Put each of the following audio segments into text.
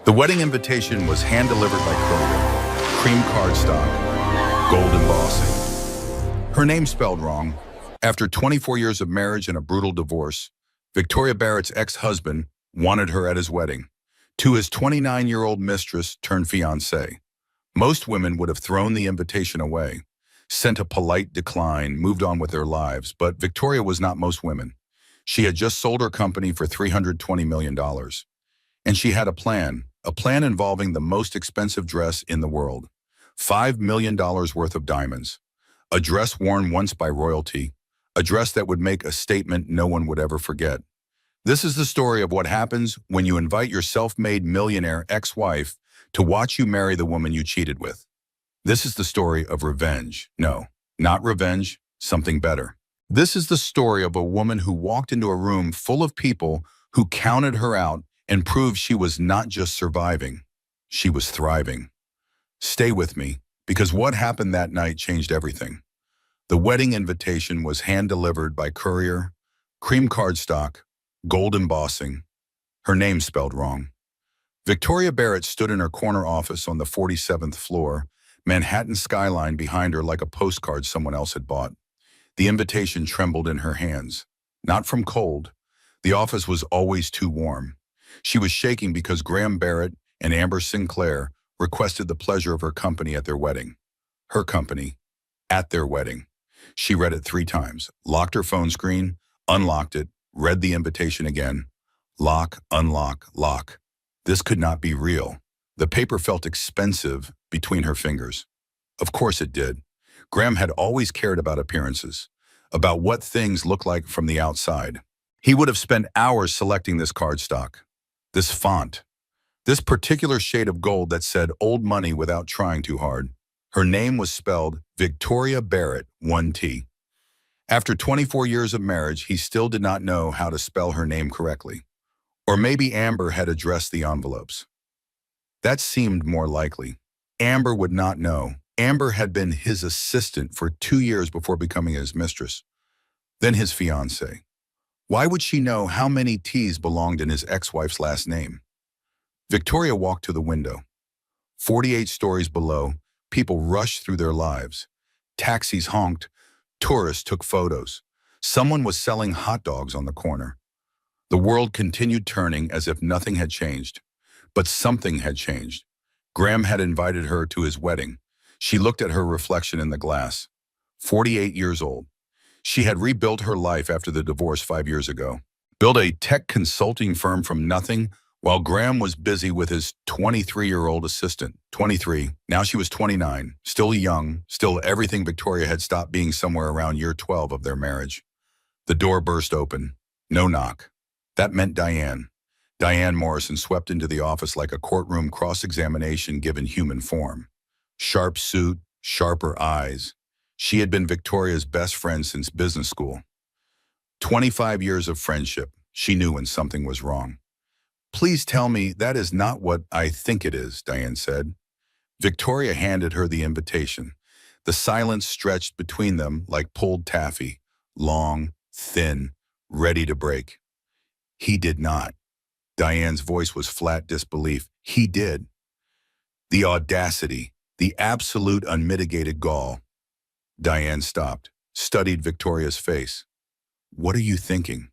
The wedding invitation was hand-delivered by courier, cream cardstock, gold embossing. Her name spelled wrong. After 24 years of marriage and a brutal divorce, Victoria Barrett's ex-husband wanted her at his wedding, to his 29-year-old mistress turned fiancée. Most women would have thrown the invitation away, sent a polite decline, moved on with their lives, but Victoria was not most women. She had just sold her company for $320 million. And she had a plan involving the most expensive dress in the world, $5 million worth of diamonds, a dress worn once by royalty, a dress that would make a statement no one would ever forget. This is the story of what happens when you invite your self-made millionaire ex-wife to watch you marry the woman you cheated with. This is the story of revenge. No, not revenge, something better. This is the story of a woman who walked into a room full of people who counted her out and proved she was not just surviving, she was thriving. Stay with me, because what happened that night changed everything. The wedding invitation was hand-delivered by courier, cream cardstock, gold embossing, her name spelled wrong. Victoria Barrett stood in her corner office on the 47th floor, Manhattan skyline behind her like a postcard someone else had bought. The invitation trembled in her hands. Not from cold. The office was always too warm. She was shaking because Graham Barrett and Amber Sinclair requested the pleasure of her company at their wedding. Her company, at their wedding. She read it 3 times, locked her phone screen, unlocked it, read the invitation again. Lock, unlock, lock. This could not be real. The paper felt expensive between her fingers. Of course it did. Graham had always cared about appearances, about what things look like from the outside. He would have spent hours selecting this cardstock, this font, this particular shade of gold that said old money without trying too hard. Her name was spelled Victoria Barrett, 1T. After 24 years of marriage, he still did not know how to spell her name correctly. Or maybe Amber had addressed the envelopes. That seemed more likely. Amber would not know. Amber had been his assistant for 2 years before becoming his mistress, then his fiancée. Why would she know how many T's belonged in his ex-wife's last name? Victoria walked to the window. 48 stories below, people rushed through their lives. Taxis honked. Tourists took photos. Someone was selling hot dogs on the corner. The world continued turning as if nothing had changed. But something had changed. Graham had invited her to his wedding. She looked at her reflection in the glass. 48 years old. She had rebuilt her life after the divorce 5 years ago. Built a tech consulting firm from nothing while Graham was busy with his 23-year-old assistant. 23. Now she was 29. Still young. Still everything Victoria had stopped being somewhere around year 12 of their marriage. The door burst open. No knock. That meant Diane. Diane Morrison swept into the office like a courtroom cross-examination given human form. Sharp suit, sharper eyes. She had been Victoria's best friend since business school. 25 years of friendship. She knew when something was wrong. "Please tell me that is not what I think it is," Diane said. Victoria handed her the invitation. The silence stretched between them like pulled taffy, long, thin, ready to break. "He did not." Diane's voice was flat disbelief. "He did." The audacity, the absolute unmitigated gall. Diane stopped, studied Victoria's face. "What are you thinking?"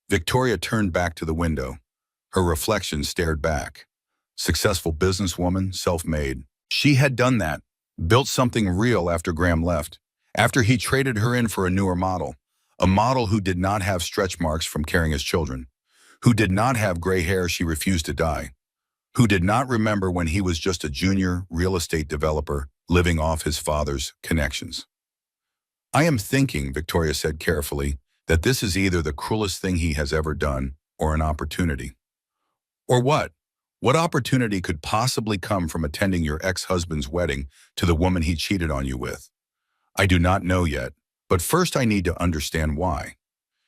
Victoria turned back to the window. Her reflection stared back. Successful businesswoman, self-made. She had done that, built something real after Graham left, after he traded her in for a newer model, a model who did not have stretch marks from carrying his children, who did not have gray hair she refused to dye, who did not remember when he was just a junior real estate developer living off his father's connections. "I am thinking," Victoria said carefully, "that this is either the cruelest thing he has ever done or an opportunity." "Or what? What opportunity could possibly come from attending your ex-husband's wedding to the woman he cheated on you with?" "I do not know yet, but first I need to understand why."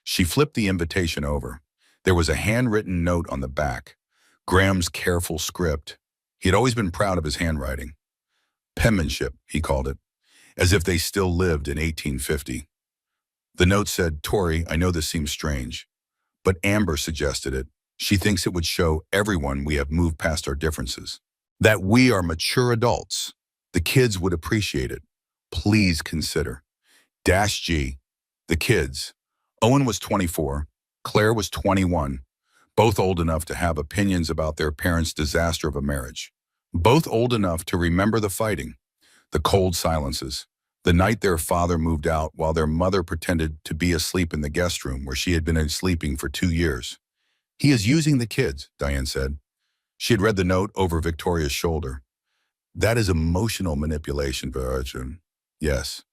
She flipped the invitation over. There was a handwritten note on the back. Graham's careful script. He had always been proud of his handwriting. Penmanship, he called it, as if they still lived in 1850. The note said, "Tori, I know this seems strange, but Amber suggested it. She thinks it would show everyone we have moved past our differences, that we are mature adults. The kids would appreciate it. Please consider. Dash G. The kids. Owen was 24. Claire was 21. Both old enough to have opinions about their parents' disaster of a marriage. Both old enough to remember the fighting, the cold silences, the night their father moved out while their mother pretended to be asleep in the guest room where she had been sleeping for 2 years. He is using the kids, Diane said. She had read the note over Victoria's shoulder. That is emotional manipulation, Virgin. Yes.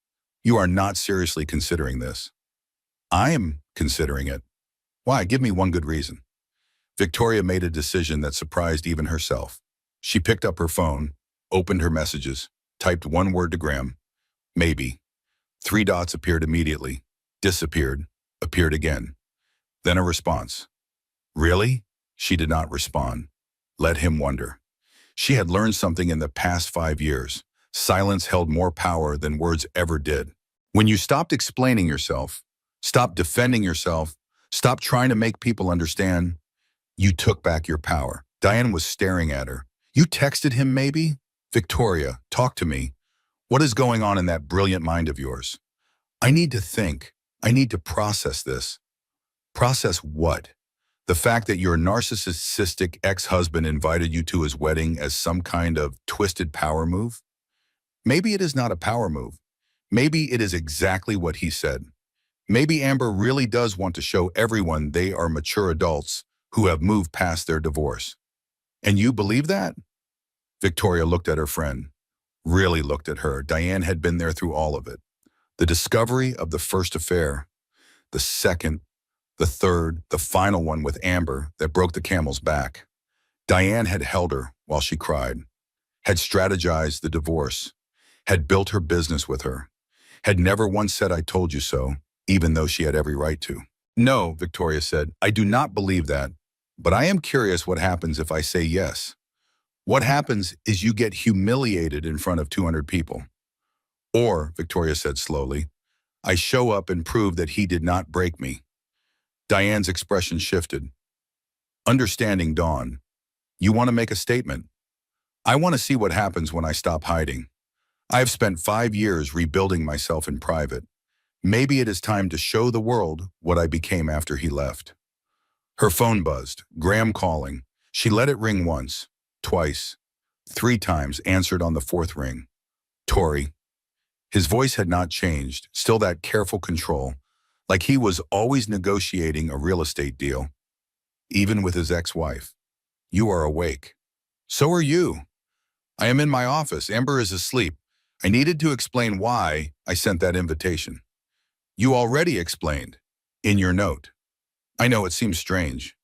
You are not seriously considering this. I am considering it. Why? Give me one good reason. Victoria made a decision that surprised even herself. She picked up her phone, opened her messages, typed one word to Graham. Maybe. 3 dots appeared immediately, disappeared, appeared again. Then a response. Really? She did not respond. Let him wonder. She had learned something in the past 5 years. Silence held more power than words ever did. When you stopped explaining yourself, stopped defending yourself, stopped trying to make people understand, you took back your power. Diane was staring at her. You texted him maybe? Victoria, talk to me. What is going on in that brilliant mind of yours? I need to think. I need to process this. Process what? The fact that your narcissistic ex-husband invited you to his wedding as some kind of twisted power move? Maybe it is not a power move. Maybe it is exactly what he said. Maybe Amber really does want to show everyone they are mature adults who have moved past their divorce. And you believe that? Victoria looked at her friend, really looked at her. Diane had been there through all of it. The discovery of the first affair, the second, the third, the final one with Amber that broke the camel's back. Diane had held her while she cried, had strategized the divorce, had built her business with her, had never once said, I told you so, even though she had every right to. No, Victoria said, I do not believe that, but I am curious what happens if I say yes. What happens is you get humiliated in front of 200 people. Or, Victoria said slowly, I show up and prove that he did not break me. Diane's expression shifted. Understanding dawned. You want to make a statement? I want to see what happens when I stop hiding. I have spent 5 years rebuilding myself in private. Maybe it is time to show the world what I became after he left. Her phone buzzed, Graham calling. She let it ring once, twice, 3 times, answered on the 4th ring. Tori. His voice had not changed, still that careful control, like he was always negotiating a real estate deal. Even with his ex-wife. You are awake. So are you. I am in my office. Amber is asleep. I needed to explain why I sent that invitation. You already explained. In your note. I know it seems strange.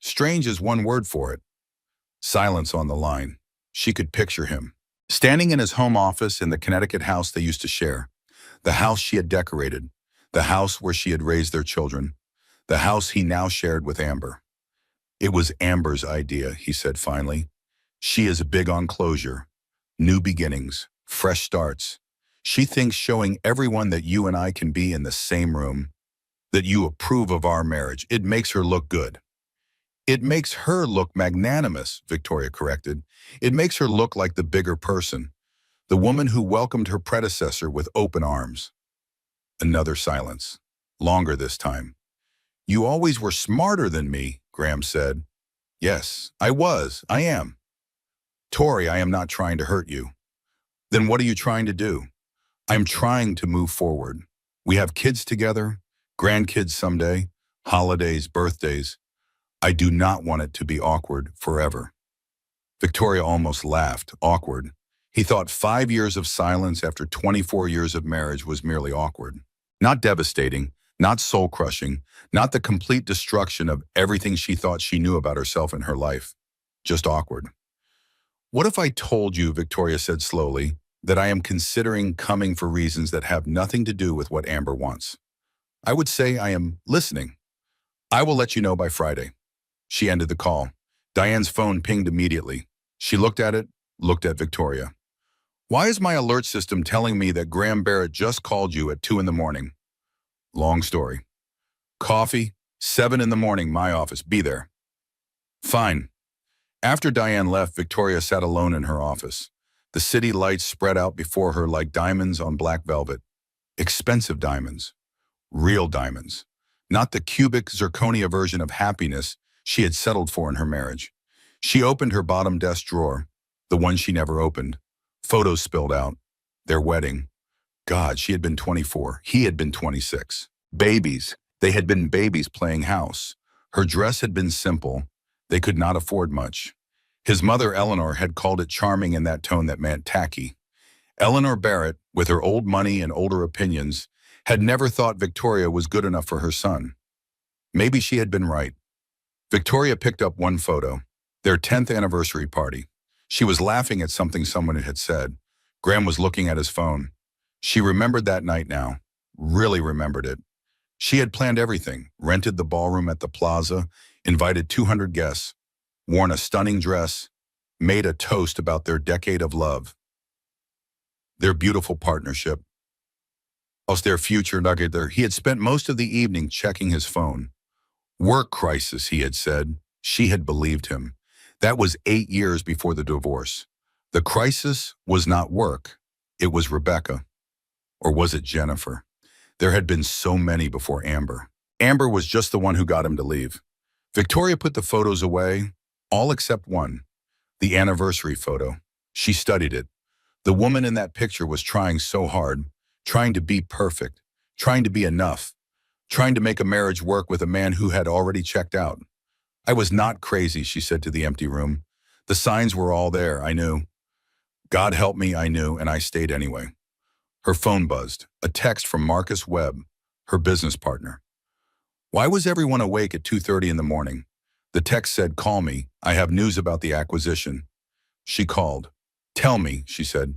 Strange is one word for it. Silence on the line. She could picture him. Standing in his home office in the Connecticut house they used to share. The house she had decorated. The house where she had raised their children. The house he now shared with Amber. It was Amber's idea, he said finally. She is big on closure. New beginnings. Fresh starts. She thinks showing everyone that you and I can be in the same room, that you approve of our marriage, it makes her look good. It makes her look magnanimous, Victoria corrected. It makes her look like the bigger person, the woman who welcomed her predecessor with open arms. Another silence, longer this time. You always were smarter than me, Graham said. Yes, I was. I am. Tori, I am not trying to hurt you. Then what are you trying to do? I'm trying to move forward. We have kids together, grandkids someday, holidays, birthdays. I do not want it to be awkward forever. Victoria almost laughed. Awkward. He thought 5 years of silence after 24 years of marriage was merely awkward. Not devastating, not soul-crushing, not the complete destruction of everything she thought she knew about herself and her life. Just awkward. What if I told you, Victoria said slowly, that I am considering coming for reasons that have nothing to do with what Amber wants? I would say I am listening. I will let you know by Friday. She ended the call. Diane's phone pinged immediately. She looked at it, looked at Victoria. Why is my alert system telling me that Graham Barrett just called you at 2 in the morning? Long story. Coffee, 7 in the morning, my office, be there. Fine. After Diane left, Victoria sat alone in her office. The city lights spread out before her like diamonds on black velvet. Expensive diamonds. Real diamonds. Not the cubic zirconia version of happiness she had settled for in her marriage. She opened her bottom desk drawer, the one she never opened. Photos spilled out. Their wedding. God, she had been 24. He had been 26. Babies. They had been babies playing house. Her dress had been simple. They could not afford much. His mother, Eleanor, had called it charming in that tone that meant tacky. Eleanor Barrett, with her old money and older opinions, had never thought Victoria was good enough for her son. Maybe she had been right. Victoria picked up one photo, their 10th anniversary party. She was laughing at something someone had said. Graham was looking at his phone. She remembered that night now, really remembered it. She had planned everything, rented the ballroom at the plaza, invited 200 guests, worn a stunning dress, made a toast about their decade of love, their beautiful partnership, their future together. He had spent most of the evening checking his phone. Work crisis, he had said. She had believed him. That was 8 years before the divorce. The crisis was not work. It was Rebecca. Or was it Jennifer? There had been so many before Amber. Amber was just the one who got him to leave. Victoria put the photos away, all except one, the anniversary photo. She studied it. The woman in that picture was trying so hard, trying to be perfect, trying to be enough, trying to make a marriage work with a man who had already checked out. I was not crazy, she said to the empty room. The signs were all there, I knew. God help me, I knew, and I stayed anyway. Her phone buzzed, a text from Marcus Webb, her business partner. Why was everyone awake at 2:30 in the morning? The text said, call me, I have news about the acquisition. She called. Tell me, she said.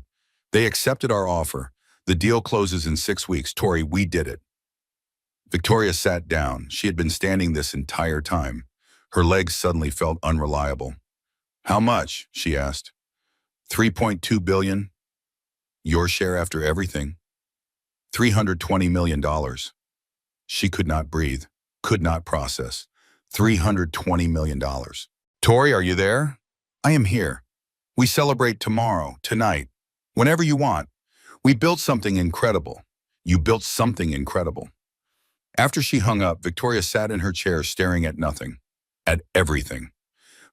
They accepted our offer. The deal closes in 6 weeks. Tori, we did it. Victoria sat down. She had been standing this entire time. Her legs suddenly felt unreliable. How much? She asked. 3.2 billion. Your share after everything. $320 million. She could not breathe, could not process. $320 million. Tori, are you there? I am here. We celebrate tomorrow, tonight, whenever you want. We built something incredible. You built something incredible. After she hung up, Victoria sat in her chair staring at nothing, at everything.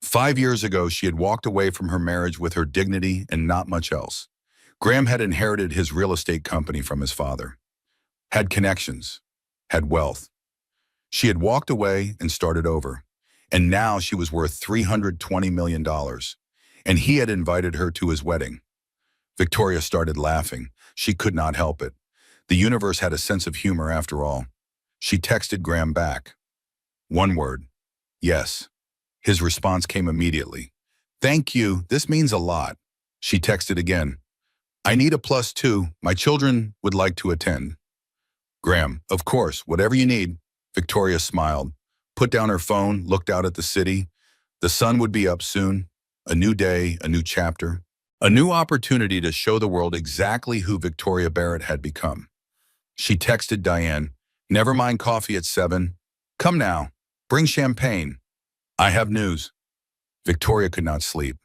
5 years ago, she had walked away from her marriage with her dignity and not much else. Graham had inherited his real estate company from his father, had connections, had wealth. She had walked away and started over, and now she was worth $320 million, and he had invited her to his wedding. Victoria started laughing. She could not help it. The universe had a sense of humor after all. She texted Graham back. One word, yes. His response came immediately. Thank you, this means a lot. She texted again. I need a +2. My children would like to attend. Graham, of course, whatever you need. Victoria smiled, put down her phone, looked out at the city. The sun would be up soon. A new day, a new chapter. A new opportunity to show the world exactly who Victoria Barrett had become. She texted Diane, never mind coffee at 7. Come now, bring champagne. I have news. Victoria could not sleep.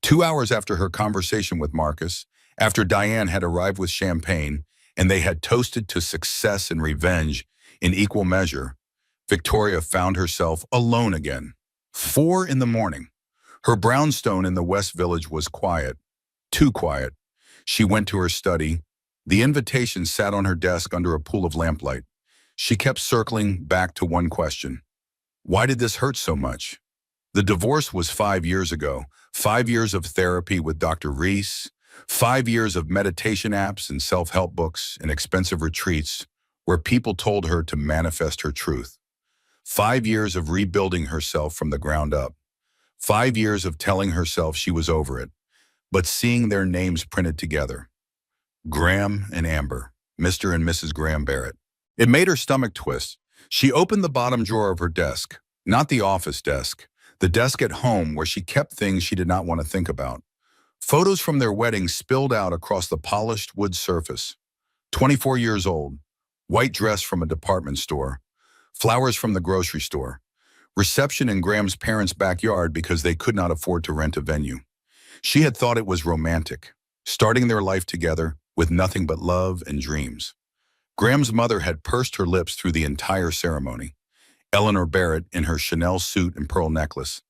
2 hours after her conversation with Marcus, after Diane had arrived with champagne, and they had toasted to success and revenge in equal measure, Victoria found herself alone again. 4 in the morning. Her brownstone in the West Village was quiet, too quiet. She went to her study. The invitation sat on her desk under a pool of lamplight. She kept circling back to one question. Why did this hurt so much? The divorce was 5 years ago, 5 years of therapy with Dr. Reese, 5 years of meditation apps and self-help books and expensive retreats where people told her to manifest her truth. 5 years of rebuilding herself from the ground up. 5 years of telling herself she was over it, but seeing their names printed together. Graham and Amber, Mr. and Mrs. Graham Barrett. It made her stomach twist. She opened the bottom drawer of her desk, not the office desk, the desk at home where she kept things she did not want to think about. Photos from their wedding spilled out across the polished wood surface. 24 years old, white dress from a department store, flowers from the grocery store, Reception in Graham's parents' backyard because they could not afford to rent a venue. She had thought it was romantic, starting their life together with nothing but love and dreams. Graham's mother had pursed her lips through the entire ceremony. Eleanor Barrett in her Chanel suit and pearl necklace,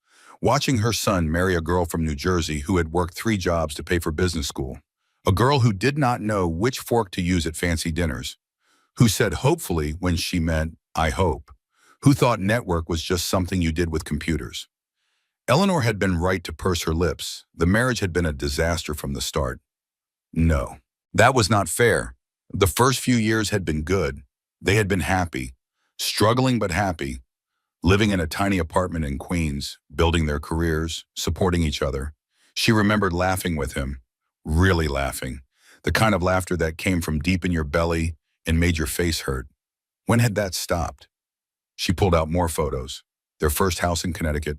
watching her son marry a girl from New Jersey who had worked 3 jobs to pay for business school. A girl who did not know which fork to use at fancy dinners, who said hopefully when she meant I hope, who thought network was just something you did with computers. Eleanor had been right to purse her lips. The marriage had been a disaster from the start. No, that was not fair. The first few years had been good. They had been happy, struggling but happy, living in a tiny apartment in Queens, building their careers, supporting each other. She remembered laughing with him, really laughing, the kind of laughter that came from deep in your belly and made your face hurt. When had that stopped? She pulled out more photos. Their first house in Connecticut,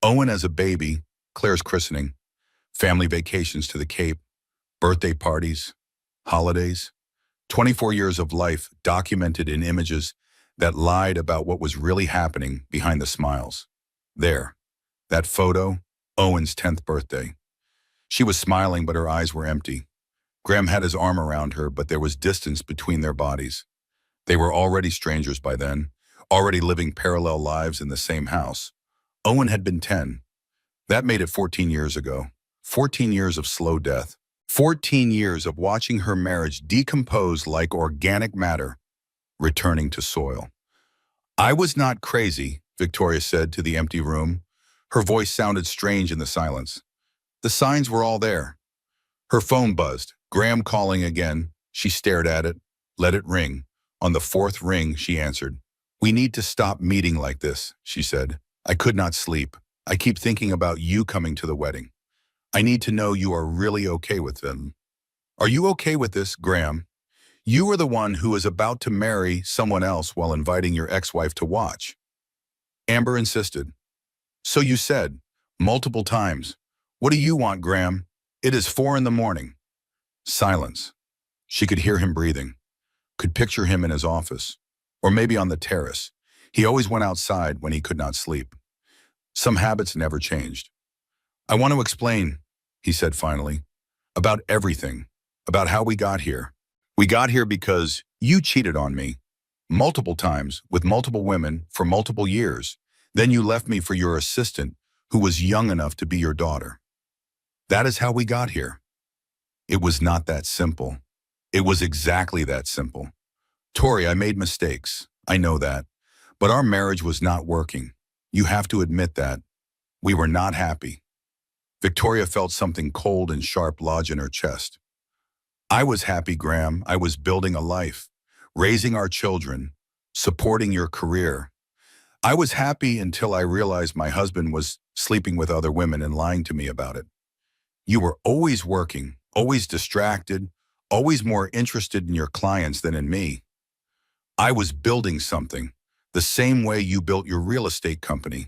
Owen as a baby, Claire's christening, family vacations to the Cape, birthday parties, holidays, 24 years of life documented in images that lied about what was really happening behind the smiles. There, that photo, Owen's 10th birthday. She was smiling, but her eyes were empty. Graham had his arm around her, but there was distance between their bodies. They were already strangers by then, already living parallel lives in the same house. Owen had been 10. That made it 14 years ago. 14 years of slow death. 14 years of watching her marriage decompose like organic matter, returning to soil. I was not crazy, Victoria said to the empty room. Her voice sounded strange in the silence. The signs were all there. Her phone buzzed. Graham calling again. She stared at it, let it ring. On the 4th ring, she answered. We need to stop meeting like this, she said. I could not sleep. I keep thinking about you coming to the wedding. I need to know you are really okay with them. Are you okay with this, Graham? You are the one who is about to marry someone else while inviting your ex-wife to watch. Amber insisted. So you said, multiple times. What do you want, Graham? It is 4 a.m. Silence. She could hear him breathing, could picture him in his office, or maybe on the terrace. He always went outside when he could not sleep. Some habits never changed. I want to explain, he said finally, about everything, about how we got here. We got here because you cheated on me, multiple times, with multiple women for multiple years. Then you left me for your assistant, who was young enough to be your daughter. That is how we got here. It was not that simple. It was exactly that simple. Tori, I made mistakes. I know that. But our marriage was not working. You have to admit that. We were not happy. Victoria felt something cold and sharp lodge in her chest. I was happy, Graham. I was building a life, raising our children, supporting your career. I was happy until I realized my husband was sleeping with other women and lying to me about it. You were always working, always distracted, always more interested in your clients than in me. I was building something, the same way you built your real estate company.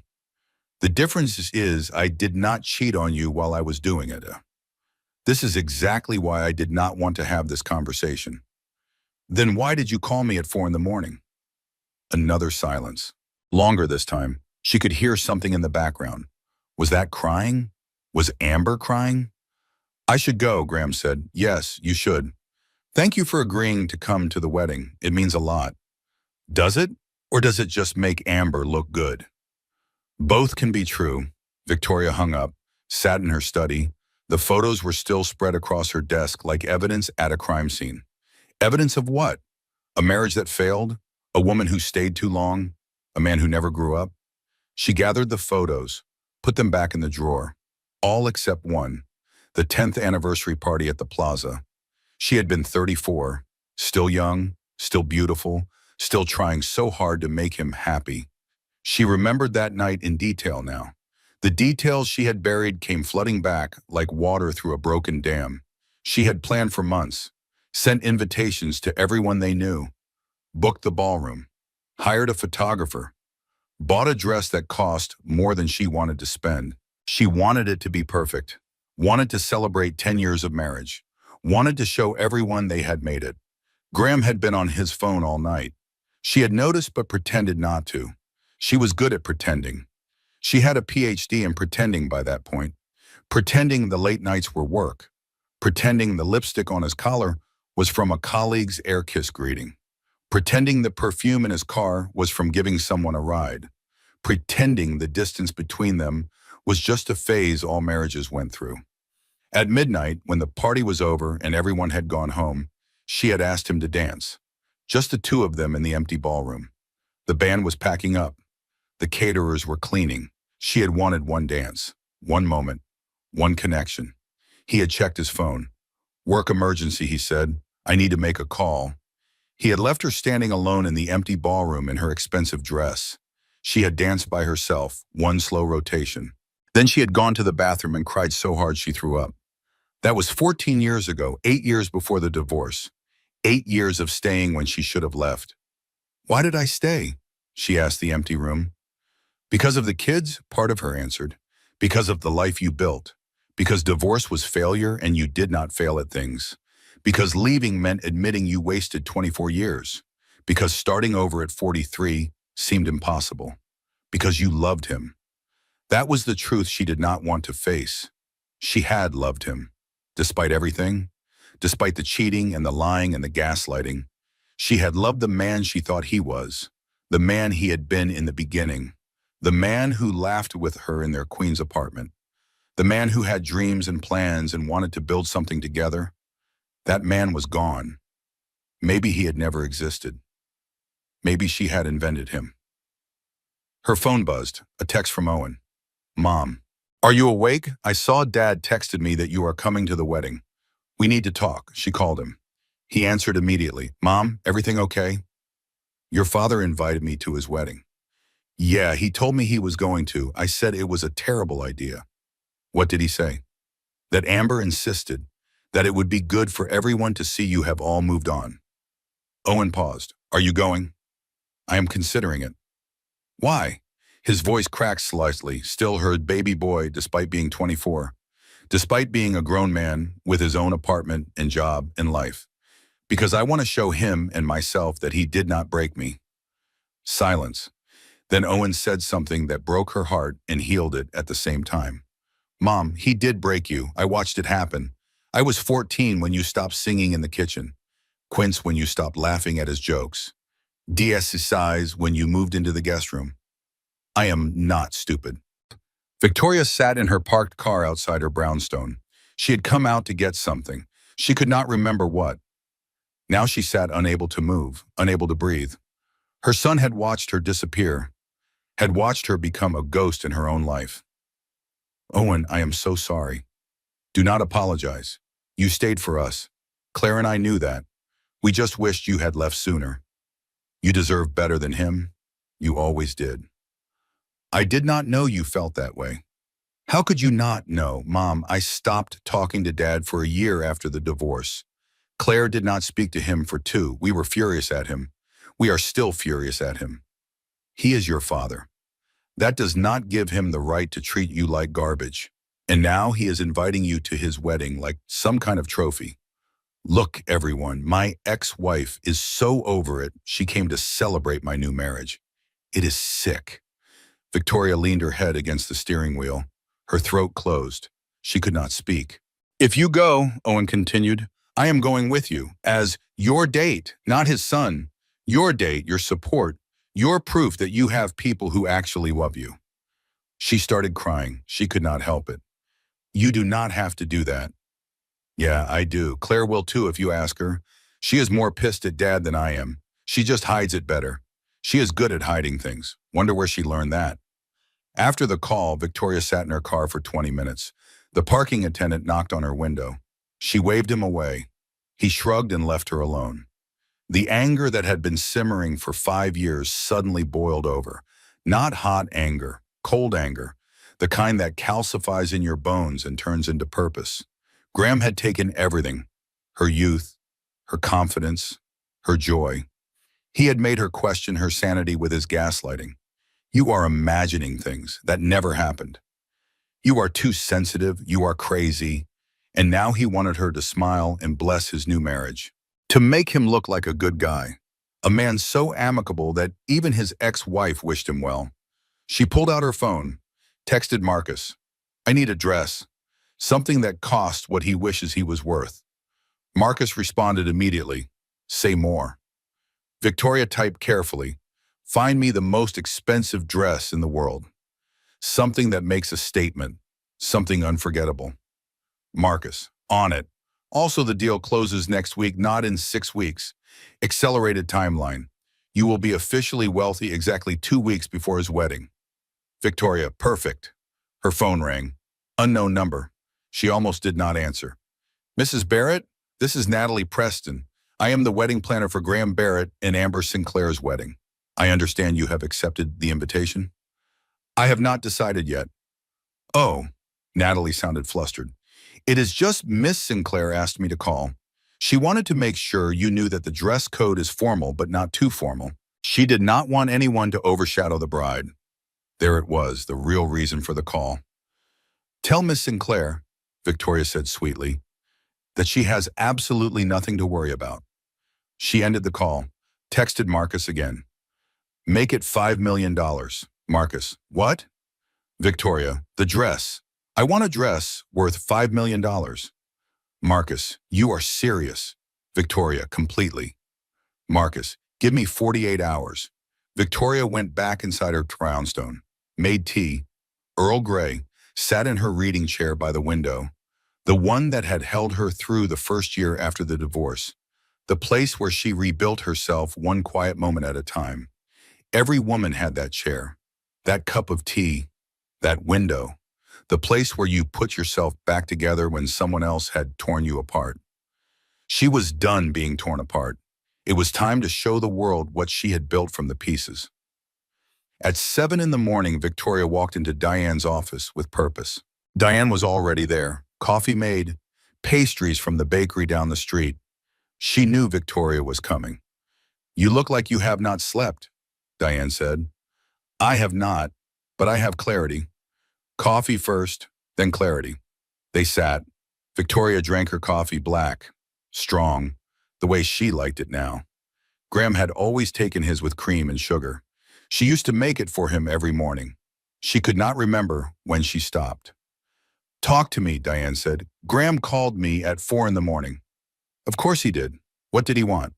The difference is I did not cheat on you while I was doing it. This is exactly why I did not want to have this conversation. Then why did you call me at 4 a.m? Another silence. Longer this time. She could hear something in the background. Was that crying? Was Amber crying? I should go, Graham said. Yes, you should. Thank you for agreeing to come to the wedding. It means a lot. Does it? Or does it just make Amber look good? Both can be true. Victoria hung up, sat in her study. The photos were still spread across her desk like evidence at a crime scene. Evidence of what? A marriage that failed? A woman who stayed too long? A man who never grew up? She gathered the photos, put them back in the drawer. All except one, the 10th anniversary party at the plaza. She had been 34, still young, still beautiful, still trying so hard to make him happy. She remembered that night in detail now. The details she had buried came flooding back like water through a broken dam. She had planned for months, sent invitations to everyone they knew, booked the ballroom, hired a photographer, bought a dress that cost more than she wanted to spend. She wanted it to be perfect, wanted to celebrate 10 years of marriage, wanted to show everyone they had made it. Graham had been on his phone all night. She had noticed but pretended not to. She was good at pretending. She had a PhD in pretending by that point, pretending the late nights were work, pretending the lipstick on his collar was from a colleague's air kiss greeting, pretending the perfume in his car was from giving someone a ride, pretending the distance between them was just a phase all marriages went through. At midnight, when the party was over and everyone had gone home, she had asked him to dance. Just the two of them in the empty ballroom. The band was packing up. The caterers were cleaning. She had wanted one dance, one moment, one connection. He had checked his phone. Work emergency, he said. I need to make a call. He had left her standing alone in the empty ballroom in her expensive dress. She had danced by herself, one slow rotation. Then she had gone to the bathroom and cried so hard she threw up. That was 14 years ago, 8 years before the divorce. 8 years of staying when she should have left. Why did I stay? She asked the empty room. Because of the kids, part of her answered. Because of the life you built. Because divorce was failure and you did not fail at things. Because leaving meant admitting you wasted 24 years. Because starting over at 43 seemed impossible. Because you loved him. That was the truth she did not want to face. She had loved him. Despite everything, despite the cheating and the lying and the gaslighting, she had loved the man she thought he was, the man he had been in the beginning, the man who laughed with her in their Queens apartment, the man who had dreams and plans and wanted to build something together. That man was gone. Maybe he had never existed. Maybe she had invented him. Her phone buzzed, a text from Owen. Mom, are you awake? I saw Dad texted me that you are coming to the wedding. We need to talk, she called him. He answered immediately. Mom, everything okay? Your father invited me to his wedding. Yeah, he told me he was going to. I said it was a terrible idea. What did he say? That Amber insisted that it would be good for everyone to see you have all moved on. Owen paused. Are you going? I am considering it. Why? His voice cracked slightly, still her baby boy despite being 24, despite being a grown man with his own apartment and job and life. Because I want to show him and myself that he did not break me. Silence. Then Owen said something that broke her heart and healed it at the same time. Mom, he did break you. I watched it happen. I was 14 when you stopped singing in the kitchen. Quince when you stopped laughing at his jokes. DSCIs when you moved into the guest room. I am not stupid. Victoria sat in her parked car outside her brownstone. She had come out to get something. She could not remember what. Now she sat unable to move, unable to breathe. Her son had watched her disappear, had watched her become a ghost in her own life. Owen, I am so sorry. Do not apologize. You stayed for us. Claire and I knew that. We just wished you had left sooner. You deserve better than him. You always did. I did not know you felt that way. How could you not know? Mom, I stopped talking to Dad for a year after the divorce. Claire did not speak to him for 2. We were furious at him. We are still furious at him. He is your father. That does not give him the right to treat you like garbage. And now he is inviting you to his wedding like some kind of trophy. Look, everyone, my ex-wife is so over it, she came to celebrate my new marriage. It is sick. Victoria leaned her head against the steering wheel. Her throat closed. She could not speak. If you go, Owen continued, I am going with you, as your date, not his son. Your date, your support, your proof that you have people who actually love you. She started crying. She could not help it. You do not have to do that. Yeah, I do. Claire will too if you ask her. She is more pissed at Dad than I am. She just hides it better. She is good at hiding things. Wonder where she learned that. After the call, Victoria sat in her car for 20 minutes. The parking attendant knocked on her window. She waved him away. He shrugged and left her alone. The anger that had been simmering for 5 years suddenly boiled over. Not hot anger, cold anger, the kind that calcifies in your bones and turns into purpose. Graham had taken everything, her youth, her confidence, her joy. He had made her question her sanity with his gaslighting. You are imagining things that never happened. You are too sensitive, you are crazy. And now he wanted her to smile and bless his new marriage. To make him look like a good guy. A man so amicable that even his ex-wife wished him well. She pulled out her phone, texted Marcus, "I need a dress, something that cost what he wishes he was worth." Marcus responded immediately, "Say more." Victoria typed carefully, "Find me the most expensive dress in the world. Something that makes a statement, something unforgettable." Marcus, "On it. Also, the deal closes next week, not in 6 weeks. Accelerated timeline. You will be officially wealthy exactly 2 weeks before his wedding." Victoria, "Perfect." Her phone rang. Unknown number. She almost did not answer. "Mrs. Barrett, this is Natalie Preston. I am the wedding planner for Graham Barrett and Amber Sinclair's wedding. I understand you have accepted the invitation." "I have not decided yet." "Oh," Natalie sounded flustered. "It is just Miss Sinclair asked me to call. She wanted to make sure you knew that the dress code is formal but not too formal. She did not want anyone to overshadow the bride." There it was, the real reason for the call. "Tell Miss Sinclair," Victoria said sweetly, "that she has absolutely nothing to worry about." She ended the call, texted Marcus again. "Make it $5 million. Marcus, "What?" Victoria, "The dress. I want a dress worth $5 million. Marcus, "You are serious." Victoria, "Completely." Marcus, "Give me 48 hours. Victoria went back inside her brownstone, made tea, Earl Grey, sat in her reading chair by the window, the one that had held her through the first year after the divorce, the place where she rebuilt herself one quiet moment at a time. Every woman had that chair, that cup of tea, that window, the place where you put yourself back together when someone else had torn you apart. She was done being torn apart. It was time to show the world what she had built from the pieces. At 7 in the morning, Victoria walked into Diane's office with purpose. Diane was already there, coffee made, pastries from the bakery down the street. She knew Victoria was coming. "You look like you have not slept," Diane said. "I have not, but I have clarity. Coffee first, then clarity." They sat. Victoria drank her coffee black, strong, the way she liked it now. Graham had always taken his with cream and sugar. She used to make it for him every morning. She could not remember when she stopped. "Talk to me," Diane said. "Graham called me at 4 in the morning." "Of course he did. What did he want?"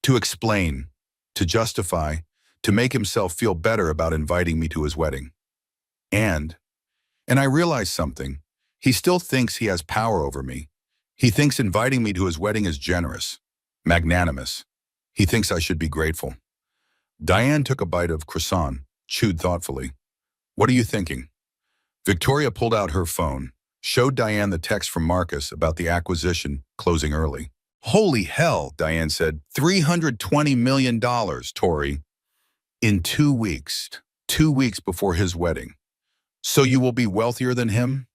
"To explain, to justify, to make himself feel better about inviting me to his wedding. And I realized something. He still thinks he has power over me. He thinks inviting me to his wedding is generous, magnanimous. He thinks I should be grateful." Diane took a bite of croissant, chewed thoughtfully. "What are you thinking?" Victoria pulled out her phone, showed Diane the text from Marcus about the acquisition closing early. "Holy hell," Diane said. $320 million, Tori. In 2 weeks. 2 weeks before his wedding. So you will be wealthier than him?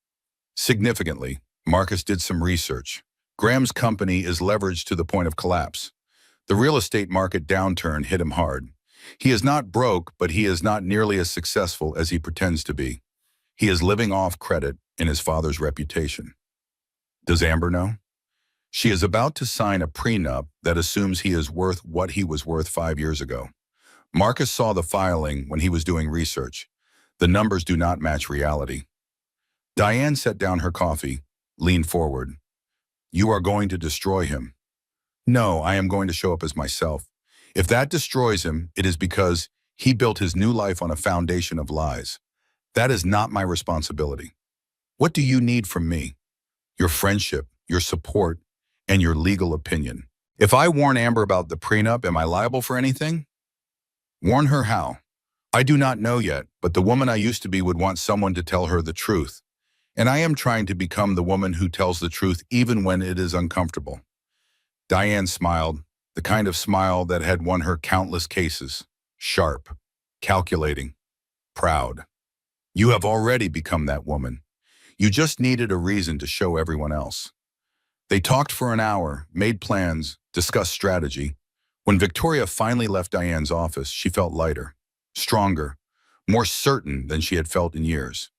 Significantly. Marcus did some research. Graham's company is leveraged to the point of collapse. The real estate market downturn hit him hard. He is not broke, but he is not nearly as successful as he pretends to be. He is living off credit and his father's reputation. Does Amber know? She is about to sign a prenup that assumes he is worth what he was worth 5 years ago. Marcus saw the filing when he was doing research. The numbers do not match reality. Diane set down her coffee, leaned forward. "You are going to destroy him." "No, I am going to show up as myself. If that destroys him, it is because he built his new life on a foundation of lies. That is not my responsibility. What do you need from me? Your friendship, your support, and your legal opinion. If I warn Amber about the prenup, am I liable for anything?" "Warn her how?" "I do not know yet, but the woman I used to be would want someone to tell her the truth. And I am trying to become the woman who tells the truth even when it is uncomfortable." Diane smiled, the kind of smile that had won her countless cases. Sharp, calculating, proud. "You have already become that woman. You just needed a reason to show everyone else." They talked for an hour, made plans, discussed strategy. When Victoria finally left Diane's office, she felt lighter, stronger, more certain than she had felt in years.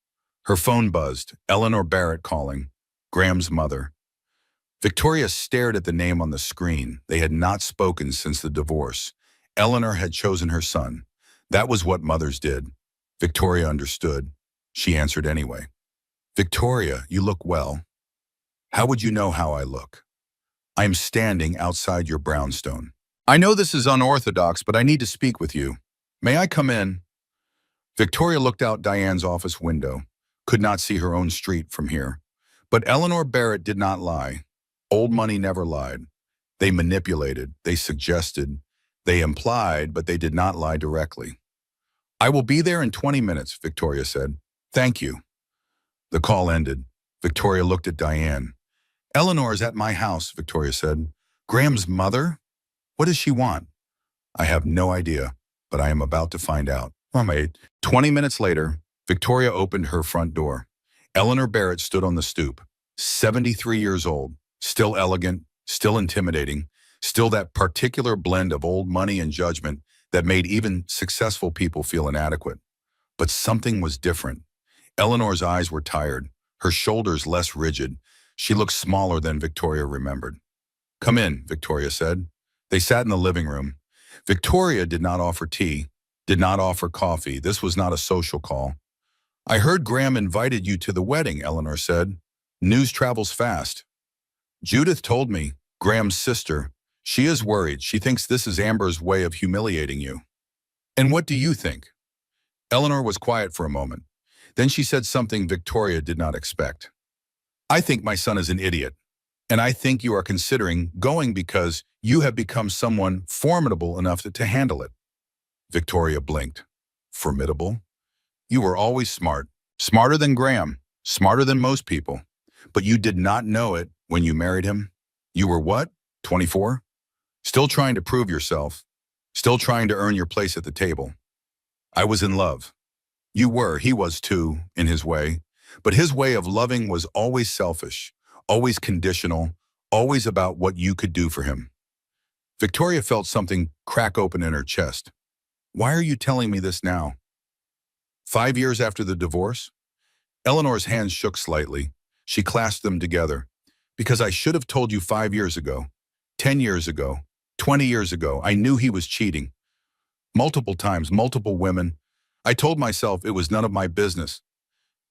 Her phone buzzed, Eleanor Barrett calling, Graham's mother. Victoria stared at the name on the screen. They had not spoken since the divorce. Eleanor had chosen her son. That was what mothers did. Victoria understood. She answered anyway. Victoria, you look well. How would you know how I look? I am standing outside your brownstone. I know this is unorthodox, but I need to speak with you. May I come in? Victoria looked out Diane's office window, could not see her own street from here. But Eleanor Barrett did not lie. Old money never lied. They manipulated, they suggested, they implied, but they did not lie directly. I will be there in 20 minutes, Victoria said. Thank you. The call ended. Victoria looked at Diane. Eleanor is at my house, Victoria said. Graham's mother? What does she want? I have no idea, but I am about to find out. 20 minutes later, Victoria opened her front door. Eleanor Barrett stood on the stoop, 73 years old, still elegant, still intimidating, still that particular blend of old money and judgment that made even successful people feel inadequate. But something was different. Eleanor's eyes were tired, her shoulders less rigid. She looked smaller than Victoria remembered. Come in, Victoria said. They sat in the living room. Victoria did not offer tea, did not offer coffee. This was not a social call. I heard Graham invited you to the wedding, Eleanor said. News travels fast. Judith told me, Graham's sister. She is worried. She thinks this is Amber's way of humiliating you. And what do you think? Eleanor was quiet for a moment. Then she said something Victoria did not expect. I think my son is an idiot. And I think you are considering going because you have become someone formidable enough to handle it. Victoria blinked. Formidable? You were always smart. Smarter than Graham. Smarter than most people. But you did not know it when you married him. You were what? 24? Still trying to prove yourself. Still trying to earn your place at the table. I was in love. You were. He was too, in his way. But his way of loving was always selfish, always conditional, always about what you could do for him. Victoria felt something crack open in her chest. Why are you telling me this now? 5 years after the divorce? Eleanor's hands shook slightly. She clasped them together. Because I should have told you 5 years ago, 10 years ago, 20 years ago. I knew he was cheating. Multiple times, multiple women. I told myself it was none of my business.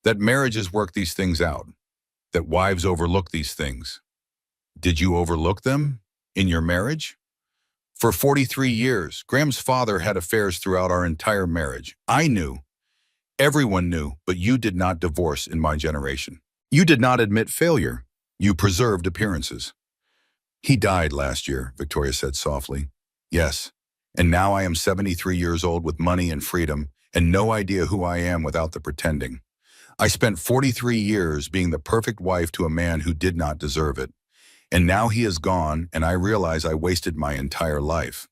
That marriages work these things out. That wives overlook these things. Did you overlook them in your marriage? For 43 years, Graham's father had affairs throughout our entire marriage. I knew. Everyone knew, but you did not divorce in my generation. You did not admit failure. You preserved appearances. He died last year, Victoria said softly. Yes, and now I am 73 years old with money and freedom and no idea who I am without the pretending. I spent 43 years being the perfect wife to a man who did not deserve it. And now he is gone, and I realize I wasted my entire life.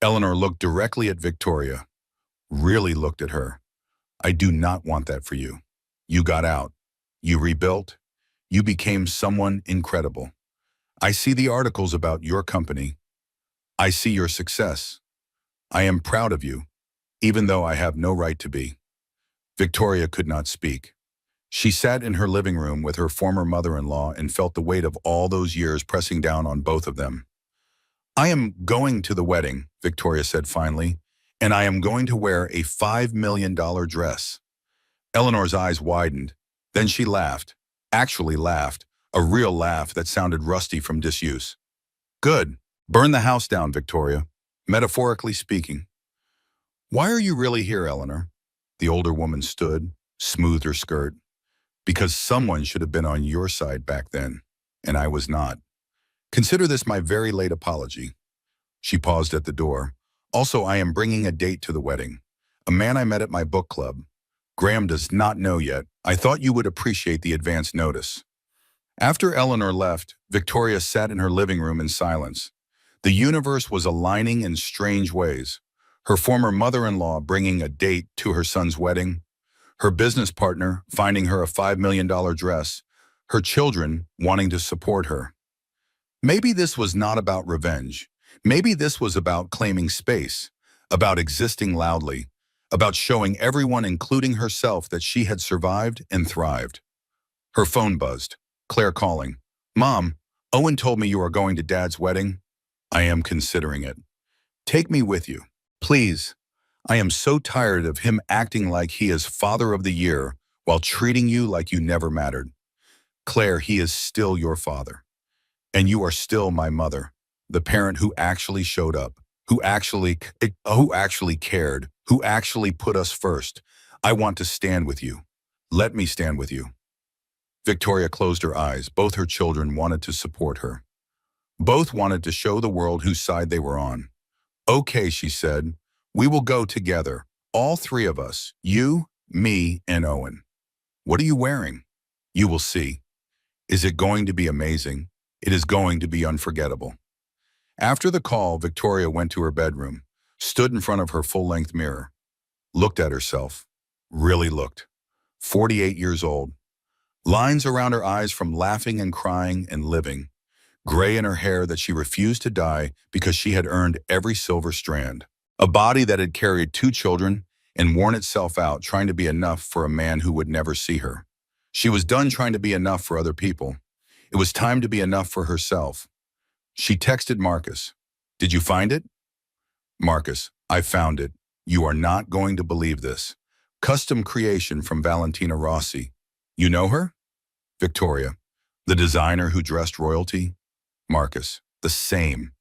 Eleanor looked directly at Victoria, really looked at her. I do not want that for you. You got out. You rebuilt. You became someone incredible. I see the articles about your company. I see your success. I am proud of you, even though I have no right to be. Victoria could not speak. She sat in her living room with her former mother-in-law and felt the weight of all those years pressing down on both of them. I am going to the wedding, Victoria said finally, and I am going to wear a $5 million dress. Eleanor's eyes widened. Then she laughed, actually laughed, a real laugh that sounded rusty from disuse. Good. Burn the house down, Victoria, metaphorically speaking. Why are you really here, Eleanor? The older woman stood, smoothed her skirt. Because someone should have been on your side back then, and I was not. Consider this my very late apology. She paused at the door. Also, I am bringing a date to the wedding. A man I met at my book club. Graham does not know yet. I thought you would appreciate the advance notice. After Eleanor left, Victoria sat in her living room in silence. The universe was aligning in strange ways. Her former mother-in-law bringing a date to her son's wedding. Her business partner finding her a $5 million dress. Her children wanting to support her. Maybe this was not about revenge. Maybe this was about claiming space, about existing loudly, about showing everyone, including herself, that she had survived and thrived. Her phone buzzed. Claire calling. Mom, Owen told me you are going to Dad's wedding. I am considering it. Take me with you. Please. I am so tired of him acting like he is Father of the Year while treating you like you never mattered. Claire, he is still your father. And you are still my mother, the parent who actually showed up, who actually cared, who actually put us first. I want to stand with you. Let me stand with you. Victoria closed her eyes. Both her children wanted to support her. Both wanted to show the world whose side they were on. Okay, she said, we will go together. All three of us, you, me, and Owen. What are you wearing? You will see. Is it going to be amazing? It is going to be unforgettable. After the call, Victoria went to her bedroom, stood in front of her full-length mirror, looked at herself, really looked. 48 years old. Lines around her eyes from laughing and crying and living. Gray in her hair that she refused to dye because she had earned every silver strand. A body that had carried 2 children and worn itself out trying to be enough for a man who would never see her. She was done trying to be enough for other people. It was time to be enough for herself. She texted Marcus. Did you find it? Marcus, I found it. You are not going to believe this. Custom creation from Valentina Rossi. You know her? Victoria. The designer who dressed royalty? Marcus. The same.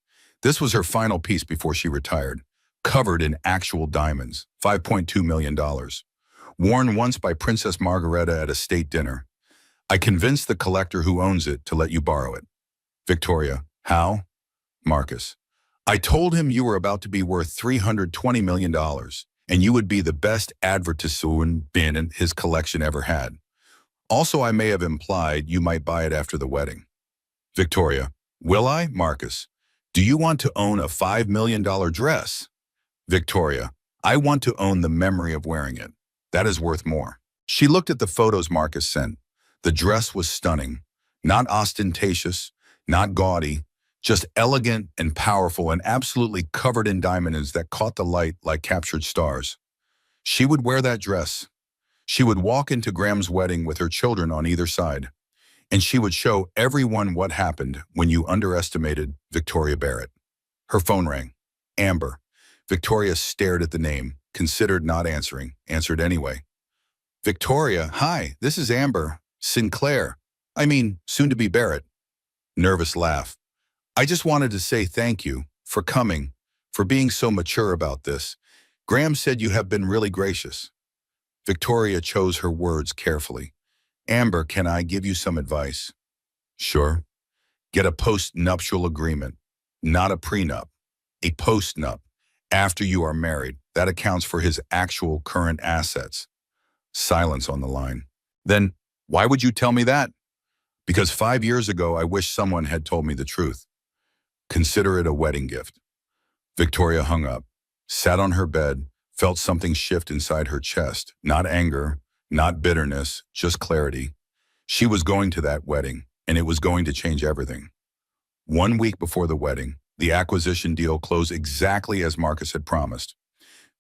This was her final piece before she retired. Covered in actual diamonds. $5.2 million. Worn once by Princess Margareta at a state dinner. I convinced the collector who owns it to let you borrow it. Victoria. How? Marcus. I told him you were about to be worth $320 million, and you would be the best advertisement bin his collection ever had. Also, I may have implied you might buy it after the wedding. Victoria. Will I? Marcus. Do you want to own a $5 million dress? Victoria. I want to own the memory of wearing it. That is worth more. She looked at the photos Marcus sent. The dress was stunning. Not ostentatious, not gaudy, just elegant and powerful and absolutely covered in diamonds that caught the light like captured stars. She would wear that dress. She would walk into Graham's wedding with her children on either side. And she would show everyone what happened when you underestimated Victoria Barrett. Her phone rang. Amber. Victoria stared at the name, considered not answering, answered anyway. Victoria, hi, this is Amber. Sinclair. Soon to be Barrett. Nervous laugh. I just wanted to say thank you for coming, for being so mature about this. Graham said you have been really gracious. Victoria chose her words carefully. Amber, can I give you some advice? Sure. Get a post-nuptial agreement, not a prenup. A post-nup, after you are married. That accounts for his actual current assets. Silence on the line. Then, why would you tell me that? Because 5 years ago, I wish someone had told me the truth. Consider it a wedding gift. Victoria hung up, sat on her bed, felt something shift inside her chest. Not anger, not bitterness, just clarity. She was going to that wedding, and it was going to change everything. 1 week before the wedding, the acquisition deal closed exactly as Marcus had promised.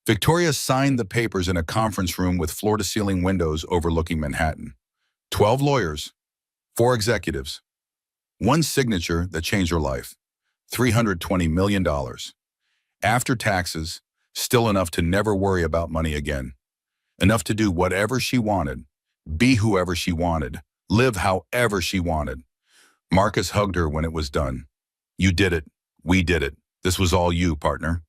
Victoria signed the papers in a conference room with floor-to-ceiling windows overlooking Manhattan. 12 lawyers, 4 executives. One signature that changed her life. $320 million. After taxes, still enough to never worry about money again. Enough to do whatever she wanted, be whoever she wanted, live however she wanted. Marcus hugged her when it was done. You did it. We did it. This was all you, partner.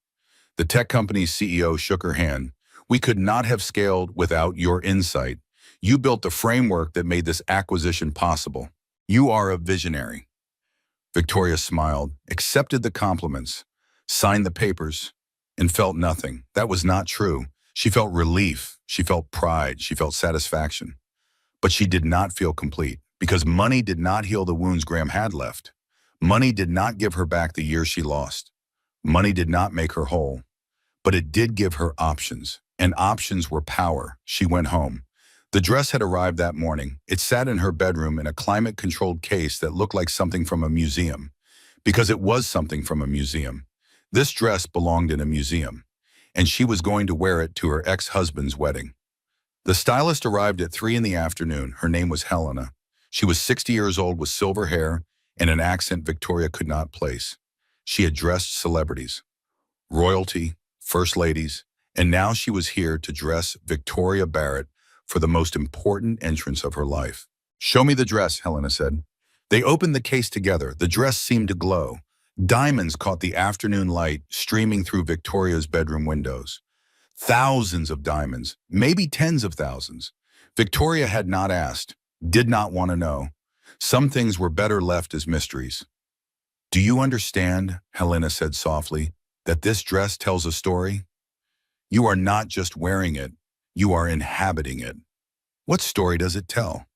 The tech company's CEO shook her hand. We could not have scaled without your insight. You built the framework that made this acquisition possible. You are a visionary. Victoria smiled, accepted the compliments, signed the papers, and felt nothing. That was not true. She felt relief. She felt pride. She felt satisfaction. But she did not feel complete because money did not heal the wounds Graham had left. Money did not give her back the years she lost. Money did not make her whole. But it did give her options, and options were power. She went home. The dress had arrived that morning. It sat in her bedroom in a climate-controlled case that looked like something from a museum, because it was something from a museum. This dress belonged in a museum, and she was going to wear it to her ex-husband's wedding. The stylist arrived at 3 in the afternoon. Her name was Helena. She was 60 years old with silver hair and an accent Victoria could not place. She had dressed celebrities. royalty, first ladies, and now she was here to dress Victoria Barrett for the most important entrance of her life. "Show me the dress," Helena said. They opened the case together. The dress seemed to glow. Diamonds caught the afternoon light streaming through Victoria's bedroom windows. Thousands of diamonds, maybe tens of thousands. Victoria had not asked, did not want to know. Some things were better left as mysteries. "Do you understand," Helena said softly, "that this dress tells a story? You are not just wearing it, you are inhabiting it." "What story does it tell?"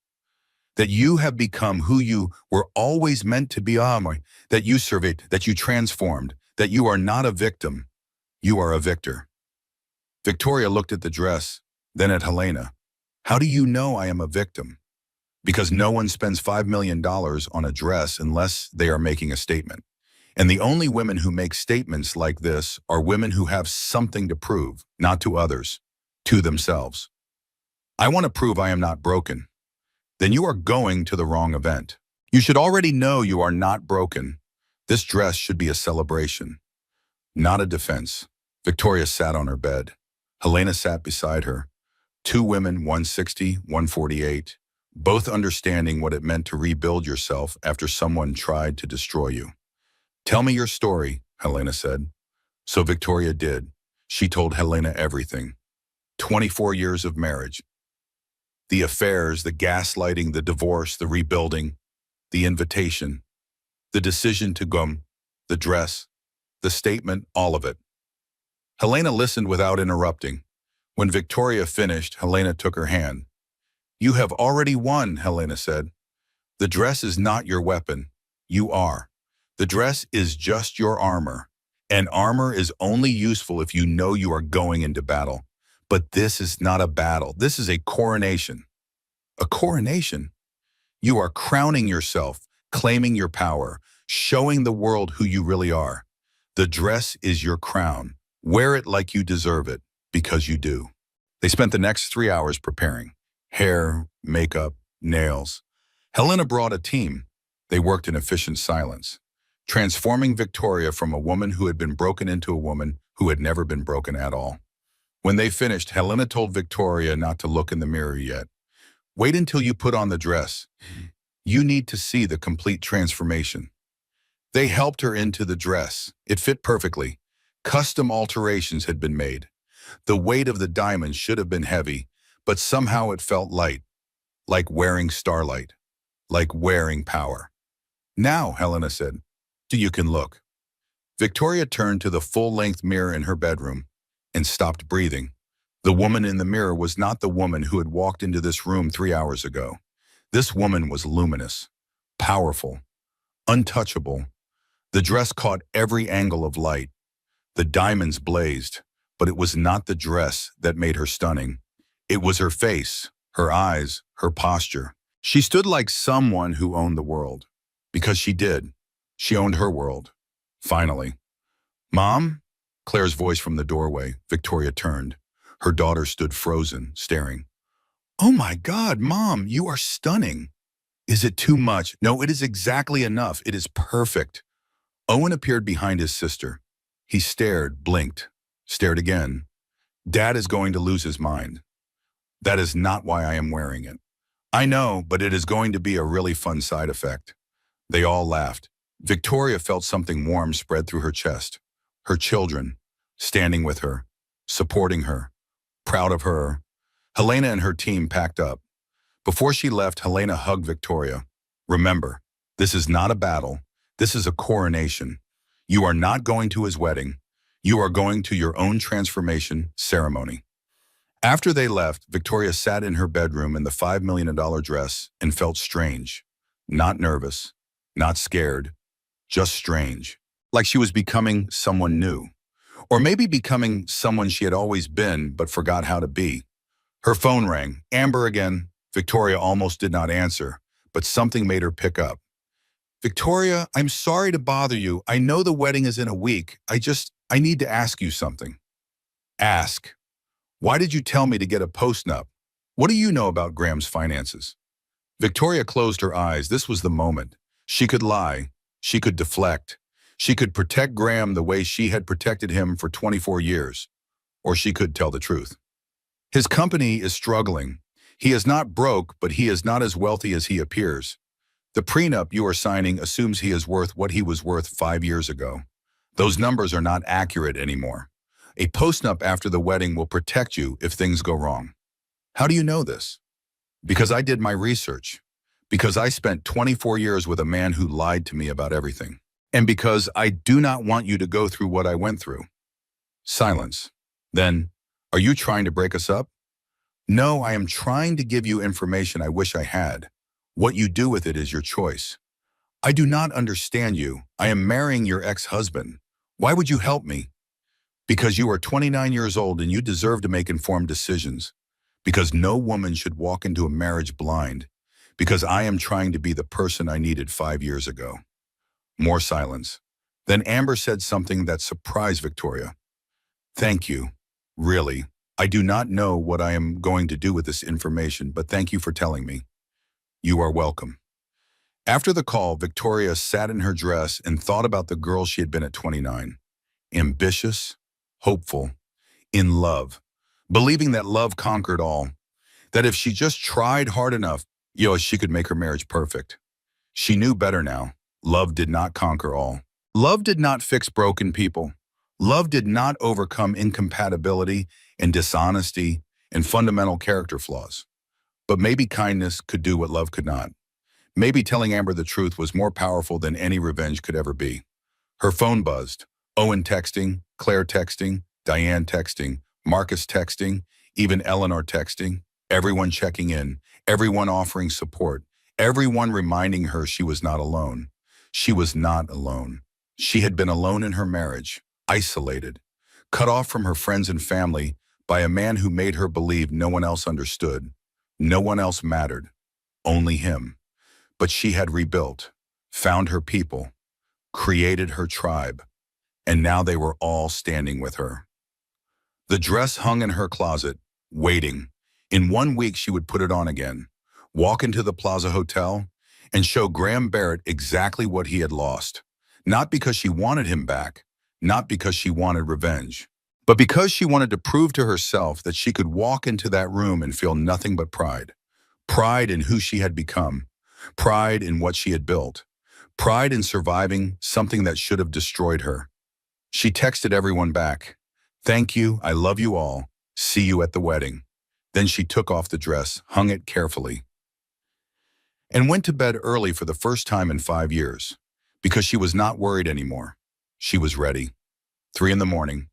"That you have become who you were always meant to be, that you surveyed, that you transformed, that you are not a victim, you are a victor." Victoria looked at the dress, then at Helena. "How do you know I am a victim?" "Because no one spends $5 million on a dress unless they are making a statement. And the only women who make statements like this are women who have something to prove, not to others, to themselves." "I want to prove I am not broken." "Then you are going to the wrong event. You should already know you are not broken. This dress should be a celebration, not a defense." Victoria sat on her bed. Helena sat beside her. Two women, 160, 148, both understanding what it meant to rebuild yourself after someone tried to destroy you. "Tell me your story," Helena said. So Victoria did. She told Helena everything. 24 years of marriage. The affairs, the gaslighting, the divorce, the rebuilding, the invitation, the decision to go, the dress, the statement, all of it. Helena listened without interrupting. When Victoria finished, Helena took her hand. "You have already won," Helena said. "The dress is not your weapon. You are. The dress is just your armor. And armor is only useful if you know you are going into battle. But this is not a battle. This is a coronation." "A coronation?" "You are crowning yourself, claiming your power, showing the world who you really are. The dress is your crown. Wear it like you deserve it, because you do." They spent the next 3 hours preparing. Hair, makeup, nails. Helena brought a team. They worked in efficient silence, transforming Victoria from a woman who had been broken into a woman who had never been broken at all. When they finished, Helena told Victoria not to look in the mirror yet. "Wait until you put on the dress. You need to see the complete transformation." They helped her into the dress. It fit perfectly. Custom alterations had been made. The weight of the diamonds should have been heavy, but somehow it felt light, like wearing starlight, like wearing power. "Now," Helena said, "you can look." Victoria turned to the full-length mirror in her bedroom and stopped breathing. The woman in the mirror was not the woman who had walked into this room 3 hours ago. This woman was luminous, powerful, untouchable. The dress caught every angle of light. The diamonds blazed, but it was not the dress that made her stunning. It was her face, her eyes, her posture. She stood like someone who owned the world. Because she did. She owned her world. Finally. "Mom?" Claire's voice from the doorway. Victoria turned. Her daughter stood frozen, staring. "Oh my God, Mom, you are stunning." "Is it too much?" "No, it is exactly enough. It is perfect." Owen appeared behind his sister. He stared, blinked, stared again. "Dad is going to lose his mind." "That is not why I am wearing it." "I know, but it is going to be a really fun side effect." They all laughed. Victoria felt something warm spread through her chest. Her children, standing with her, supporting her, proud of her. Helena and her team packed up. Before she left, Helena hugged Victoria. "Remember, this is not a battle. This is a coronation. You are not going to his wedding. You are going to your own transformation ceremony." After they left, Victoria sat in her bedroom in the $5 million dress and felt strange. Not nervous, not scared, just strange. Like she was becoming someone new. Or maybe becoming someone she had always been but forgot how to be. Her phone rang. Amber again. Victoria almost did not answer, but something made her pick up. "Victoria, I'm sorry to bother you. I know the wedding is in a week. I need to ask you something." "Ask." "Why did you tell me to get a post-nup? What do you know about Graham's finances?" Victoria closed her eyes. This was the moment. She could lie. She could deflect. She could protect Graham the way she had protected him for 24 years, or she could tell the truth. His company is struggling. He is not broke, but he is not as wealthy as he appears. The prenup you are signing assumes he is worth what he was worth 5 years ago. Those numbers are not accurate anymore. A postnup after the wedding will protect you if things go wrong. How do you know this? Because I did my research. Because I spent 24 years with a man who lied to me about everything. And because I do not want you to go through what I went through. Silence. Then, are you trying to break us up? No, I am trying to give you information I wish I had. What you do with it is your choice. I do not understand you. I am marrying your ex-husband. Why would you help me? Because you are 29 years old and you deserve to make informed decisions. Because no woman should walk into a marriage blind. Because I am trying to be the person I needed 5 years ago. More silence. Then Amber said something that surprised Victoria. Thank you. Really. I do not know what I am going to do with this information, but thank you for telling me. You are welcome. After the call, Victoria sat in her dress and thought about the girl she had been at 29. Ambitious, hopeful, in love, believing that love conquered all, that if she just tried hard enough, she could make her marriage perfect. She knew better now. Love did not conquer all. Love did not fix broken people. Love did not overcome incompatibility and dishonesty and fundamental character flaws. But maybe kindness could do what love could not. Maybe telling Amber the truth was more powerful than any revenge could ever be. Her phone buzzed. Owen texting, Claire texting, Diane texting, Marcus texting, even Eleanor texting, everyone checking in, everyone offering support, everyone reminding her she was not alone. She was not alone. She had been alone in her marriage, isolated, cut off from her friends and family by a man who made her believe no one else understood, no one else mattered, only him. But she had rebuilt, found her people, created her tribe, and now they were all standing with her. The dress hung in her closet, waiting. In 1 week, she would put it on again, walk into the Plaza Hotel, and show Graham Barrett exactly what he had lost. Not because she wanted him back, not because she wanted revenge, but because she wanted to prove to herself that she could walk into that room and feel nothing but pride. Pride in who she had become. Pride in what she had built. Pride in surviving something that should have destroyed her. She texted everyone back. Thank you, I love you all. See you at the wedding. Then she took off the dress, hung it carefully, and went to bed early for the first time in 5 years. Because she was not worried anymore. She was ready. 3 a.m,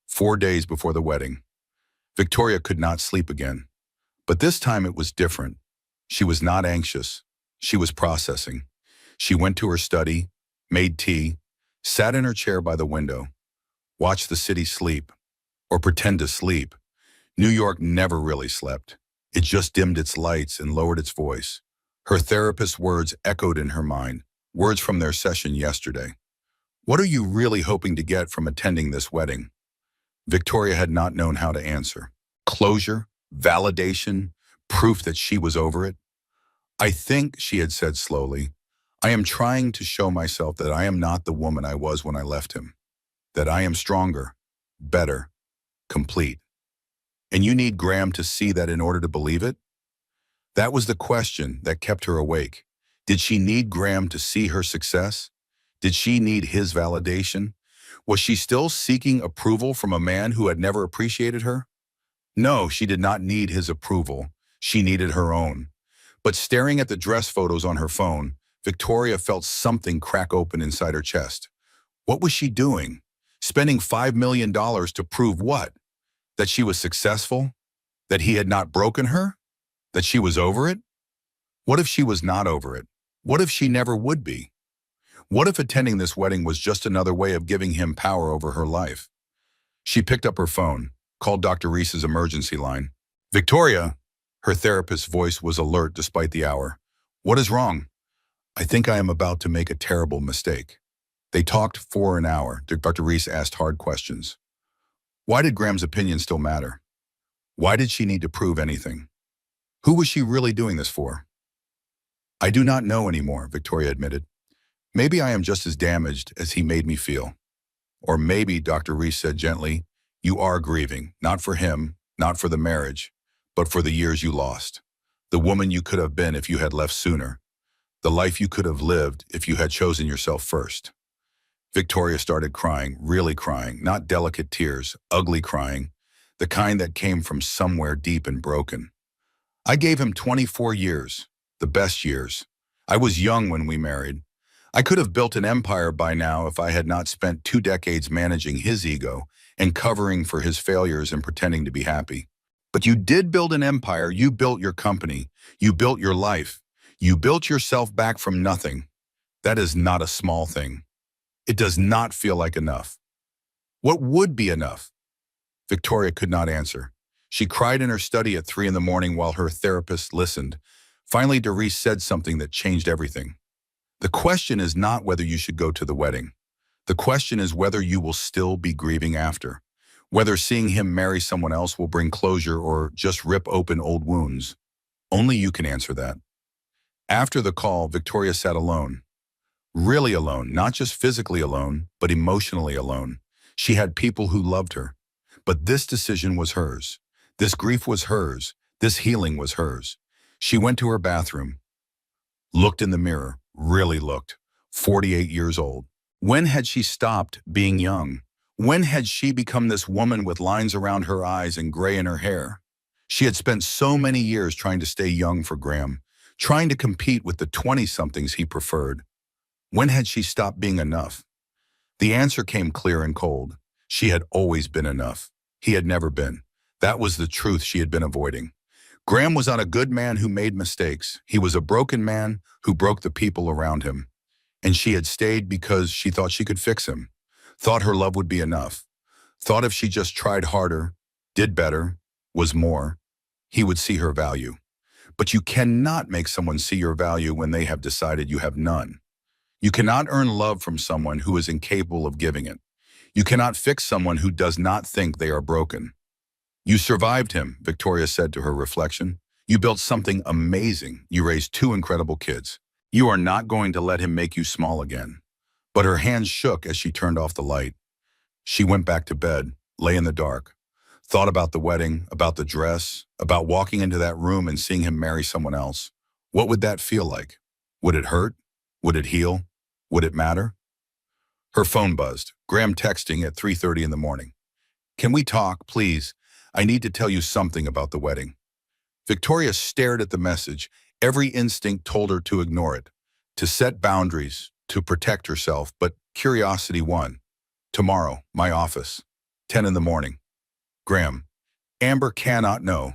4 days before the wedding. Victoria could not sleep again. But this time it was different. She was not anxious. She was processing. She went to her study, made tea, sat in her chair by the window, watched the city sleep, or pretend to sleep. New York never really slept. It just dimmed its lights and lowered its voice. Her therapist's words echoed in her mind, words from their session yesterday. What are you really hoping to get from attending this wedding? Victoria had not known how to answer. Closure, validation, proof that she was over it. I think, she had said slowly, I am trying to show myself that I am not the woman I was when I left him. That I am stronger, better, complete. And you need Graham to see that in order to believe it? That was the question that kept her awake. Did she need Graham to see her success? Did she need his validation? Was she still seeking approval from a man who had never appreciated her? No, she did not need his approval. She needed her own. But staring at the dress photos on her phone, Victoria felt something crack open inside her chest. What was she doing? Spending $5 million to prove what? That she was successful? That he had not broken her? That she was over it? What if she was not over it? What if she never would be? What if attending this wedding was just another way of giving him power over her life? She picked up her phone, called Dr. Reese's emergency line. Victoria, her therapist's voice was alert despite the hour. What is wrong? I think I am about to make a terrible mistake. They talked for an hour. Dr. Reese asked hard questions. Why did Graham's opinion still matter? Why did she need to prove anything? Who was she really doing this for? I do not know anymore, Victoria admitted. Maybe I am just as damaged as he made me feel. Or maybe, Dr. Reese said gently, you are grieving, not for him, not for the marriage, but for the years you lost. The woman you could have been if you had left sooner. The life you could have lived if you had chosen yourself first. Victoria started crying, really crying, not delicate tears, ugly crying, the kind that came from somewhere deep and broken. I gave him 24 years, the best years. I was young when we married. I could have built an empire by now if I had not spent 2 decades managing his ego and covering for his failures and pretending to be happy. But you did build an empire. You built your company. You built your life. You built yourself back from nothing. That is not a small thing. It does not feel like enough. What would be enough? Victoria could not answer. She cried in her study at 3 in the morning while her therapist listened. Finally, Doris said something that changed everything. The question is not whether you should go to the wedding. The question is whether you will still be grieving after. Whether seeing him marry someone else will bring closure or just rip open old wounds. Only you can answer that. After the call, Victoria sat alone. Really alone, not just physically alone, but emotionally alone. She had people who loved her. But this decision was hers. This grief was hers. This healing was hers. She went to her bathroom, looked in the mirror, really looked, 48 years old. When had she stopped being young? When had she become this woman with lines around her eyes and gray in her hair? She had spent so many years trying to stay young for Graham, trying to compete with the 20-somethings he preferred. When had she stopped being enough? The answer came clear and cold. She had always been enough. He had never been. That was the truth she had been avoiding. Graham was not a good man who made mistakes. He was a broken man who broke the people around him. And she had stayed because she thought she could fix him, thought her love would be enough, thought if she just tried harder, did better, was more, he would see her value. But you cannot make someone see your value when they have decided you have none. You cannot earn love from someone who is incapable of giving it. You cannot fix someone who does not think they are broken. You survived him, Victoria said to her reflection. You built something amazing. You raised 2 incredible kids. You are not going to let him make you small again. But her hands shook as she turned off the light. She went back to bed, lay in the dark, thought about the wedding, about the dress, about walking into that room and seeing him marry someone else. What would that feel like? Would it hurt? Would it heal? Would it matter? Her phone buzzed. Graham texting at 3:30 in the morning. Can we talk, please? I need to tell you something about the wedding. Victoria stared at the message. Every instinct told her to ignore it, to set boundaries, to protect herself, but curiosity won. Tomorrow, my office, 10 in the morning. Graham, Amber cannot know.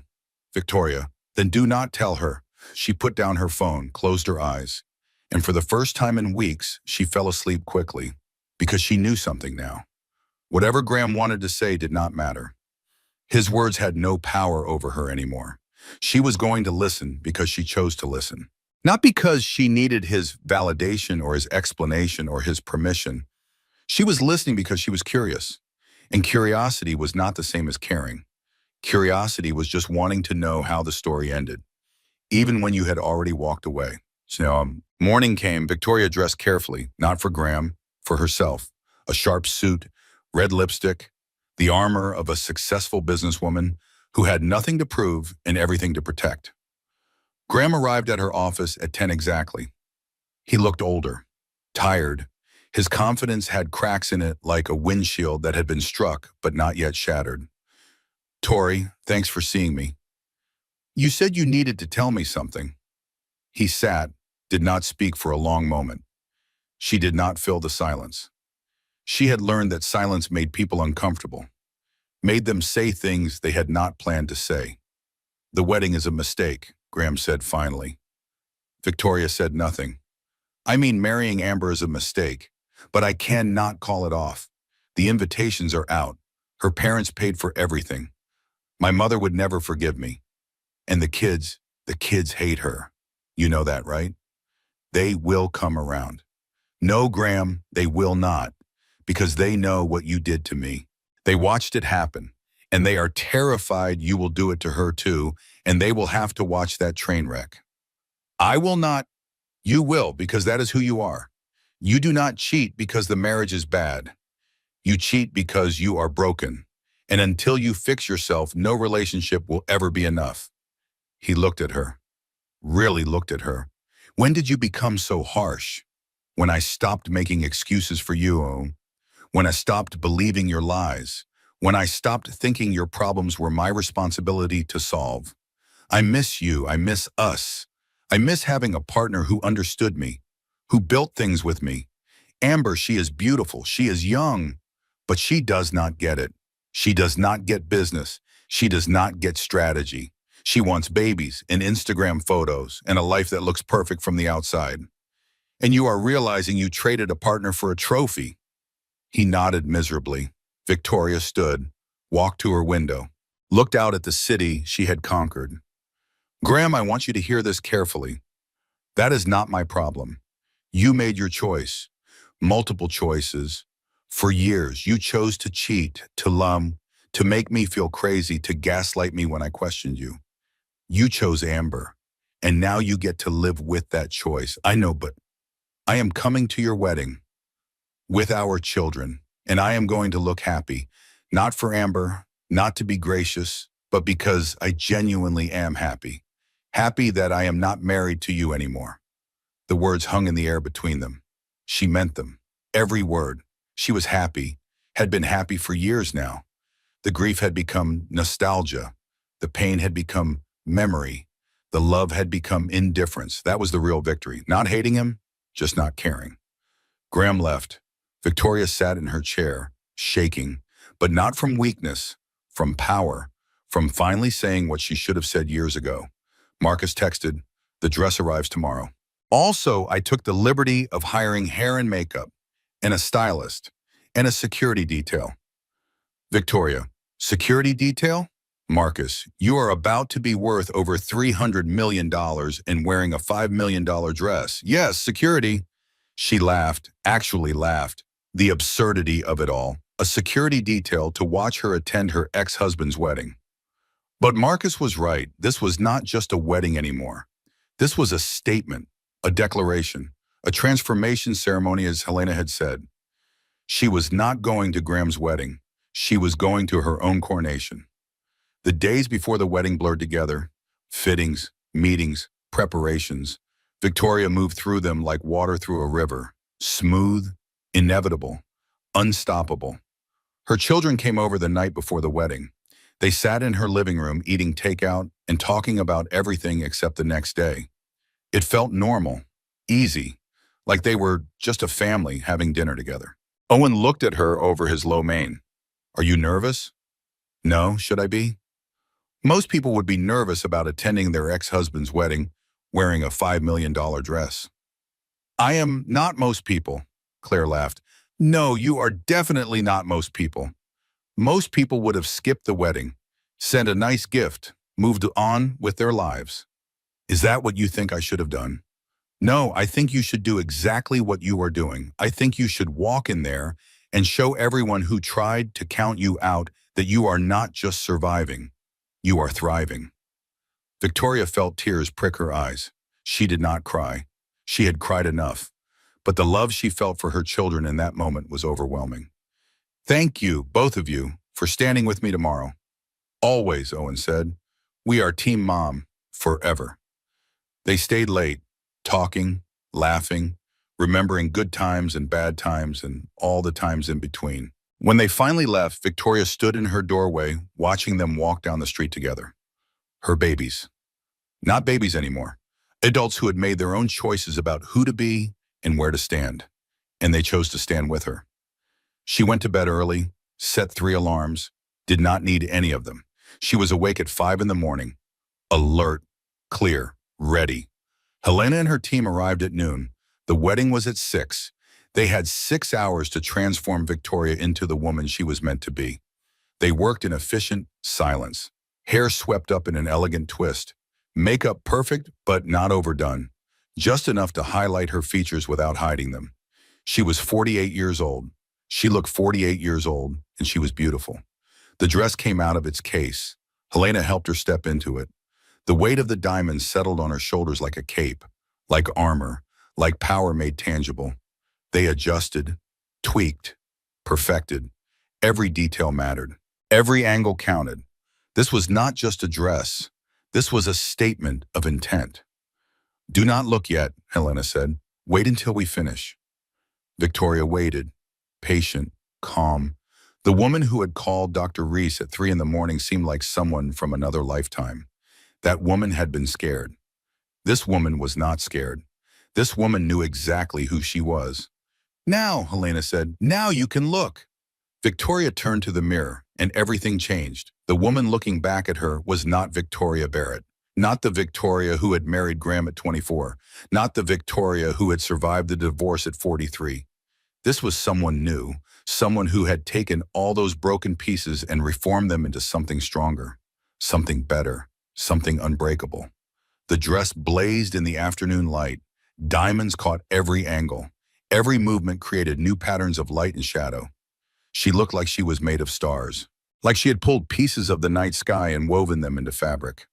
Victoria, then do not tell her. She put down her phone, closed her eyes, and for the first time in weeks, she fell asleep quickly, because she knew something now. Whatever Graham wanted to say did not matter. His words had no power over her anymore. She was going to listen because she chose to listen. Not because she needed his validation or his explanation or his permission. She was listening because she was curious. And curiosity was not the same as caring. Curiosity was just wanting to know how the story ended, even when you had already walked away. So morning came. Victoria dressed carefully, not for Graham, for herself. A sharp suit, red lipstick, the armor of a successful businesswoman who had nothing to prove and everything to protect. Graham arrived at her office at 10 exactly. He looked older, tired. His confidence had cracks in it like a windshield that had been struck but not yet shattered. Tori, thanks for seeing me. You said you needed to tell me something. He sat, did not speak for a long moment. She did not fill the silence. She had learned that silence made people uncomfortable, made them say things they had not planned to say. The wedding is a mistake, Graham said finally. Victoria said nothing. I mean, marrying Amber is a mistake, but I cannot call it off. The invitations are out. Her parents paid for everything. My mother would never forgive me. And the kids hate her. You know that, right? They will come around. No, Graham, they will not, because they know what you did to me. They watched it happen, and they are terrified you will do it to her too, and they will have to watch that train wreck. I will not. You will, because that is who you are. You do not cheat because the marriage is bad. You cheat because you are broken. And until you fix yourself, no relationship will ever be enough. He looked at her, really looked at her. When did you become so harsh? When I stopped making excuses for you, Owen. When I stopped believing your lies. When I stopped thinking your problems were my responsibility to solve. I miss you. I miss us. I miss having a partner who understood me, who built things with me. Amber, she is beautiful. She is young, but she does not get it. She does not get business. She does not get strategy. She wants babies and Instagram photos and a life that looks perfect from the outside. And you are realizing you traded a partner for a trophy. He nodded miserably. Victoria stood, walked to her window, looked out at the city she had conquered. Graham, I want you to hear this carefully. That is not my problem. You made your choice. Multiple choices. For years, you chose to cheat, to lie, to make me feel crazy, to gaslight me when I questioned you. You chose Amber, and now you get to live with that choice. I know, but I am coming to your wedding with our children, and I am going to look happy, not for Amber, not to be gracious, but because I genuinely am happy. Happy that I am not married to you anymore. The words hung in the air between them. She meant them. Every word. She was happy, had been happy for years now. The grief had become nostalgia. The pain had become memory. The love had become indifference. That was the real victory. Not hating him, just not caring. Graham left. Victoria sat in her chair, shaking, but not from weakness, from power, from finally saying what she should have said years ago. Marcus texted, "The dress arrives tomorrow." Also, I took the liberty of hiring hair and makeup, and a stylist, and a security detail. Victoria, security detail? Marcus, you are about to be worth over $300 million and wearing a $5 million dress. Yes, security. She laughed, actually laughed. The absurdity of it all. A security detail to watch her attend her ex-husband's wedding. But Marcus was right. This was not just a wedding anymore. This was a statement, a declaration, a transformation ceremony, as Helena had said. She was not going to Graham's wedding. She was going to her own coronation. The days before the wedding blurred together. Fittings, meetings, preparations. Victoria moved through them like water through a river. Smooth, inevitable, unstoppable. Her children came over the night before the wedding. They sat in her living room eating takeout and talking about everything except the next day. It felt normal, easy, like they were just a family having dinner together. Owen looked at her over his low mane. Are you nervous? No, should I be? Most people would be nervous about attending their ex-husband's wedding wearing a $5 million dress. I am not most people, Claire laughed. No, you are definitely not most people. Most people would have skipped the wedding, sent a nice gift, moved on with their lives. Is that what you think I should have done? No, I think you should do exactly what you are doing. I think you should walk in there and show everyone who tried to count you out that you are not just surviving, you are thriving. Victoria felt tears prick her eyes. She did not cry. She had cried enough. But the love she felt for her children in that moment was overwhelming. Thank you, both of you, for standing with me tomorrow. Always, Owen said. We are Team Mom, forever. They stayed late, talking, laughing, remembering good times and bad times and all the times in between. When they finally left, Victoria stood in her doorway, watching them walk down the street together. Her babies. Not babies anymore. Adults who had made their own choices about who to be and where to stand. And they chose to stand with her. She went to bed early, set 3 alarms, did not need any of them. She was awake at 5 in the morning, alert, clear, ready. Helena and her team arrived at noon. The wedding was at 6. They had 6 hours to transform Victoria into the woman she was meant to be. They worked in efficient silence. Hair swept up in an elegant twist. Makeup perfect, but not overdone. Just enough to highlight her features without hiding them. She was 48 years old. She looked 48 years old, and she was beautiful. The dress came out of its case. Helena helped her step into it. The weight of the diamonds settled on her shoulders like a cape, like armor, like power made tangible. They adjusted, tweaked, perfected. Every detail mattered. Every angle counted. This was not just a dress. This was a statement of intent. "Do not look yet," Helena said. "Wait until we finish." Victoria waited, patient, calm. The woman who had called Dr. Reese at 3 in the morning seemed like someone from another lifetime. That woman had been scared. This woman was not scared. This woman knew exactly who she was. "Now," Helena said, "now you can look." Victoria turned to the mirror, and everything changed. The woman looking back at her was not Victoria Barrett. Not the Victoria who had married Graham at 24. Not the Victoria who had survived the divorce at 43. This was someone new, someone who had taken all those broken pieces and reformed them into something stronger, something better, something unbreakable. The dress blazed in the afternoon light. Diamonds caught every angle. Every movement created new patterns of light and shadow. She looked like she was made of stars, like she had pulled pieces of the night sky and woven them into fabric.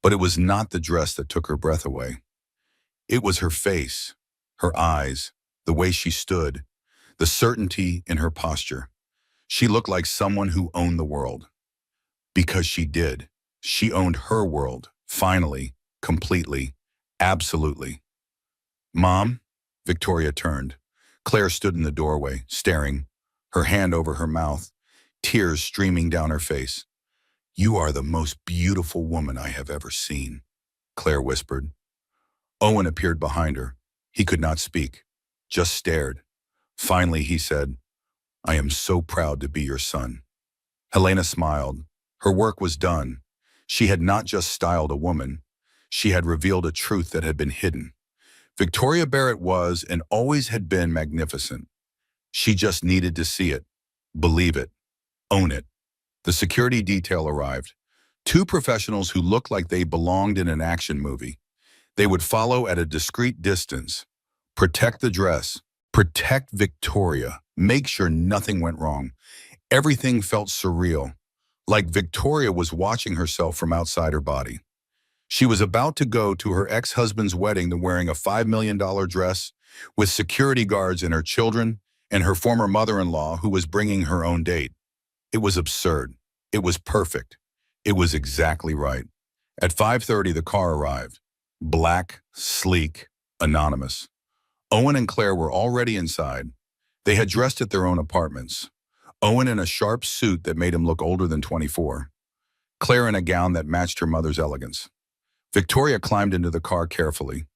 But it was not the dress that took her breath away. It was her face, her eyes, the way she stood, the certainty in her posture. She looked like someone who owned the world. Because she did. She owned her world, finally, completely, absolutely. "Mom?" Victoria turned. Claire stood in the doorway, staring, her hand over her mouth, tears streaming down her face. "You are the most beautiful woman I have ever seen," Claire whispered. Owen appeared behind her. He could not speak, just stared. Finally, he said, "I am so proud to be your son." Helena smiled. Her work was done. She had not just styled a woman. She had revealed a truth that had been hidden. Victoria Barrett was and always had been magnificent. She just needed to see it, believe it, own it. The security detail arrived. Two professionals who looked like they belonged in an action movie. They would follow at a discreet distance, protect the dress, protect Victoria, make sure nothing went wrong. Everything felt surreal, like Victoria was watching herself from outside her body. She was about to go to her ex-husband's wedding wearing a $5 million dress, with security guards and her children, and her former mother-in-law who was bringing her own date. It was absurd. It was perfect. It was exactly right. At 5:30, the car arrived. Black, sleek, anonymous. Owen and Claire were already inside. They had dressed at their own apartments. Owen in a sharp suit that made him look older than 24. Claire in a gown that matched her mother's elegance. Victoria climbed into the car carefully.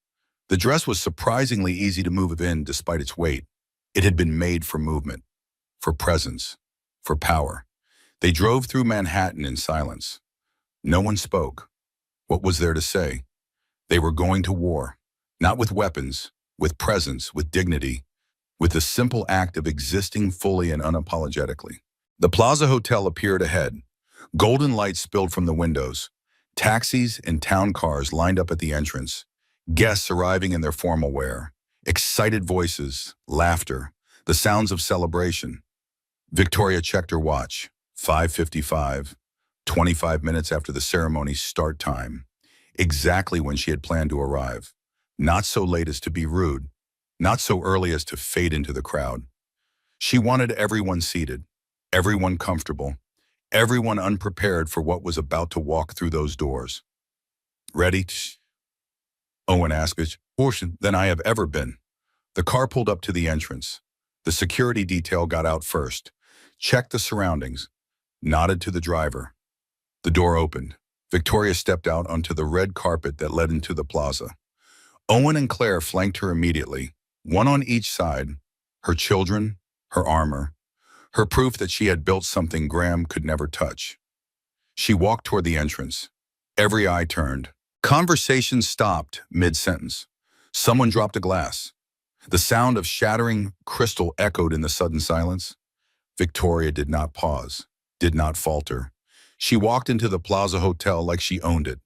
The dress was surprisingly easy to move in despite its weight. It had been made for movement, for presence, for power. They drove through Manhattan in silence. No one spoke. What was there to say? They were going to war, not with weapons, with presence, with dignity, with the simple act of existing fully and unapologetically. The Plaza Hotel appeared ahead. Golden lights spilled from the windows. Taxis and town cars lined up at the entrance. Guests arriving in their formal wear. Excited voices, laughter, the sounds of celebration. Victoria checked her watch. 5:55, 25 minutes after the ceremony's start time. Exactly when she had planned to arrive. Not so late as to be rude. Not so early as to fade into the crowd. She wanted everyone seated, everyone comfortable, everyone unprepared for what was about to walk through those doors. "Ready?" Owen asked, "More than I have ever been." The car pulled up to the entrance. The security detail got out first, checked the surroundings, nodded to the driver. The door opened. Victoria stepped out onto the red carpet that led into the plaza. Owen and Claire flanked her immediately, one on each side, her children, her armor, her proof that she had built something Graham could never touch. She walked toward the entrance. Every eye turned. Conversation stopped mid-sentence. Someone dropped a glass. The sound of shattering crystal echoed in the sudden silence. Victoria did not pause, did not falter. She walked into the Plaza Hotel like she owned it,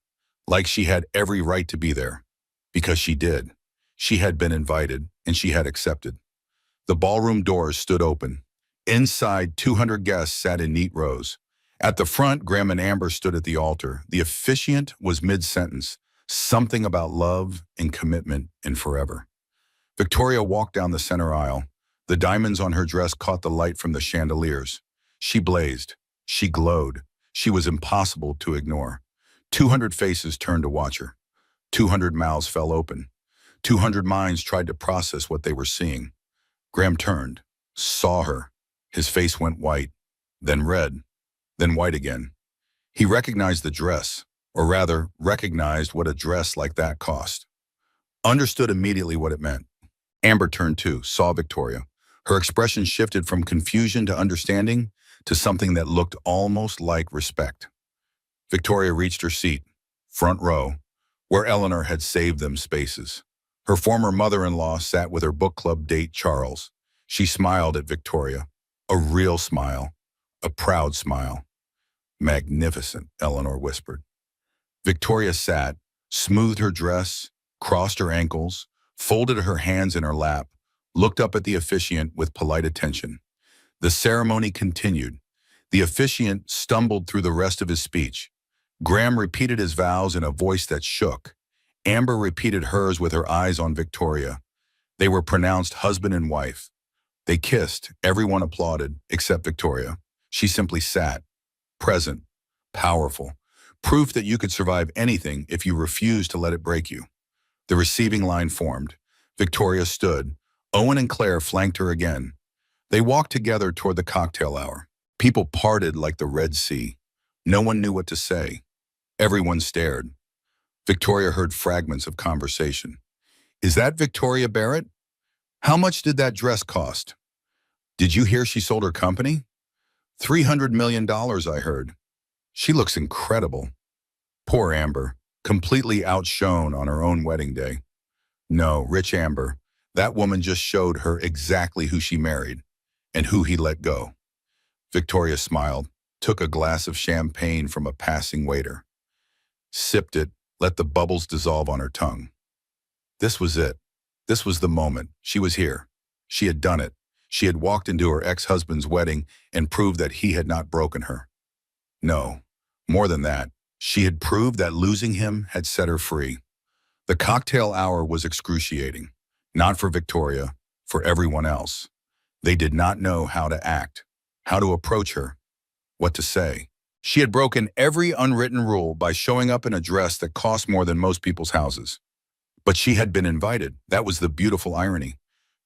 like she had every right to be there. Because she did. She had been invited, and she had accepted. The ballroom doors stood open. Inside, 200 guests sat in neat rows. At the front, Graham and Amber stood at the altar. The officiant was mid-sentence, something about love and commitment and forever. Victoria walked down the center aisle. The diamonds on her dress caught the light from the chandeliers. She blazed. She glowed. She was impossible to ignore. 200 faces turned to watch her. 200 mouths fell open. 200 minds tried to process what they were seeing. Graham turned, saw her. His face went white, then red, then white again. He recognized the dress, or rather, recognized what a dress like that cost. Understood immediately what it meant. Amber turned too, saw Victoria. Her expression shifted from confusion to understanding to something that looked almost like respect. Victoria reached her seat, front row, where Eleanor had saved them spaces. Her former mother-in-law sat with her book club date, Charles. She smiled at Victoria. A real smile. A proud smile. Magnificent, Eleanor whispered. Victoria sat, smoothed her dress, crossed her ankles, folded her hands in her lap, looked up at the officiant with polite attention. The ceremony continued. The officiant stumbled through the rest of his speech. Graham repeated his vows in a voice that shook. Amber repeated hers with her eyes on Victoria. They were pronounced husband and wife. They kissed. Everyone applauded, except Victoria. She simply sat, present, powerful, proof that you could survive anything if you refused to let it break you. The receiving line formed. Victoria stood. Owen and Claire flanked her again. They walked together toward the cocktail hour. People parted like the Red Sea. No one knew what to say. Everyone stared. Victoria heard fragments of conversation. Is that Victoria Barrett? How much did that dress cost? Did you hear she sold her company? $300 million, I heard. She looks incredible. Poor Amber, completely outshone on her own wedding day. No, rich Amber. That woman just showed her exactly who she married and who he let go. Victoria smiled, took a glass of champagne from a passing waiter, sipped it, let the bubbles dissolve on her tongue. This was it. This was the moment. She was here. She had done it. She had walked into her ex-husband's wedding and proved that he had not broken her. No, more than that. She had proved that losing him had set her free. The cocktail hour was excruciating. Not for Victoria, for everyone else. They did not know how to act, how to approach her, what to say. She had broken every unwritten rule by showing up in a dress that cost more than most people's houses. But she had been invited. That was the beautiful irony.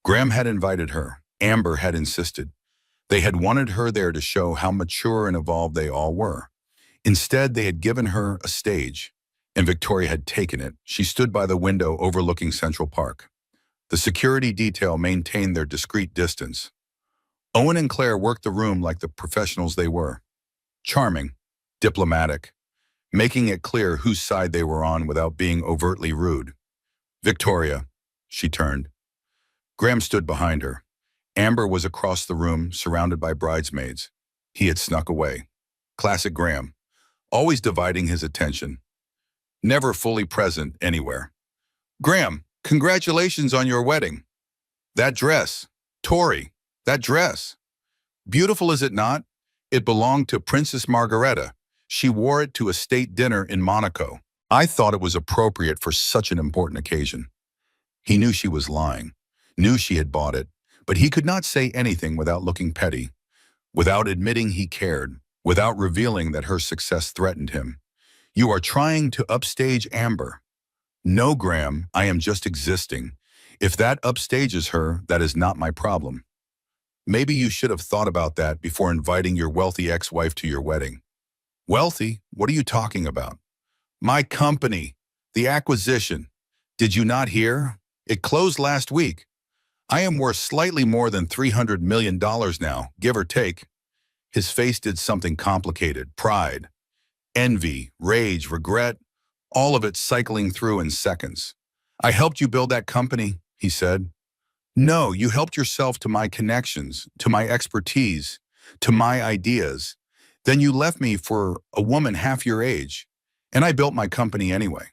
Graham had invited her. Amber had insisted. They had wanted her there to show how mature and evolved they all were. Instead, they had given her a stage, and Victoria had taken it. She stood by the window overlooking Central Park. The security detail maintained their discreet distance. Owen and Claire worked the room like the professionals they were. Charming, diplomatic, making it clear whose side they were on without being overtly rude. Victoria, she turned. Graham stood behind her. Amber was across the room, surrounded by bridesmaids. He had snuck away. Classic Graham, always dividing his attention. Never fully present anywhere. Graham, congratulations on your wedding. That dress. Tori, that dress. Beautiful, is it not? It belonged to Princess Margareta. She wore it to a state dinner in Monaco. I thought it was appropriate for such an important occasion. He knew she was lying, knew she had bought it, but he could not say anything without looking petty, without admitting he cared, without revealing that her success threatened him. You are trying to upstage Amber. No, Graham, I am just existing. If that upstages her, that is not my problem. Maybe you should have thought about that before inviting your wealthy ex-wife to your wedding. Wealthy? What are you talking about? My company, the acquisition. Did you not hear? It closed last week. I am worth slightly more than $300 million now, give or take. His face did something complicated. Pride, envy, rage, regret, all of it cycling through in seconds. I helped you build that company, he said. No, you helped yourself to my connections, to my expertise, to my ideas. Then you left me for a woman half your age, and I built my company anyway.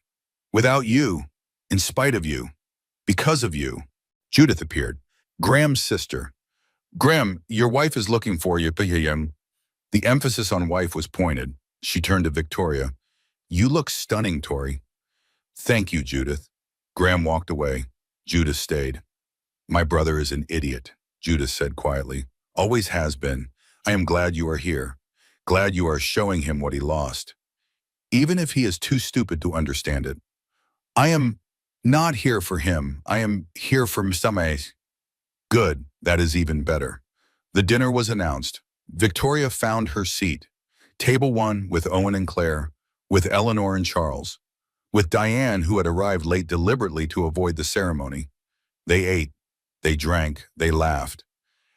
Without you, in spite of you, because of you. Judith appeared, Graham's sister. Graham, your wife is looking for you. The emphasis on wife was pointed. She turned to Victoria. You look stunning, Tori. Thank you, Judith. Graham walked away. Judith stayed. My brother is an idiot, Judith said quietly. Always has been. I am glad you are here. Glad you are showing him what he lost. Even if he is too stupid to understand it. I am not here for him. I am here for Msame. Good, that is even better. The dinner was announced. Victoria found her seat. Table 1 with Owen and Claire, with Eleanor and Charles, with Diane, who had arrived late deliberately to avoid the ceremony. They ate, they drank, they laughed.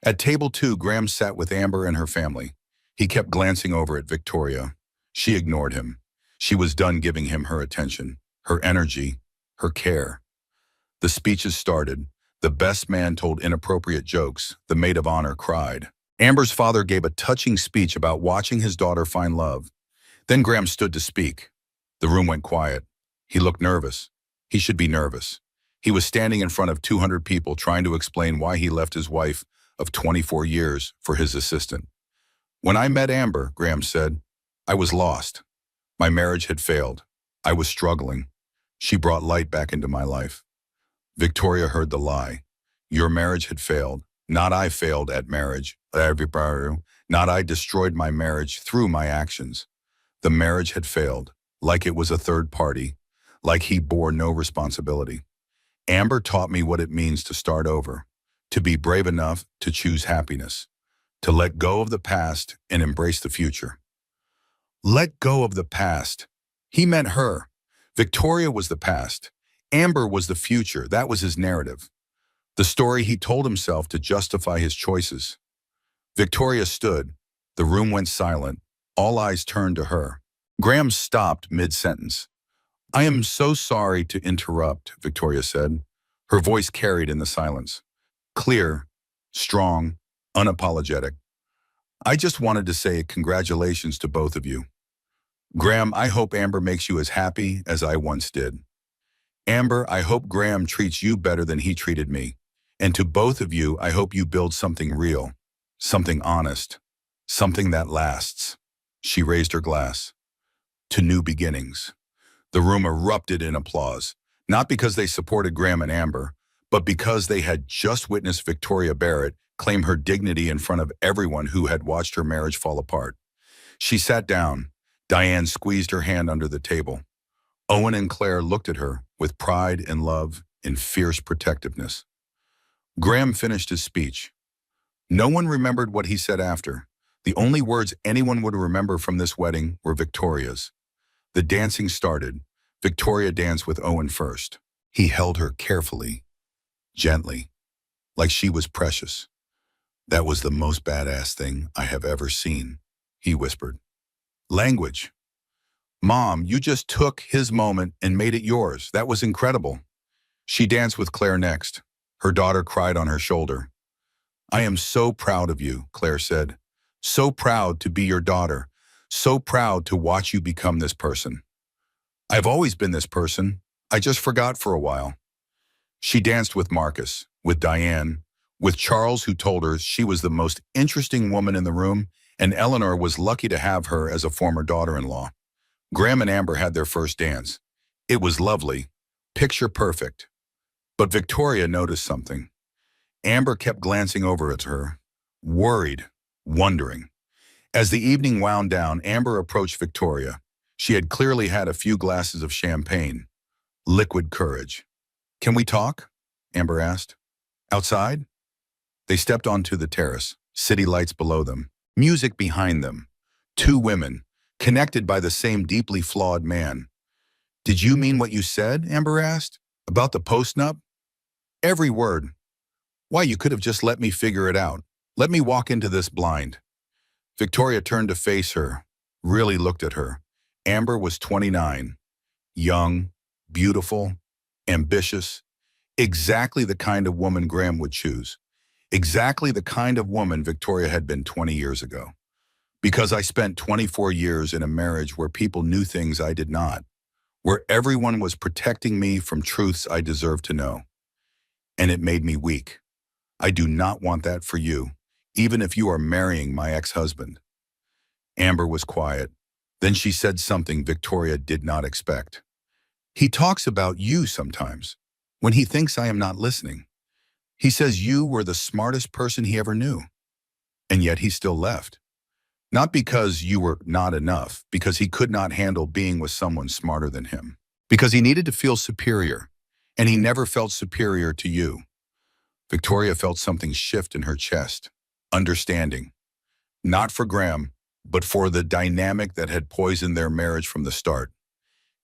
At table 2, Graham sat with Amber and her family. He kept glancing over at Victoria. She ignored him. She was done giving him her attention, her energy, her care. The speeches started. The best man told inappropriate jokes. The maid of honor cried. Amber's father gave a touching speech about watching his daughter find love. Then Graham stood to speak. The room went quiet. He looked nervous. He should be nervous. He was standing in front of 200 people trying to explain why he left his wife of 24 years for his assistant. When I met Amber, Graham said, I was lost. My marriage had failed. I was struggling. She brought light back into my life. Victoria heard the lie. Your marriage had failed. Not I failed at marriage. Not I destroyed my marriage through my actions. The marriage had failed, like it was a third party, like he bore no responsibility. Amber taught me what it means to start over, to be brave enough to choose happiness, to let go of the past and embrace the future. Let go of the past. He meant her. Victoria was the past. Amber was the future. That was his narrative. The story he told himself to justify his choices. Victoria stood. The room went silent. All eyes turned to her. Graham stopped mid-sentence. I am so sorry to interrupt, Victoria said. Her voice carried in the silence. Clear, strong, unapologetic. I just wanted to say congratulations to both of you. Graham, I hope Amber makes you as happy as I once did. Amber, I hope Graham treats you better than he treated me. And to both of you, I hope you build something real, something honest, something that lasts. She raised her glass. To new beginnings. The room erupted in applause, not because they supported Graham and Amber, but because they had just witnessed Victoria Barrett claim her dignity in front of everyone who had watched her marriage fall apart. She sat down. Diane squeezed her hand under the table. Owen and Claire looked at her with pride and love and fierce protectiveness. Graham finished his speech. No one remembered what he said after. The only words anyone would remember from this wedding were Victoria's. The dancing started. Victoria danced with Owen first. He held her carefully, gently, like she was precious. That was the most badass thing I have ever seen, he whispered. Language. Mom, you just took his moment and made it yours. That was incredible. She danced with Claire next. Her daughter cried on her shoulder. I am so proud of you, Claire said. So proud to be your daughter. So proud to watch you become this person. I've always been this person. I just forgot for a while. She danced with Marcus, with Diane, with Charles, who told her she was the most interesting woman in the room, and Eleanor was lucky to have her as a former daughter-in-law. Graham and Amber had their first dance. It was lovely, picture perfect. But Victoria noticed something. Amber kept glancing over at her, worried, wondering. As the evening wound down, Amber approached Victoria. She had clearly had a few glasses of champagne. Liquid courage. Can we talk? Amber asked. Outside? They stepped onto the terrace, city lights below them, music behind them. Two women, connected by the same deeply flawed man. Did you mean what you said? Amber asked. About the postnup? Every word. Why, you could have just let me figure it out. Let me walk into this blind. Victoria turned to face her, really looked at her. Amber was 29, young, beautiful, ambitious, exactly the kind of woman Graham would choose. Exactly the kind of woman Victoria had been 20 years ago. Because I spent 24 years in a marriage where people knew things I did not, where everyone was protecting me from truths I deserved to know. And it made me weak. I do not want that for you, even if you are marrying my ex-husband. Amber was quiet. Then she said something Victoria did not expect. He talks about you sometimes, when he thinks I am not listening. He says you were the smartest person he ever knew, and yet he still left. Not because you were not enough, because he could not handle being with someone smarter than him. Because he needed to feel superior, and he never felt superior to you. Victoria felt something shift in her chest. Understanding. Not for Graham, but for the dynamic that had poisoned their marriage from the start.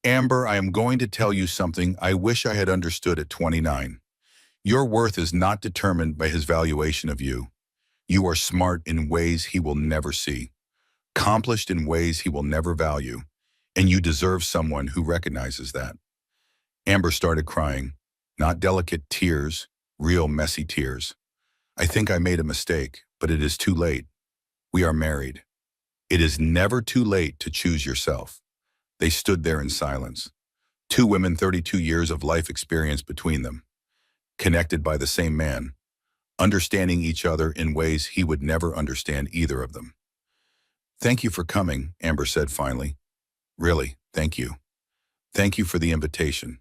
Amber, I am going to tell you something I wish I had understood at 29. Your worth is not determined by his valuation of you. You are smart in ways he will never see, accomplished in ways he will never value, and you deserve someone who recognizes that. Amber started crying, not delicate tears, real messy tears. I think I made a mistake, but it is too late. We are married. It is never too late to choose yourself. They stood there in silence. Two women, 32 years of life experience between them, connected by the same man, understanding each other in ways he would never understand either of them. Thank you for coming, Amber said finally. Really, thank you. Thank you for the invitation.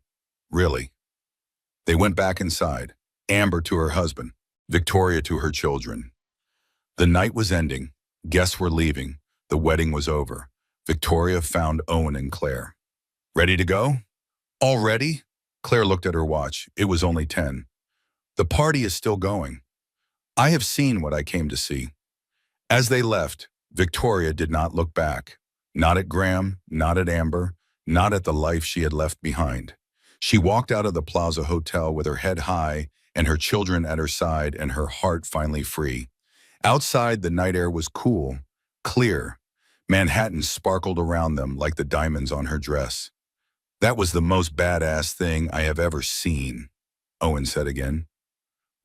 Really. They went back inside, Amber to her husband, Victoria to her children. The night was ending. Guests were leaving. The wedding was over. Victoria found Owen and Claire. Ready to go? Already? Claire looked at her watch. It was only 10. The party is still going. I have seen what I came to see. As they left, Victoria did not look back. Not at Graham, not at Amber, not at the life she had left behind. She walked out of the Plaza Hotel with her head high and her children at her side and her heart finally free. Outside, the night air was cool, clear. Manhattan sparkled around them like the diamonds on her dress. That was the most badass thing I have ever seen, Owen said again.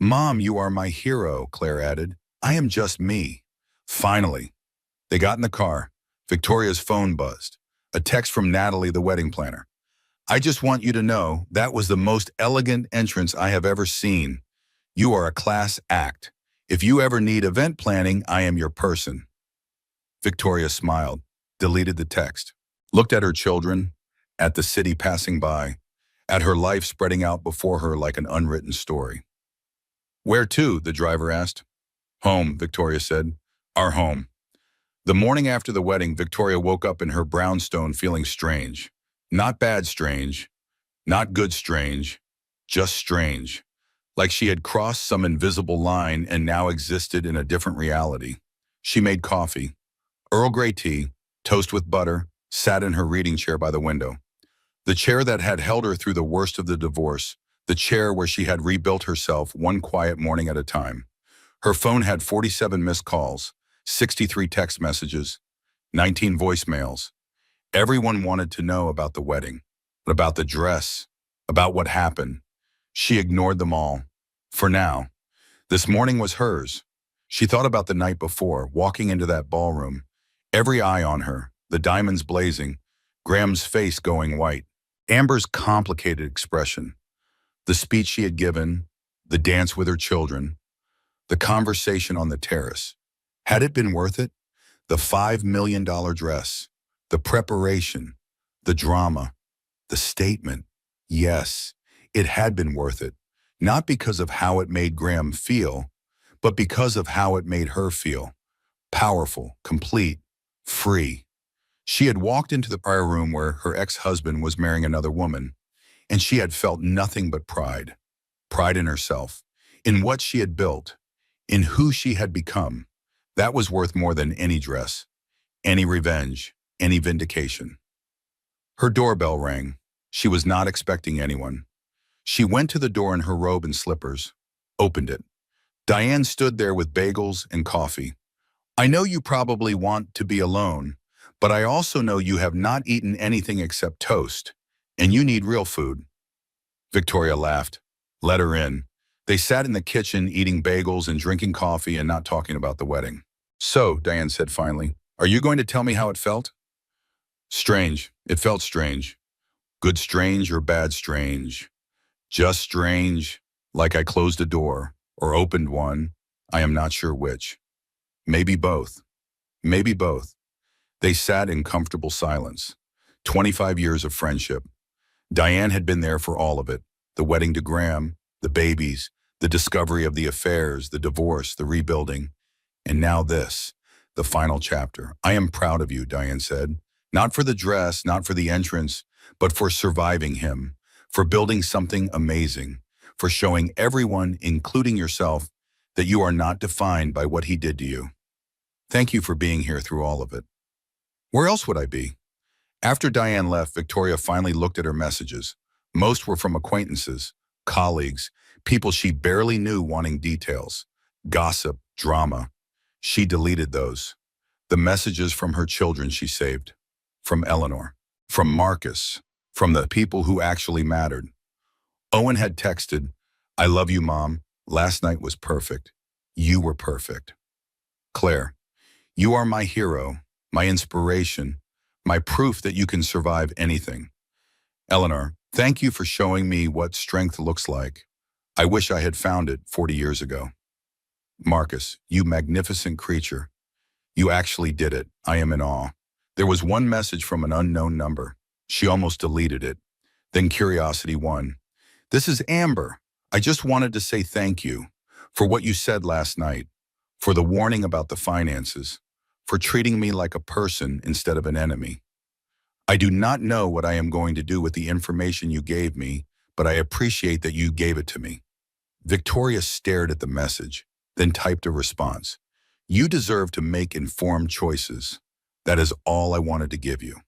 Mom, you are my hero, Claire added. I am just me. Finally. They got in the car. Victoria's phone buzzed. A text from Natalie, the wedding planner. I just want you to know that was the most elegant entrance I have ever seen. You are a class act. If you ever need event planning, I am your person. Victoria smiled, deleted the text, looked at her children, at the city passing by, at her life spreading out before her like an unwritten story. Where to? The driver asked. Home, Victoria said. Our home. The morning after the wedding, Victoria woke up in her brownstone feeling strange. Not bad strange, not good strange, just strange. Like she had crossed some invisible line and now existed in a different reality. She made coffee, Earl Grey tea, toast with butter, sat in her reading chair by the window. The chair that had held her through the worst of the divorce, the chair where she had rebuilt herself one quiet morning at a time. Her phone had 47 missed calls, 63 text messages, 19 voicemails. Everyone wanted to know about the wedding, about the dress, about what happened. She ignored them all. For now. This morning was hers. She thought about the night before, walking into that ballroom. Every eye on her, the diamonds blazing, Graham's face going white, Amber's complicated expression, the speech she had given, the dance with her children, the conversation on the terrace. Had it been worth it? The $5 million dress, the preparation, the drama, the statement. Yes, it had been worth it. Not because of how it made Graham feel, but because of how it made her feel. Powerful, complete, free. She had walked into the prayer room where her ex-husband was marrying another woman, and she had felt nothing but pride. Pride in herself, in what she had built, in who she had become. That was worth more than any dress, any revenge, any vindication. Her doorbell rang. She was not expecting anyone. She went to the door in her robe and slippers, opened it. Diane stood there with bagels and coffee. I know you probably want to be alone, but I also know you have not eaten anything except toast, and you need real food. Victoria laughed. Let her in. They sat in the kitchen eating bagels and drinking coffee and not talking about the wedding. So, Diane said finally, are you going to tell me how it felt? Strange. It felt strange. Good strange or bad strange? Just strange, like I closed a door or opened one. I am not sure which. Maybe both. Maybe both. They sat in comfortable silence. 25 years of friendship. Diane had been there for all of it. The wedding to Graham, the babies, The discovery of the affairs, the divorce, the rebuilding, and now this, the final chapter. I am proud of you, Diane said. Not for the dress, not for the entrance, but for surviving him, for building something amazing, for showing everyone, including yourself, that you are not defined by what he did to you. Thank you for being here through all of it. Where else would I be? After Diane left, Victoria finally looked at her messages. Most were from acquaintances, colleagues, people she barely knew wanting details, gossip, drama. She deleted those. The messages from her children she saved. From Eleanor, from Marcus, from the people who actually mattered. Owen had texted, "I love you, Mom. Last night was perfect. You were perfect." Claire, you are my hero, my inspiration, my proof that you can survive anything. Eleanor, thank you for showing me what strength looks like. I wish I had found it 40 years ago. Marcus, you magnificent creature. You actually did it. I am in awe. There was one message from an unknown number. She almost deleted it. Then curiosity won. "This is Amber. I just wanted to say thank you for what you said last night, for the warning about the finances, for treating me like a person instead of an enemy. I do not know what I am going to do with the information you gave me, but I appreciate that you gave it to me." Victoria stared at the message, then typed a response. "You deserve to make informed choices. That is all I wanted to give you.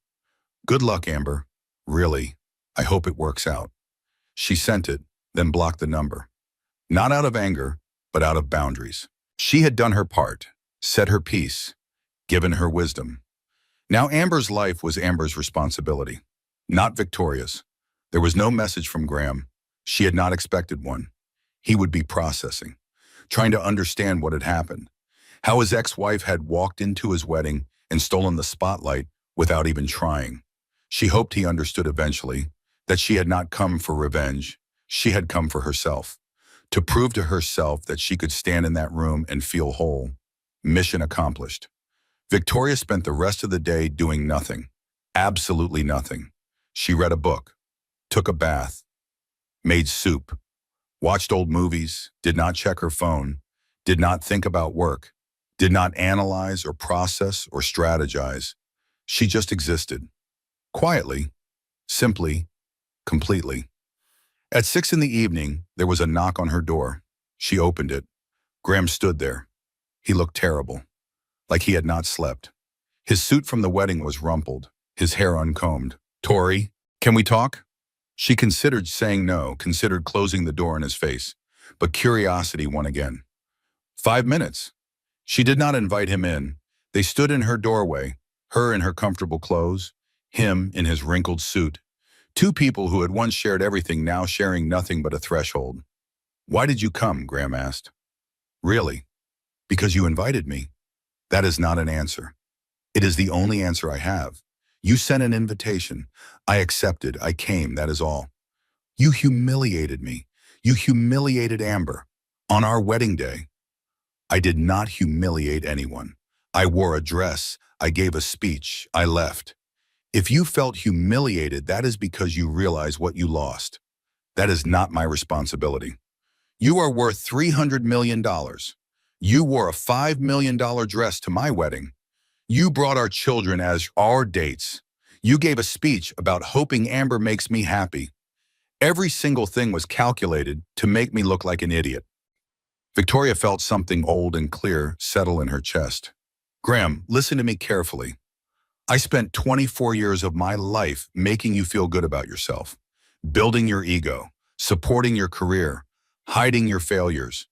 Good luck, Amber. Really, I hope it works out." She sent it, then blocked the number. Not out of anger, but out of boundaries. She had done her part, said her piece, given her wisdom. Now Amber's life was Amber's responsibility, not Victoria's. There was no message from Graham. She had not expected one. He would be processing, trying to understand what had happened, how his ex-wife had walked into his wedding and stolen the spotlight without even trying. She hoped he understood eventually that she had not come for revenge. She had come for herself, to prove to herself that she could stand in that room and feel whole. Mission accomplished. Victoria spent the rest of the day doing nothing, absolutely nothing. She read a book, took a bath, made soup, watched old movies, did not check her phone, did not think about work, did not analyze or process or strategize. She just existed. Quietly, simply, completely. At 6 in the evening, there was a knock on her door. She opened it. Graham stood there. He looked terrible, like he had not slept. His suit from the wedding was rumpled, his hair uncombed. "Tori, can we talk?" She considered saying no, considered closing the door in his face, but curiosity won again. 5 minutes. She did not invite him in. They stood in her doorway, her in her comfortable clothes, him in his wrinkled suit. Two people who had once shared everything, now sharing nothing but a threshold. "Why did you come?" Graham asked. "Really? Because you invited me." "That is not an answer. It is the only answer I have. You sent an invitation. I accepted. I came. That is all. You humiliated me. You humiliated Amber. On our wedding day." "I did not humiliate anyone. I wore a dress. I gave a speech. I left. If you felt humiliated, that is because you realize what you lost. That is not my responsibility. You are worth $300 million. You wore a $5 million dress to my wedding. You brought our children as our dates. You gave a speech about hoping Amber makes me happy. Every single thing was calculated to make me look like an idiot." Victoria felt something old and clear settle in her chest. "Graham, listen to me carefully. I spent 24 years of my life making you feel good about yourself, building your ego, supporting your career, hiding your failures,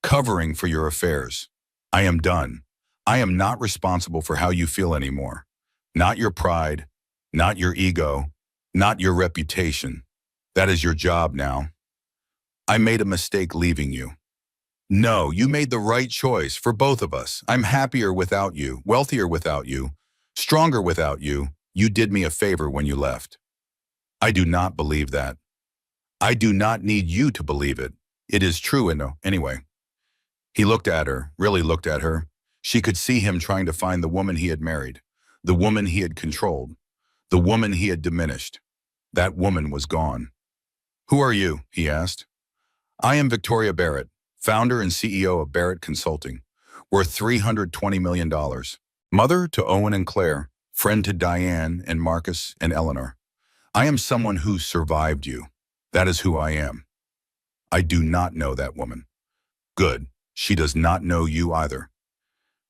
covering for your affairs. I am done. I am not responsible for how you feel anymore. Not your pride, not your ego, not your reputation. That is your job now. I made a mistake leaving you. No, you made the right choice for both of us. I'm happier without you, wealthier without you, stronger without you. You did me a favor when you left. I do not believe that. I do not need you to believe it. It is true anyway." He looked at her, really looked at her. She could see him trying to find the woman he had married, the woman he had controlled, the woman he had diminished. That woman was gone. "Who are you?" he asked. I am Victoria Barrett, founder and CEO of Barrett Consulting, worth $320 million. Mother to Owen and Claire, friend to Diane and Marcus and Eleanor. I am someone who survived you. That is who I am. I do not know that woman. Good. She does not know you either.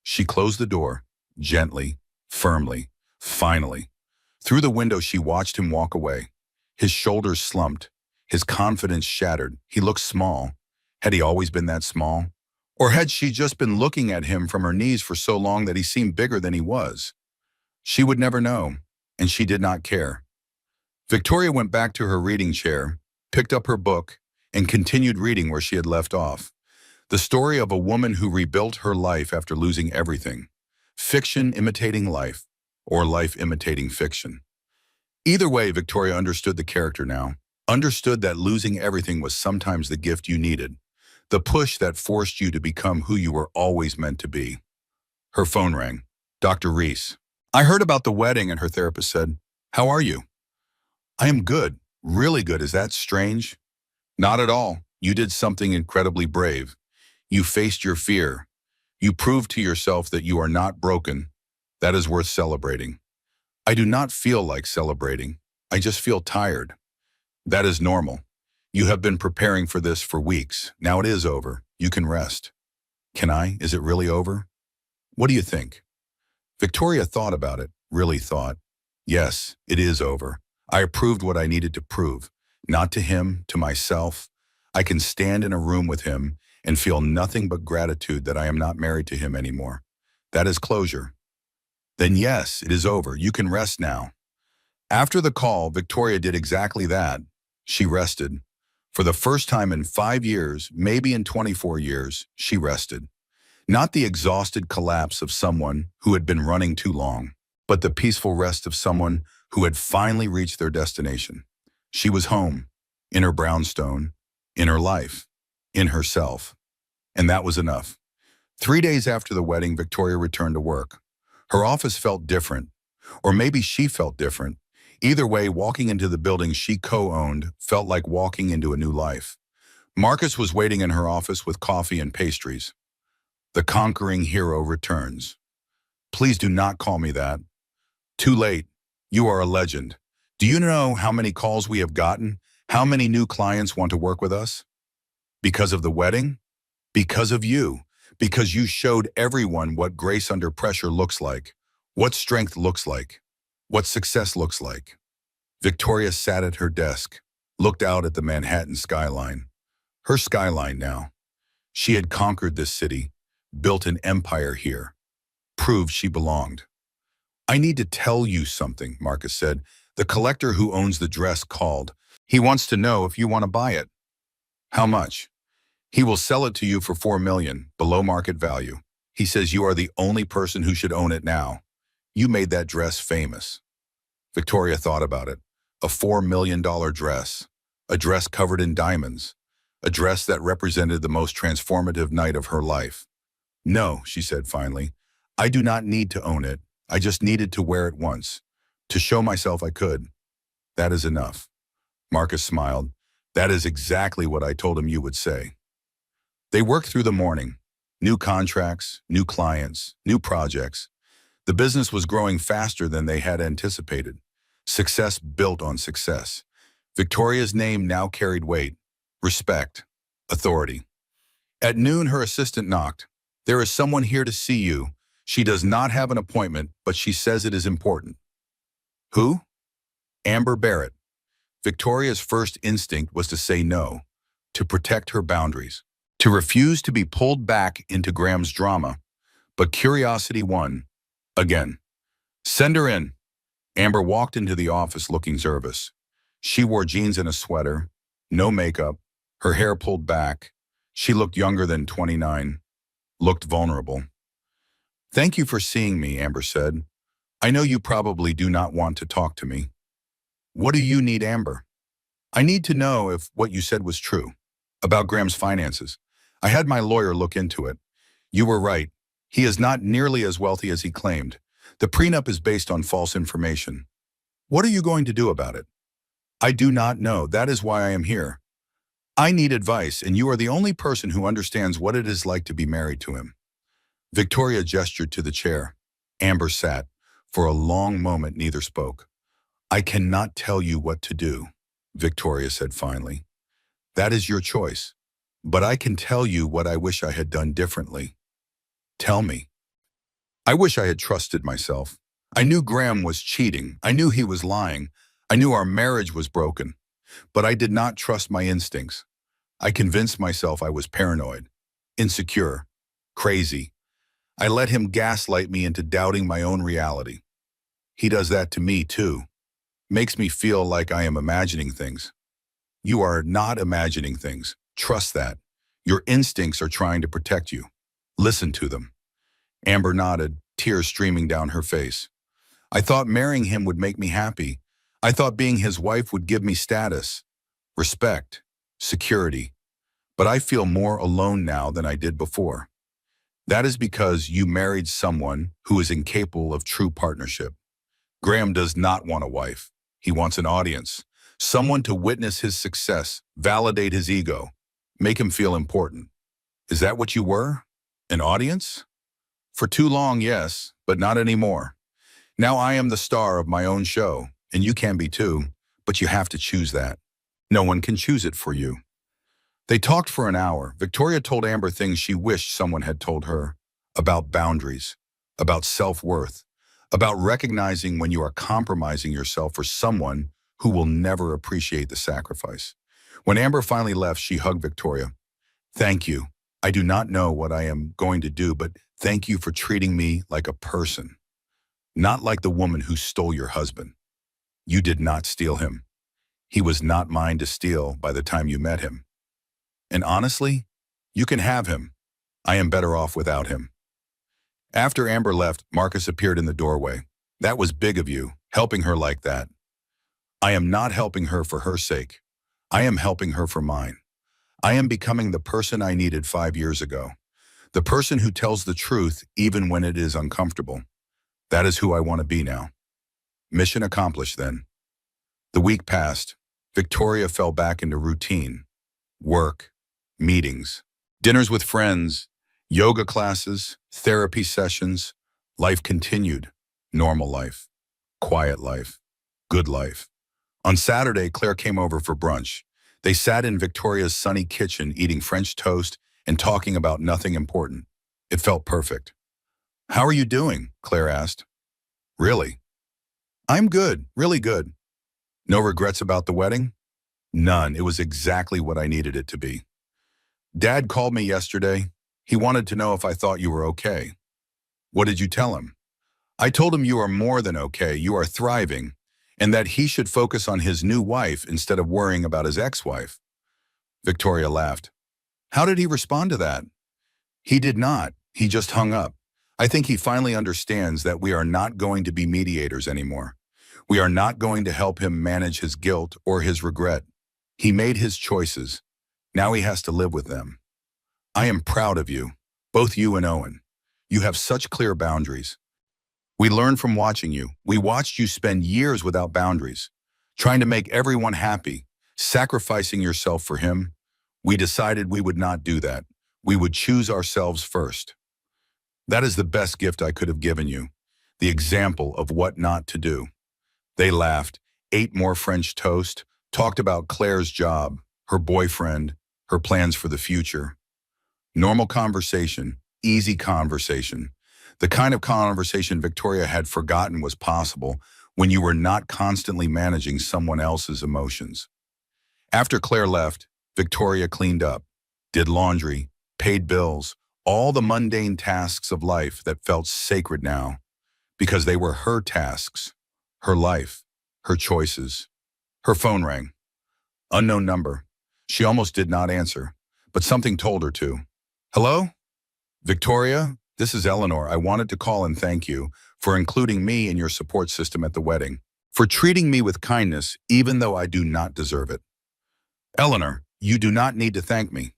She closed the door, gently, firmly, finally. Through the window she watched him walk away. His shoulders slumped, his confidence shattered. He looked small. Had he always been that small? Or had she just been looking at him from her knees for so long that he seemed bigger than he was? She would never know, and she did not care. Victoria went back to her reading chair, picked up her book, and continued reading where she had left off. The story of a woman who rebuilt her life after losing everything. Fiction imitating life, or life imitating fiction. Either way, Victoria understood the character now, understood that losing everything was sometimes the gift you needed, the push that forced you to become who you were always meant to be. Her phone rang. Dr. Reese. I heard about the wedding, and her therapist said, "How are you?" I am good, really good. Is that strange? Not at all. You did something incredibly brave. You faced your fear. You proved to yourself that you are not broken. That is worth celebrating. I do not feel like celebrating. I just feel tired. That is normal. You have been preparing for this for weeks. Now it is over. You can rest. Can I? Is it really over? What do you think? Victoria thought about it, really thought. Yes, it is over. I proved what I needed to prove. Not to him, to myself. I can stand in a room with him and feel nothing but gratitude that I am not married to him anymore. That is closure. Then yes, it is over. You can rest now. After the call, Victoria did exactly that. She rested. For the first time in 5 years, maybe in 24 years, she rested. Not the exhausted collapse of someone who had been running too long, but the peaceful rest of someone who had finally reached their destination. She was home, in her brownstone, in her life, in herself. And that was enough. 3 days after the wedding, Victoria returned to work. Her office felt different, or maybe she felt different. Either way, walking into the building she co-owned felt like walking into a new life. Marcus was waiting in her office with coffee and pastries. The conquering hero returns. Please do not call me that. Too late. You are a legend. Do you know how many calls we have gotten? How many new clients want to work with us? Because of the wedding? Because of you. Because you showed everyone what grace under pressure looks like, what strength looks like, what success looks like. Victoria sat at her desk, looked out at the Manhattan skyline. Her skyline now. She had conquered this city, built an empire here, proved she belonged. I need to tell you something, Marcus said. The collector who owns the dress called. He wants to know if you want to buy it. How much? He will sell it to you for $4 million, below market value. He says you are the only person who should own it now. You made that dress famous. Victoria thought about it. A $4 million dress. A dress covered in diamonds. A dress that represented the most transformative night of her life. No, she said finally. I do not need to own it. I just needed to wear it once. To show myself I could. That is enough. Marcus smiled. That is exactly what I told him you would say. They worked through the morning. New contracts, new clients, new projects. The business was growing faster than they had anticipated. Success built on success. Victoria's name now carried weight, respect, authority. At noon, her assistant knocked. There is someone here to see you. She does not have an appointment, but she says it is important. Who? Amber Barrett. Victoria's first instinct was to say no, to protect her boundaries, to refuse to be pulled back into Graham's drama. But curiosity won. Again. Send her in. Amber walked into the office looking nervous. She wore jeans and a sweater, no makeup, her hair pulled back. She looked younger than 29, looked vulnerable. Thank you for seeing me, Amber said. I know you probably do not want to talk to me. What do you need, Amber? I need to know if what you said was true. About Graham's finances. I had my lawyer look into it. You were right. He is not nearly as wealthy as he claimed. The prenup is based on false information. What are you going to do about it? I do not know. That is why I am here. I need advice, and you are the only person who understands what it is like to be married to him." Victoria gestured to the chair. Amber sat. For a long moment, neither spoke. "I cannot tell you what to do," Victoria said finally. "That is your choice. But I can tell you what I wish I had done differently." "Tell me." "I wish I had trusted myself. I knew Graham was cheating. I knew he was lying. I knew our marriage was broken. But I did not trust my instincts. I convinced myself I was paranoid, insecure, crazy. I let him gaslight me into doubting my own reality. He does that to me, too. Makes me feel like I am imagining things. You are not imagining things. Trust that. Your instincts are trying to protect you. Listen to them." Amber nodded, tears streaming down her face. "I thought marrying him would make me happy. I thought being his wife would give me status, respect, security. But I feel more alone now than I did before. That is because you married someone who is incapable of true partnership. Graham does not want a wife. He wants an audience, someone to witness his success, validate his ego, make him feel important. Is that what you were? An audience? For too long, yes, but not anymore. Now I am the star of my own show, and you can be too, but you have to choose that. No one can choose it for you." They talked for an hour. Victoria told Amber things she wished someone had told her, about boundaries, about self-worth, about recognizing when you are compromising yourself for someone who will never appreciate the sacrifice. When Amber finally left, she hugged Victoria. "Thank you. I do not know what I am going to do, but thank you for treating me like a person, not like the woman who stole your husband. You did not steal him. He was not mine to steal by the time you met him. And honestly, you can have him. I am better off without him." After Amber left, Marcus appeared in the doorway. "That was big of you, helping her like that." "I am not helping her for her sake. I am helping her for mine. I am becoming the person I needed 5 years ago. The person who tells the truth even when it is uncomfortable. That is who I want to be now." Mission accomplished then. The week passed. Victoria fell back into routine. Work, meetings, dinners with friends, yoga classes, therapy sessions. Life continued. Normal life, quiet life, good life. On Saturday, Claire came over for brunch. They sat in Victoria's sunny kitchen eating French toast and talking about nothing important. It felt perfect. "How are you doing?" Claire asked. "Really?" "I'm good, really good." "No regrets about the wedding?" "None. It was exactly what I needed it to be." "Dad called me yesterday. He wanted to know if I thought you were okay." "What did you tell him?" "I told him you are more than okay, you are thriving, and that he should focus on his new wife instead of worrying about his ex-wife." Victoria laughed. "How did he respond to that?" "He did not. He just hung up. I think he finally understands that we are not going to be mediators anymore. We are not going to help him manage his guilt or his regret. He made his choices. Now he has to live with them. I am proud of you, both you and Owen. You have such clear boundaries. We learned from watching you. We watched you spend years without boundaries, trying to make everyone happy, sacrificing yourself for him. We decided we would not do that. We would choose ourselves first. That is the best gift I could have given you, the example of what not to do." They laughed, ate more French toast, talked about Claire's job, her boyfriend, her plans for the future. Normal conversation, easy conversation. The kind of conversation Victoria had forgotten was possible when you were not constantly managing someone else's emotions. After Claire left, Victoria cleaned up, did laundry, paid bills, all the mundane tasks of life that felt sacred now, because they were her tasks, her life, her choices. Her phone rang. Unknown number. She almost did not answer, but something told her to. "Hello? Victoria, this is Eleanor. I wanted to call and thank you for including me in your support system at the wedding, for treating me with kindness even though I do not deserve it." "Eleanor, you do not need to thank me."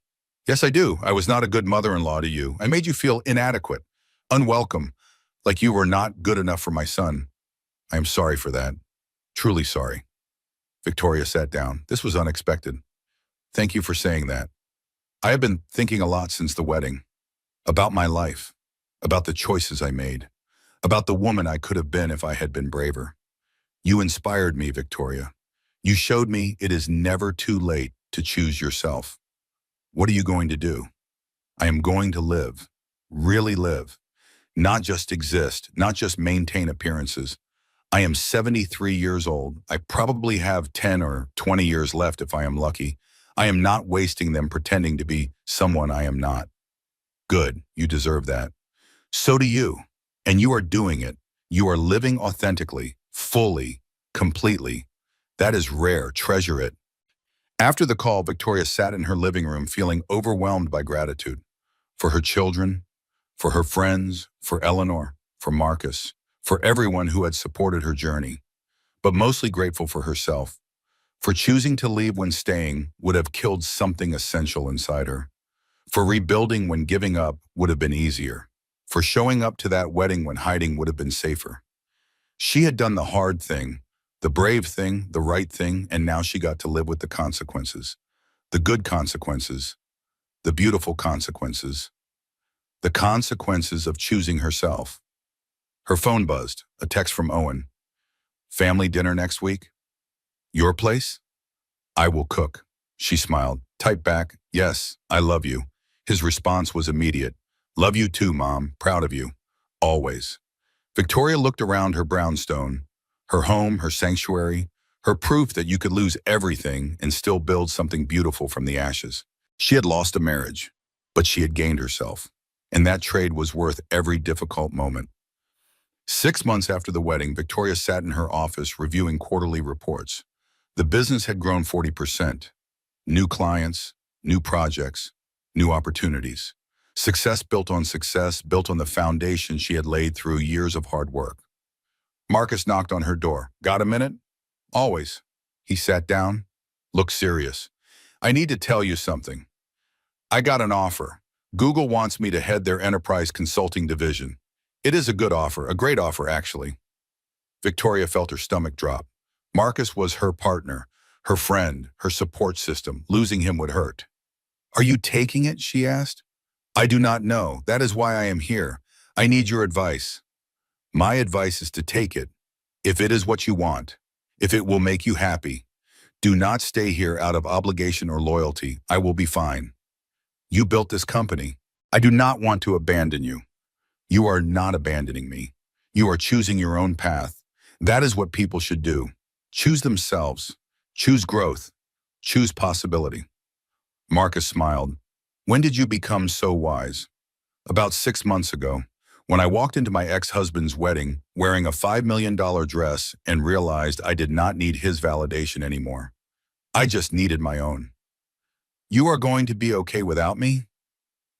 "Yes, I do. I was not a good mother-in-law to you. I made you feel inadequate, unwelcome, like you were not good enough for my son. I am sorry for that. Truly sorry." Victoria sat down. This was unexpected. Thank you for saying that. I have been thinking a lot since the wedding, about my life, about the choices I made, about the woman I could have been if I had been braver. You inspired me, Victoria. You showed me it is never too late to choose yourself. What are you going to do? I am going to live, really live, not just exist, not just maintain appearances. I am 73 years old. I probably have 10 or 20 years left if I am lucky. I am not wasting them pretending to be someone I am not. Good, you deserve that. So do you. And you are doing it. You are living authentically, fully, completely. That is rare. Treasure it. After the call, Victoria sat in her living room feeling overwhelmed by gratitude for her children, for her friends, for Eleanor, for Marcus, for everyone who had supported her journey, but mostly grateful for herself, for choosing to leave when staying would have killed something essential inside her, for rebuilding when giving up would have been easier, for showing up to that wedding when hiding would have been safer. She had done the hard thing, the brave thing, the right thing, and now she got to live with the consequences, the good consequences, the beautiful consequences, the consequences of choosing herself. Her phone buzzed, a text from Owen. Family dinner next week? Your place? I will cook. She smiled. Typed back, yes, I love you. His response was immediate. Love you too, Mom. Proud of you. Always. Victoria looked around her brownstone, her home, her sanctuary, her proof that you could lose everything and still build something beautiful from the ashes. She had lost a marriage, but she had gained herself, and that trade was worth every difficult moment. 6 months after the wedding, Victoria sat in her office reviewing quarterly reports. The business had grown 40%. New clients, new projects, new opportunities. Success built on success, built on the foundation she had laid through years of hard work. Marcus knocked on her door. Got a minute? Always. He sat down, looked serious. I need to tell you something. I got an offer. Google wants me to head their enterprise consulting division. It is a good offer, a great offer, actually. Victoria felt her stomach drop. Marcus was her partner, her friend, her support system. Losing him would hurt. Are you taking it? She asked. I do not know. That is why I am here. I need your advice. My advice is to take it, if it is what you want, if it will make you happy. Do not stay here out of obligation or loyalty. I will be fine. You built this company. I do not want to abandon you. You are not abandoning me. You are choosing your own path. That is what people should do. Choose themselves. Choose growth. Choose possibility. Marcus smiled. When did you become so wise? About 6 months ago, when I walked into my ex-husband's wedding wearing a $5 million dress and realized I did not need his validation anymore. I just needed my own. You are going to be okay without me?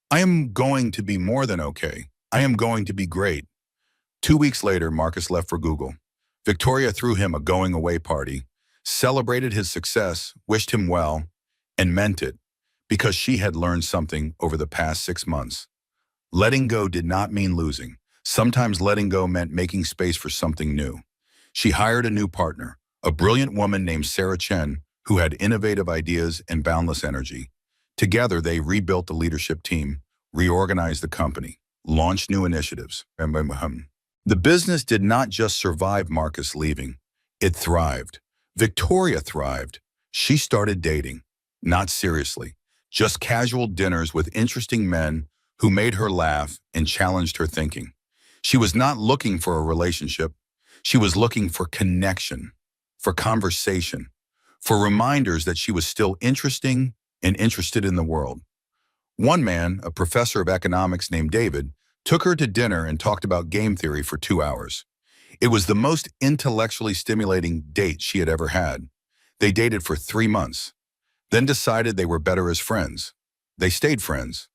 I am going to be more than okay. I am going to be great. 2 weeks later, Marcus left for Google. Victoria threw him a going-away party, celebrated his success, wished him well, and meant it, because she had learned something over the past 6 months. Letting go did not mean losing. Sometimes letting go meant making space for something new. She hired a new partner, a brilliant woman named Sarah Chen, who had innovative ideas and boundless energy. Together, they rebuilt the leadership team, reorganized the company, launched new initiatives. The business did not just survive Marcus leaving. It thrived. Victoria thrived. She started dating, not seriously, just casual dinners with interesting men who made her laugh and challenged her thinking. She was not looking for a relationship. She was looking for connection, for conversation, for reminders that she was still interesting and interested in the world. One man, a professor of economics named David, took her to dinner and talked about game theory for 2 hours. It was the most intellectually stimulating date she had ever had. They dated for 3 months, then decided they were better as friends. They stayed friends.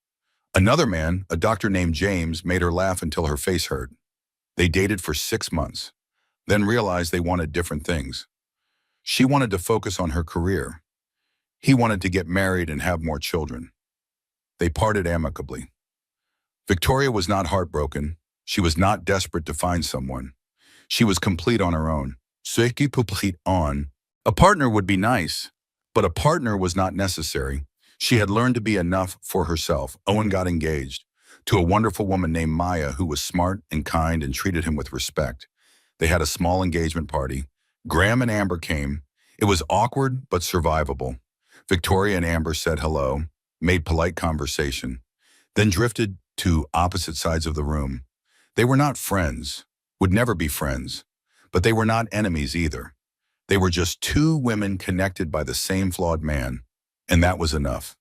Another man, a doctor named James, made her laugh until her face hurt. They dated for 6 months, then realized they wanted different things. She wanted to focus on her career. He wanted to get married and have more children. They parted amicably. Victoria was not heartbroken. She was not desperate to find someone. She was complete on her own. Ce qui complete on. A partner would be nice, But a partner was not necessary. She had learned to be enough for herself. Owen got engaged to a wonderful woman named Maya who was smart and kind and treated him with respect. They had a small engagement party. Graham and Amber came. It was awkward but survivable. Victoria and Amber said hello, made polite conversation, then drifted to opposite sides of the room. They were not friends, would never be friends, but they were not enemies either. They were just two women connected by the same flawed man, and that was enough.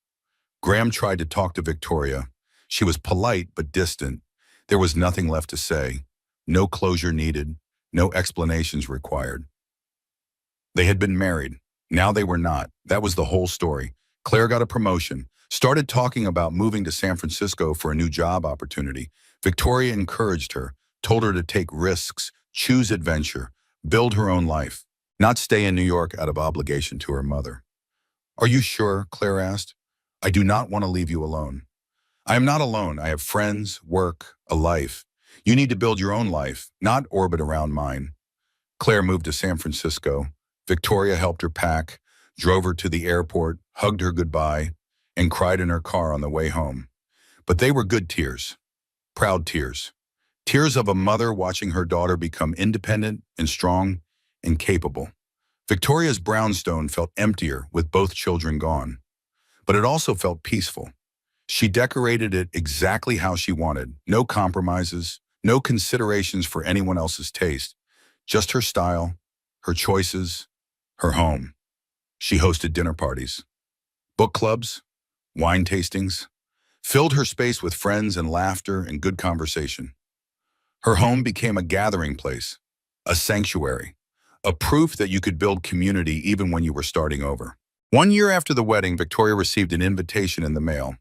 Graham tried to talk to Victoria. She was polite but distant. There was nothing left to say. No closure needed, no explanations required. They had been married. Now they were not. That was the whole story. Claire got a promotion, started talking about moving to San Francisco for a new job opportunity. Victoria encouraged her, told her to take risks, choose adventure, build her own life, not stay in New York out of obligation to her mother. "Are you sure?" Claire asked. "I do not want to leave you alone." "I am not alone. I have friends, work, a life. You need to build your own life, not orbit around mine." Claire moved to San Francisco. Victoria helped her pack, drove her to the airport, hugged her goodbye, and cried in her car on the way home. But they were good tears, proud tears. Tears of a mother watching her daughter become independent and strong and capable. Victoria's brownstone felt emptier with both children gone, but it also felt peaceful. She decorated it exactly how she wanted. No compromises, no considerations for anyone else's taste. Just her style, her choices, her home. She hosted dinner parties, book clubs, wine tastings, filled her space with friends and laughter and good conversation. Her home became a gathering place, a sanctuary, a proof that you could build community even when you were starting over. 1 year after the wedding, Victoria received an invitation in the mail.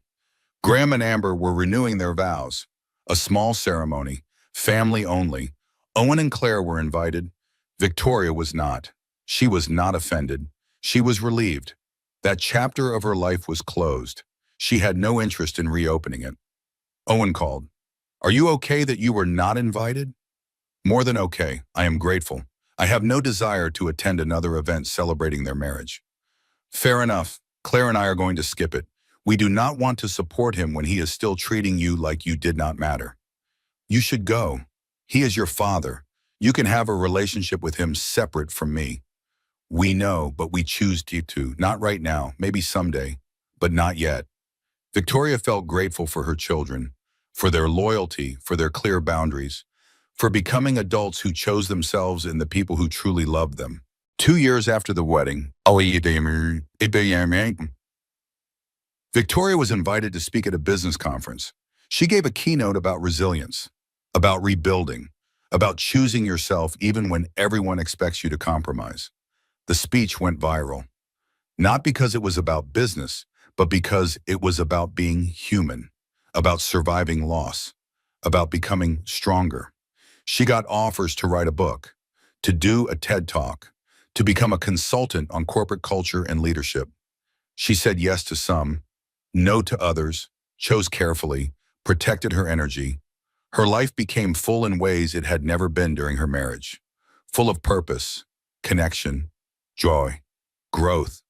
Graham and Amber were renewing their vows. A small ceremony, family only. Owen and Claire were invited. Victoria was not. She was not offended. She was relieved. That chapter of her life was closed. She had no interest in reopening it. Owen called. "Are you okay that you were not invited?" "More than okay. I am grateful. I have no desire to attend another event celebrating their marriage." "Fair enough. Claire and I are going to skip it. We do not want to support him when he is still treating you like you did not matter." "You should go. He is your father. You can have a relationship with him separate from me." "We know, but we choose to. Not right now, maybe someday, but not yet." Victoria felt grateful for her children, for their loyalty, for their clear boundaries, for becoming adults who chose themselves and the people who truly loved them. 2 years after the wedding, Victoria was invited to speak at a business conference. She gave a keynote about resilience, about rebuilding, about choosing yourself even when everyone expects you to compromise. The speech went viral, not because it was about business, but because it was about being human, about surviving loss, about becoming stronger. She got offers to write a book, to do a TED Talk, to become a consultant on corporate culture and leadership. She said yes to some, no to others, chose carefully, protected her energy. Her life became full in ways it had never been during her marriage, full of purpose, connection, joy, growth.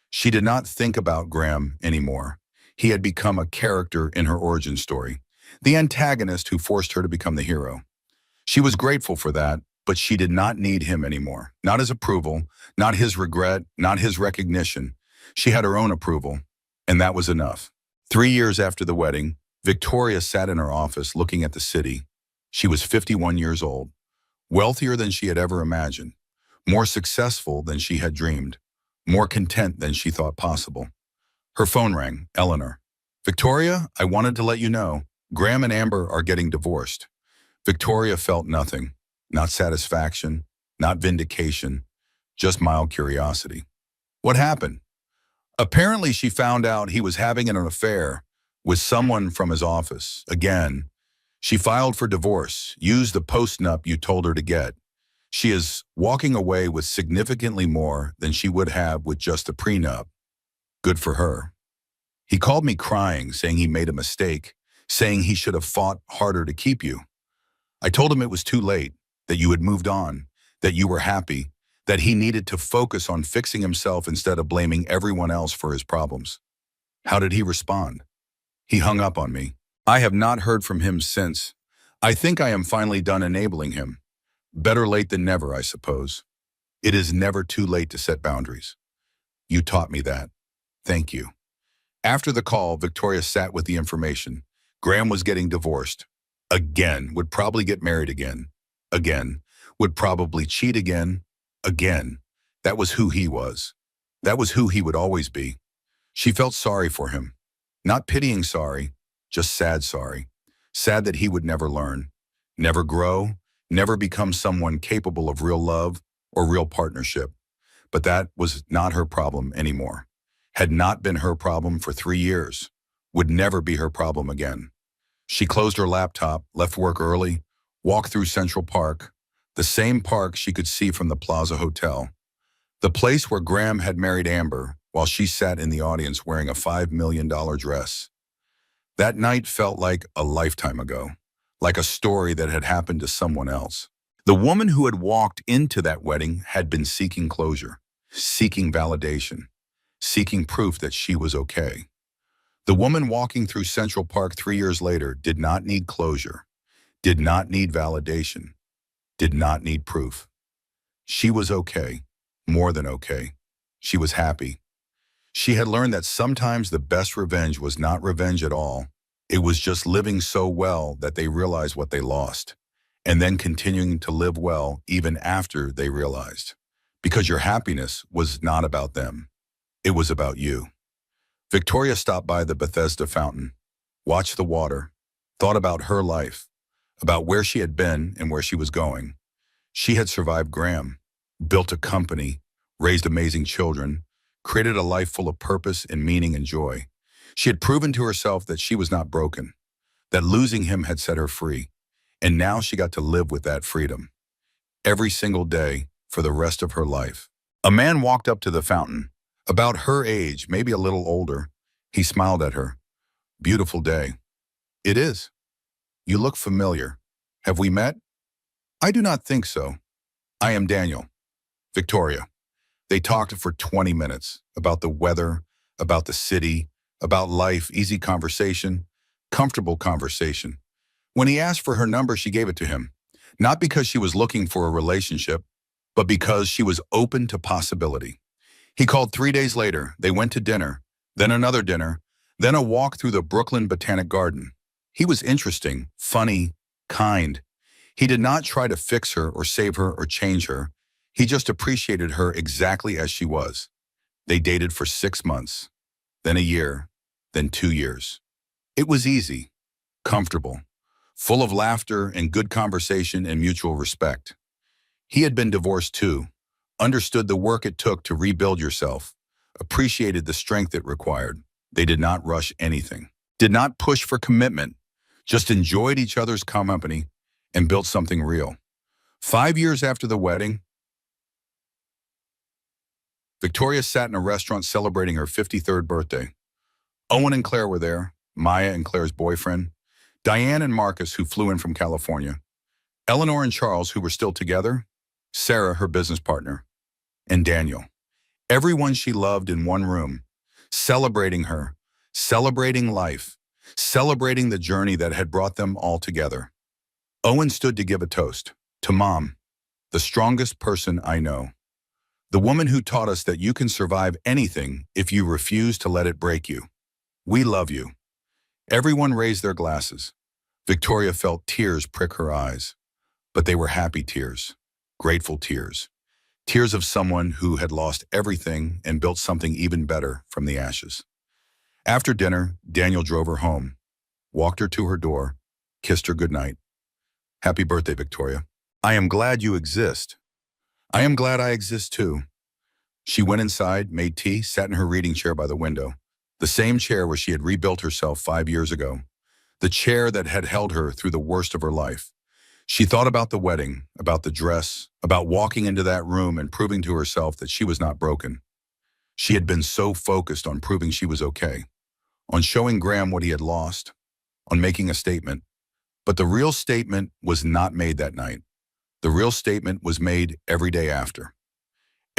She did not think about Graham anymore. He had become a character in her origin story, the antagonist who forced her to become the hero. She was grateful for that, but she did not need him anymore. Not his approval, not his regret, not his recognition. She had her own approval, and that was enough. 3 years after the wedding, Victoria sat in her office looking at the city. She was 51 years old, wealthier than she had ever imagined, more successful than she had dreamed, more content than she thought possible. Her phone rang. Eleanor. "Victoria, I wanted to let you know, Graham and Amber are getting divorced." Victoria felt nothing, not satisfaction, not vindication, just mild curiosity. "What happened?" Apparently, she found out he was having an affair with someone from his office. Again, she filed for divorce, used the post-nup you told her to get. She is walking away with significantly more than she would have with just a prenup. Good for her. "He called me crying, saying he made a mistake, saying he should have fought harder to keep you. I told him it was too late, that you had moved on, that you were happy, that he needed to focus on fixing himself instead of blaming everyone else for his problems. How did he respond? He hung up on me. I have not heard from him since. I think I am finally done enabling him. Better late than never, I suppose. It is never too late to set boundaries. You taught me that. Thank you. After the call, Victoria sat with the information. Graham was getting divorced. Again, would probably get married again. Again, would probably cheat again. Again. That was who he was. That was who he would always be. She felt sorry for him. Not pitying sorry, just sad sorry. Sad that he would never learn, never grow, never become someone capable of real love or real partnership. But that was not her problem anymore. Had not been her problem for 3 years. Would never be her problem again. She closed her laptop, left work early, walked through Central Park, the same park she could see from the Plaza Hotel. The place where Graham had married Amber while she sat in the audience wearing a $5 million dress. That night felt like a lifetime ago, like a story that had happened to someone else. The woman who had walked into that wedding had been seeking closure, seeking validation, seeking proof that she was okay. The woman walking through Central Park 3 years later did not need closure, did not need validation, did not need proof. She was okay, more than okay. She was happy. She had learned that sometimes the best revenge was not revenge at all. It was just living so well that they realized what they lost, and then continuing to live well even after they realized. Because your happiness was not about them. It was about you. Victoria stopped by the Bethesda fountain, watched the water, thought about her life, about where she had been and where she was going. She had survived Graham, built a company, raised amazing children, created a life full of purpose and meaning and joy. She had proven to herself that she was not broken, that losing him had set her free, and now she got to live with that freedom. Every single day for the rest of her life. A man walked up to the fountain, about her age, maybe a little older. He smiled at her. Beautiful day. It is. You look familiar. Have we met? I do not think so. I am Daniel. Victoria. They talked for 20 minutes about the weather, about the city, about life, easy conversation, comfortable conversation. When he asked for her number, she gave it to him, not because she was looking for a relationship, but because she was open to possibility. He called 3 days later. They went to dinner, then another dinner, then a walk through the Brooklyn Botanic Garden. He was interesting, funny, kind. He did not try to fix her or save her or change her. He just appreciated her exactly as she was. They dated for 6 months, then a year, then 2 years. It was easy, comfortable, full of laughter and good conversation and mutual respect. He had been divorced too, understood the work it took to rebuild yourself, appreciated the strength it required. They did not rush anything, did not push for commitment, just enjoyed each other's company and built something real. 5 years after the wedding, Victoria sat in a restaurant celebrating her 53rd birthday. Owen and Claire were there, Maya and Claire's boyfriend, Diane and Marcus, who flew in from California, Eleanor and Charles, who were still together, Sarah, her business partner, and Daniel. Everyone she loved in one room, celebrating her, celebrating life, celebrating the journey that had brought them all together. Owen stood to give a toast to Mom, the strongest person I know. The woman who taught us that you can survive anything if you refuse to let it break you. We love you. Everyone raised their glasses. Victoria felt tears prick her eyes, but they were happy tears, grateful tears, tears of someone who had lost everything and built something even better from the ashes. After dinner, Daniel drove her home, walked her to her door, kissed her goodnight. Happy birthday, Victoria. I am glad you exist. I am glad I exist too. She went inside, made tea, sat in her reading chair by the window, the same chair where she had rebuilt herself 5 years ago, the chair that had held her through the worst of her life. She thought about the wedding, about the dress, about walking into that room and proving to herself that she was not broken. She had been so focused on proving she was okay, on showing Graham what he had lost, on making a statement. But the real statement was not made that night. The real statement was made every day after.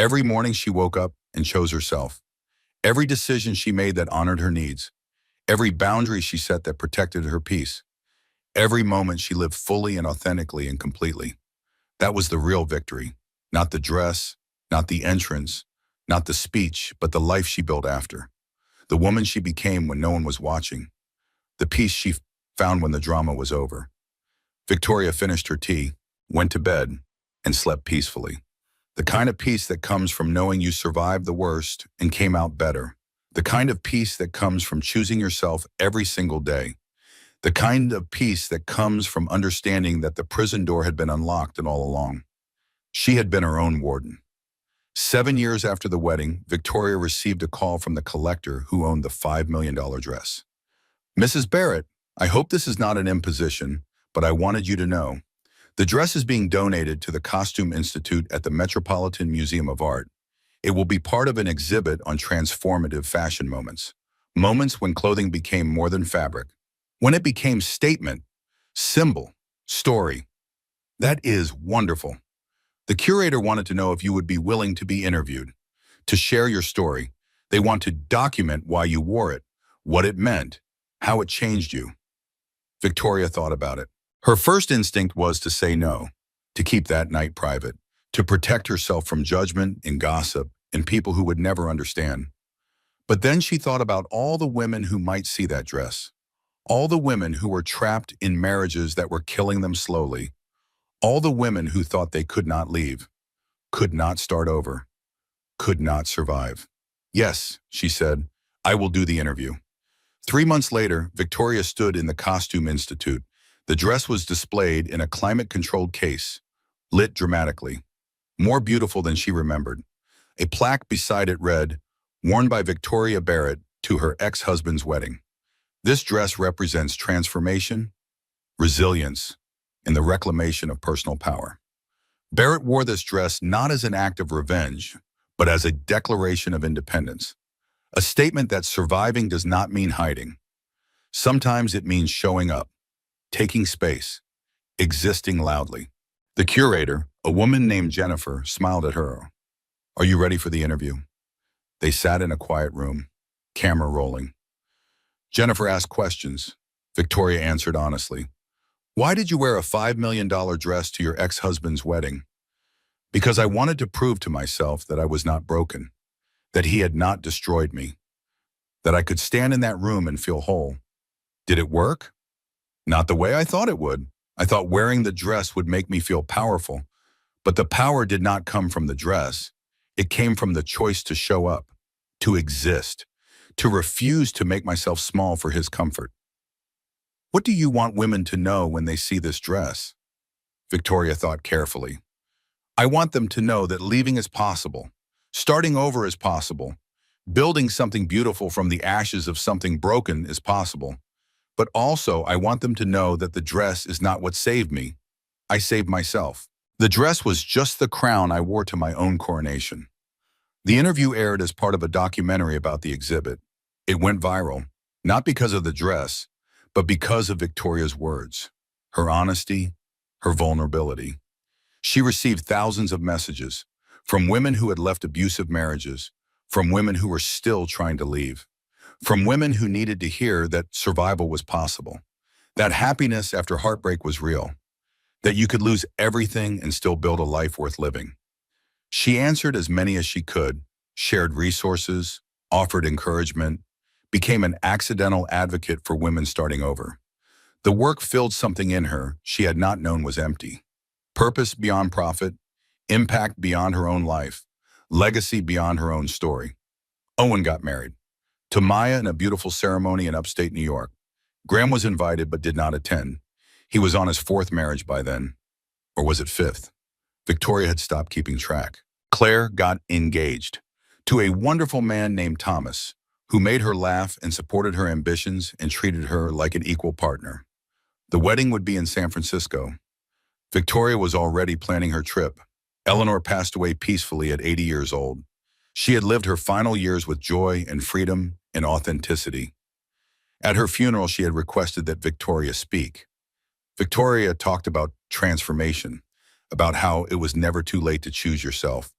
Every morning she woke up and chose herself. Every decision she made that honored her needs. Every boundary she set that protected her peace. Every moment she lived fully and authentically and completely. That was the real victory. Not the dress, not the entrance, not the speech, but the life she built after. The woman she became when no one was watching. The peace she found when the drama was over. Victoria finished her tea, went to bed, and slept peacefully. The kind of peace that comes from knowing you survived the worst and came out better. The kind of peace that comes from choosing yourself every single day. The kind of peace that comes from understanding that the prison door had been unlocked and all along. She had been her own warden. 7 years after the wedding, Victoria received a call from the collector who owned the $5 million dress. "Mrs. Barrett, I hope this is not an imposition, but I wanted you to know. The dress is being donated to the Costume Institute at the Metropolitan Museum of Art. It will be part of an exhibit on transformative fashion moments. Moments when clothing became more than fabric. When it became statement, symbol, story. That is wonderful. The curator wanted to know if you would be willing to be interviewed, to share your story. They want to document why you wore it, what it meant, how it changed you." Victoria thought about it. Her first instinct was to say no, to keep that night private, to protect herself from judgment and gossip and people who would never understand. But then she thought about all the women who might see that dress, all the women who were trapped in marriages that were killing them slowly, all the women who thought they could not leave, could not start over, could not survive. "Yes," she said, "I will do the interview." 3 months later, Victoria stood in the Costume Institute. The dress was displayed in a climate-controlled case, lit dramatically, more beautiful than she remembered. A plaque beside it read, "Worn by Victoria Barrett to her ex-husband's wedding." This dress represents transformation, resilience, and the reclamation of personal power. Barrett wore this dress not as an act of revenge, but as a declaration of independence. A statement that surviving does not mean hiding. Sometimes it means showing up, taking space, existing loudly. The curator, a woman named Jennifer, smiled at her. "Are you ready for the interview?" They sat in a quiet room, camera rolling. Jennifer asked questions. Victoria answered honestly. "Why did you wear a $5 million dress to your ex-husband's wedding?" "Because I wanted to prove to myself that I was not broken, that he had not destroyed me, that I could stand in that room and feel whole." "Did it work?" "Not the way I thought it would. I thought wearing the dress would make me feel powerful, but the power did not come from the dress. It came from the choice to show up, to exist, to refuse to make myself small for his comfort." "What do you want women to know when they see this dress?" Victoria thought carefully. "I want them to know that leaving is possible, starting over is possible, building something beautiful from the ashes of something broken is possible. But also, I want them to know that the dress is not what saved me. I saved myself. The dress was just the crown I wore to my own coronation." The interview aired as part of a documentary about the exhibit. It went viral, not because of the dress, but because of Victoria's words, her honesty, her vulnerability. She received thousands of messages from women who had left abusive marriages, from women who were still trying to leave, from women who needed to hear that survival was possible, that happiness after heartbreak was real, that you could lose everything and still build a life worth living. She answered as many as she could, shared resources, offered encouragement, became an accidental advocate for women starting over. The work filled something in her she had not known was empty. Purpose beyond profit, impact beyond her own life, legacy beyond her own story. Owen got married to Maya in a beautiful ceremony in upstate New York. Graham was invited but did not attend. He was on his 4th marriage by then. Or was it 5th? Victoria had stopped keeping track. Claire got engaged to a wonderful man named Thomas, who made her laugh and supported her ambitions and treated her like an equal partner. The wedding would be in San Francisco. Victoria was already planning her trip. Eleanor passed away peacefully at 80 years old. She had lived her final years with joy and freedom and authenticity. At her funeral, she had requested that Victoria speak. Victoria talked about transformation, about how it was never too late to choose yourself,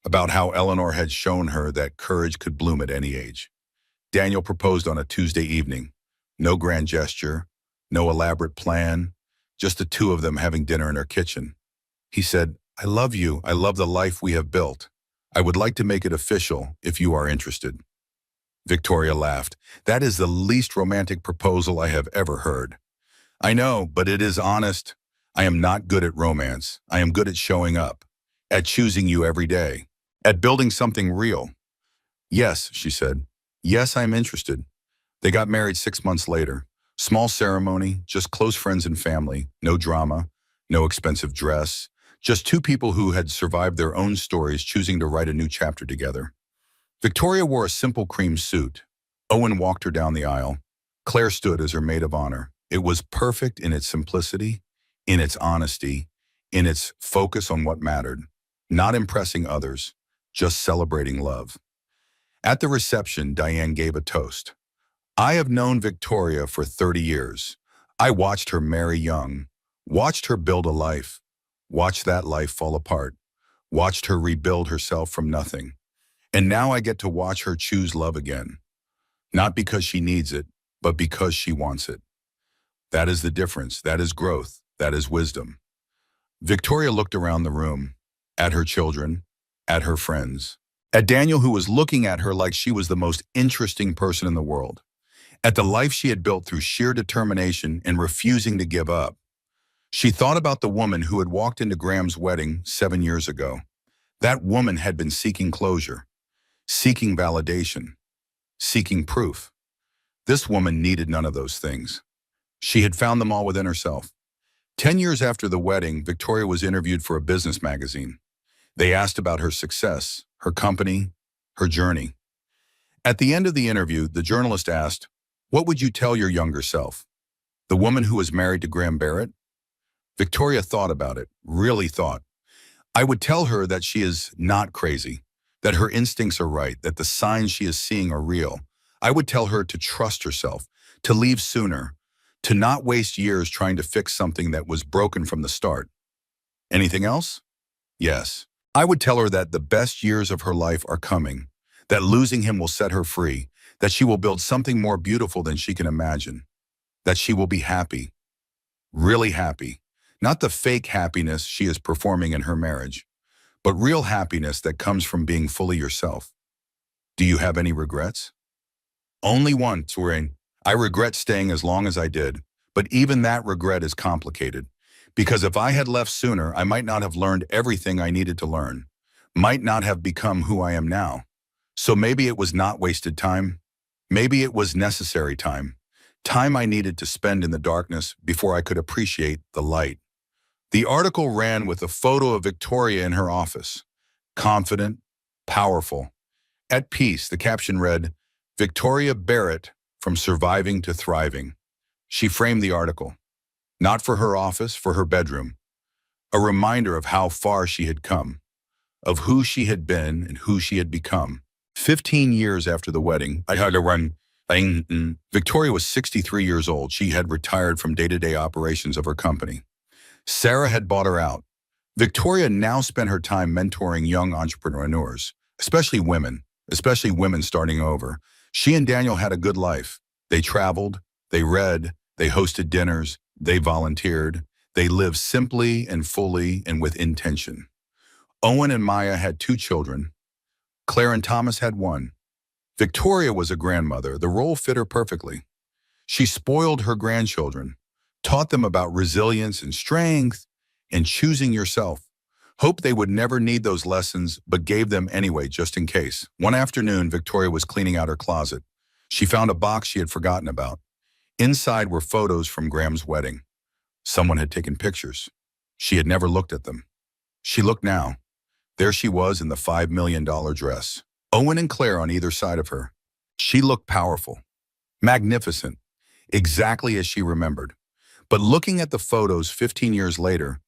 about how Eleanor had shown her that courage could bloom at any age. Daniel proposed on a Tuesday evening. No grand gesture, no elaborate plan, just the two of them having dinner in her kitchen. He said, "I love you. I love the life we have built. I would like to make it official if you are interested." Victoria laughed. "That is the least romantic proposal I have ever heard." "I know, but it is honest. I am not good at romance. I am good at showing up, at choosing you every day, at building something real." "Yes," she said. "Yes, I am interested." They got married 6 months later. Small ceremony, just close friends and family, no drama, no expensive dress, just two people who had survived their own stories choosing to write a new chapter together. Victoria wore a simple cream suit. Owen walked her down the aisle. Claire stood as her maid of honor. It was perfect in its simplicity, in its honesty, in its focus on what mattered, not impressing others, just celebrating love. At the reception, Diane gave a toast. "I have known Victoria for 30 years. I watched her marry young, watched her build a life, watched that life fall apart, watched her rebuild herself from nothing. And now I get to watch her choose love again. Not because she needs it, but because she wants it. That is the difference. That is growth. That is wisdom." Victoria looked around the room, at her children, at her friends, at Daniel, who was looking at her like she was the most interesting person in the world, at the life she had built through sheer determination and refusing to give up. She thought about the woman who had walked into Graham's wedding 7 years ago. That woman had been seeking closure, seeking validation, seeking proof. This woman needed none of those things. She had found them all within herself. 10 years after the wedding, Victoria was interviewed for a business magazine. They asked about her success, her company, her journey. At the end of the interview, the journalist asked, "What would you tell your younger self? The woman who was married to Graham Barrett?" Victoria thought about it, really thought. "I would tell her that she is not crazy, that her instincts are right, that the signs she is seeing are real. I would tell her to trust herself, to leave sooner, to not waste years trying to fix something that was broken from the start." Anything else? Yes. "I would tell her that the best years of her life are coming, that losing him will set her free, that she will build something more beautiful than she can imagine, that she will be happy, really happy, not the fake happiness she is performing in her marriage, but real happiness that comes from being fully yourself." "Do you have any regrets?" "Only one, Turing. I regret staying as long as I did, but even that regret is complicated. Because if I had left sooner, I might not have learned everything I needed to learn, might not have become who I am now. So maybe it was not wasted time. Maybe it was necessary time. Time I needed to spend in the darkness before I could appreciate the light." The article ran with a photo of Victoria in her office. Confident, powerful, at peace. The caption read, "Victoria Barrett, from surviving to thriving." She framed the article. Not for her office, for her bedroom. A reminder of how far she had come, of who she had been and who she had become. 15 years after the wedding, I had to run. Victoria was 63 years old. She had retired from day-to-day operations of her company. Sarah had bought her out. Victoria now spent her time mentoring young entrepreneurs, especially women starting over. She and Daniel had a good life. They traveled, they read, they hosted dinners, they volunteered. They lived simply and fully and with intention. Owen and Maya had 2 children. Claire and Thomas had 1. Victoria was a grandmother. The role fit her perfectly. She spoiled her grandchildren, taught them about resilience and strength and choosing yourself. Hoped they would never need those lessons, but gave them anyway, just in case. One afternoon, Victoria was cleaning out her closet. She found a box she had forgotten about. Inside were photos from Graham's wedding. Someone had taken pictures. She had never looked at them. She looked now. There she was in the $5 million dress. Owen and Claire on either side of her. She looked powerful, magnificent, exactly as she remembered. But looking at the photos 15 years later,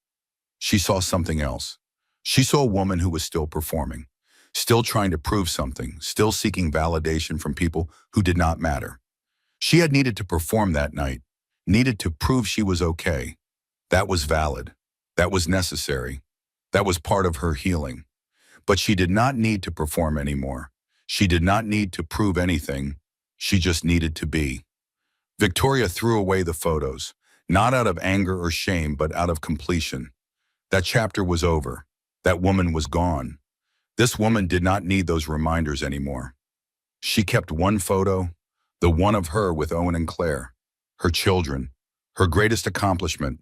she saw something else. She saw a woman who was still performing, still trying to prove something, still seeking validation from people who did not matter. She had needed to perform that night, needed to prove she was okay. That was valid. That was necessary. That was part of her healing. But she did not need to perform anymore. She did not need to prove anything. She just needed to be. Victoria threw away the photos, not out of anger or shame, but out of completion. That chapter was over. That woman was gone. This woman did not need those reminders anymore. She kept one photo, the one of her with Owen and Claire, her children, her greatest accomplishment,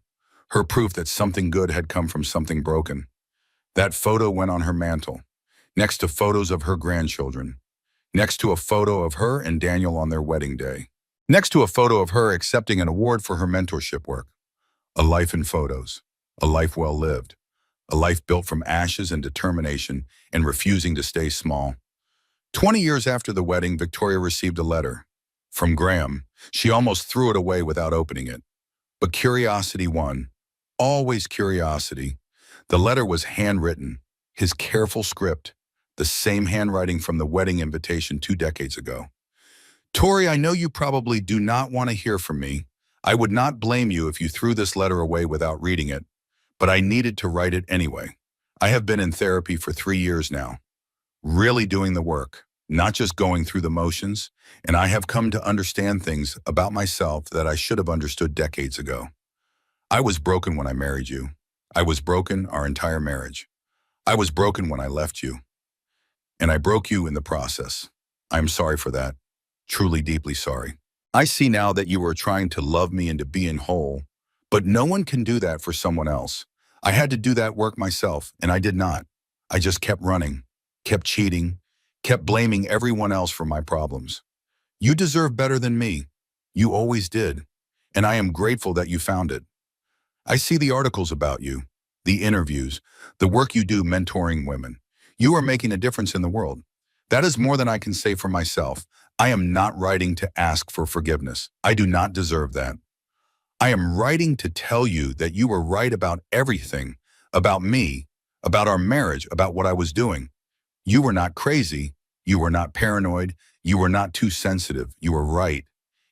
her proof that something good had come from something broken. That photo went on her mantle, next to photos of her grandchildren, next to a photo of her and Daniel on their wedding day, next to a photo of her accepting an award for her mentorship work. A life in photos, a life well lived, a life built from ashes and determination and refusing to stay small. 20 years after the wedding, Victoria received a letter from Graham. She almost threw it away without opening it. But curiosity won. Always curiosity. The letter was handwritten, his careful script, the same handwriting from the wedding invitation 2 decades ago. Tori, I know you probably do not want to hear from me. I would not blame you if you threw this letter away without reading it, but I needed to write it anyway. I have been in therapy for 3 years now, really doing the work, not just going through the motions, and I have come to understand things about myself that I should have understood decades ago. I was broken when I married you. I was broken our entire marriage. I was broken when I left you, and I broke you in the process. I am sorry for that, truly deeply sorry. I see now that you were trying to love me into being whole, but no one can do that for someone else. I had to do that work myself, and I did not. I just kept running, kept cheating, kept blaming everyone else for my problems. You deserve better than me. You always did, and I am grateful that you found it. I see the articles about you, the interviews, the work you do mentoring women. You are making a difference in the world. That is more than I can say for myself. I am not writing to ask for forgiveness. I do not deserve that. I am writing to tell you that you were right about everything, about me, about our marriage, about what I was doing. You were not crazy. You were not paranoid. You were not too sensitive. You were right.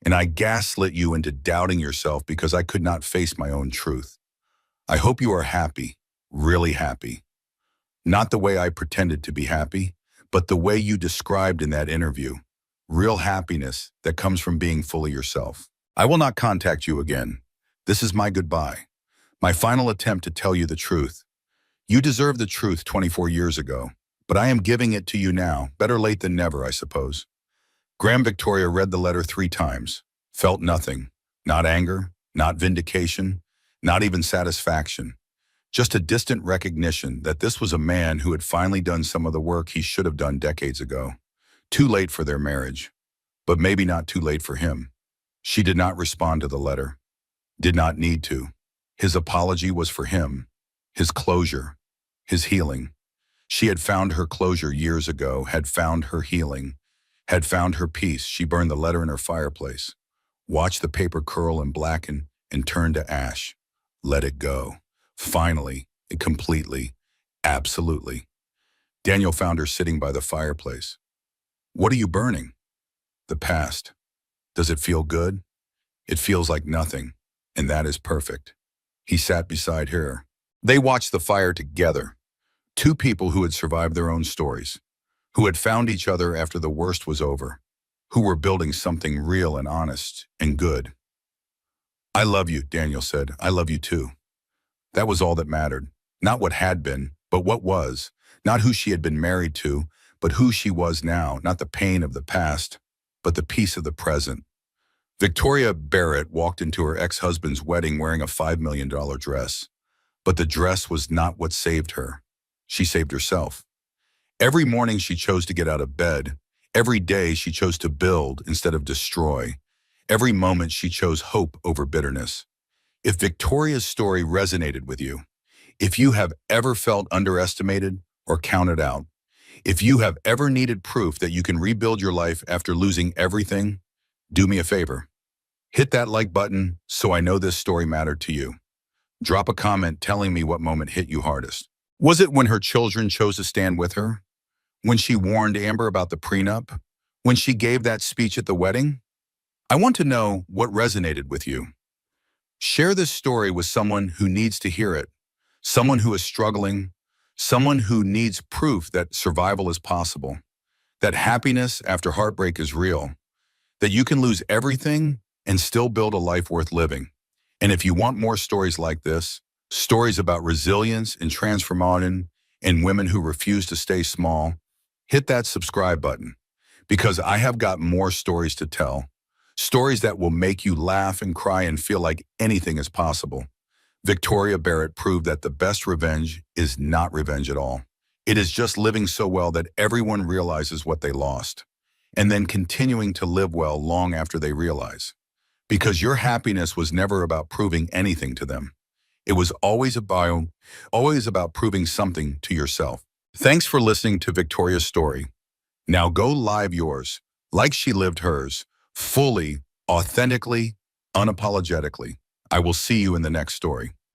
And I gaslit you into doubting yourself because I could not face my own truth. I hope you are happy, really happy. Not the way I pretended to be happy, but the way you described in that interview. Real happiness that comes from being fully yourself. I will not contact you again. This is my goodbye. My final attempt to tell you the truth. You deserved the truth 24 years ago, but I am giving it to you now. Better late than never, I suppose. Graham Victoria read the letter 3 times, felt nothing, not anger, not vindication, not even satisfaction, just a distant recognition that this was a man who had finally done some of the work he should have done decades ago. Too late for their marriage, but maybe not too late for him. She did not respond to the letter, did not need to. His apology was for him, his closure, his healing. She had found her closure years ago, had found her healing, had found her peace. She burned the letter in her fireplace, watched the paper curl and blacken and turn to ash. Let it go. Finally, completely, absolutely. Daniel found her sitting by the fireplace. What are you burning? The past. Does it feel good? It feels like nothing, and that is perfect. He sat beside her. They watched the fire together. 2 people who had survived their own stories, who had found each other after the worst was over, who were building something real and honest and good. I love you, Daniel said. I love you too. That was all that mattered. Not what had been, but what was. Not who she had been married to, but who she was now. Not the pain of the past, but the peace of the present. Victoria Barrett walked into her ex-husband's wedding wearing a $5 million dress. But the dress was not what saved her. She saved herself. Every morning she chose to get out of bed. Every day she chose to build instead of destroy. Every moment she chose hope over bitterness. If Victoria's story resonated with you, if you have ever felt underestimated or counted out, if you have ever needed proof that you can rebuild your life after losing everything, do me a favor. Hit that like button so I know this story mattered to you. Drop a comment telling me what moment hit you hardest. Was it when her children chose to stand with her? When she warned Amber about the prenup? When she gave that speech at the wedding? I want to know what resonated with you. Share this story with someone who needs to hear it, someone who is struggling, Someone who needs proof that survival is possible, that happiness after heartbreak is real, that you can lose everything and still build a life worth living. And if you want more stories like this, stories about resilience and transformation and women who refuse to stay small, hit that subscribe button because I have got more stories to tell. Stories that will make you laugh and cry and feel like anything is possible. Victoria Barrett proved that the best revenge is not revenge at all. It is just living so well that everyone realizes what they lost, and then continuing to live well long after they realize. Because your happiness was never about proving anything to them. It was always about proving something to yourself. Thanks for listening to Victoria's story. Now go live yours, like she lived hers, fully, authentically, unapologetically. I will see you in the next story.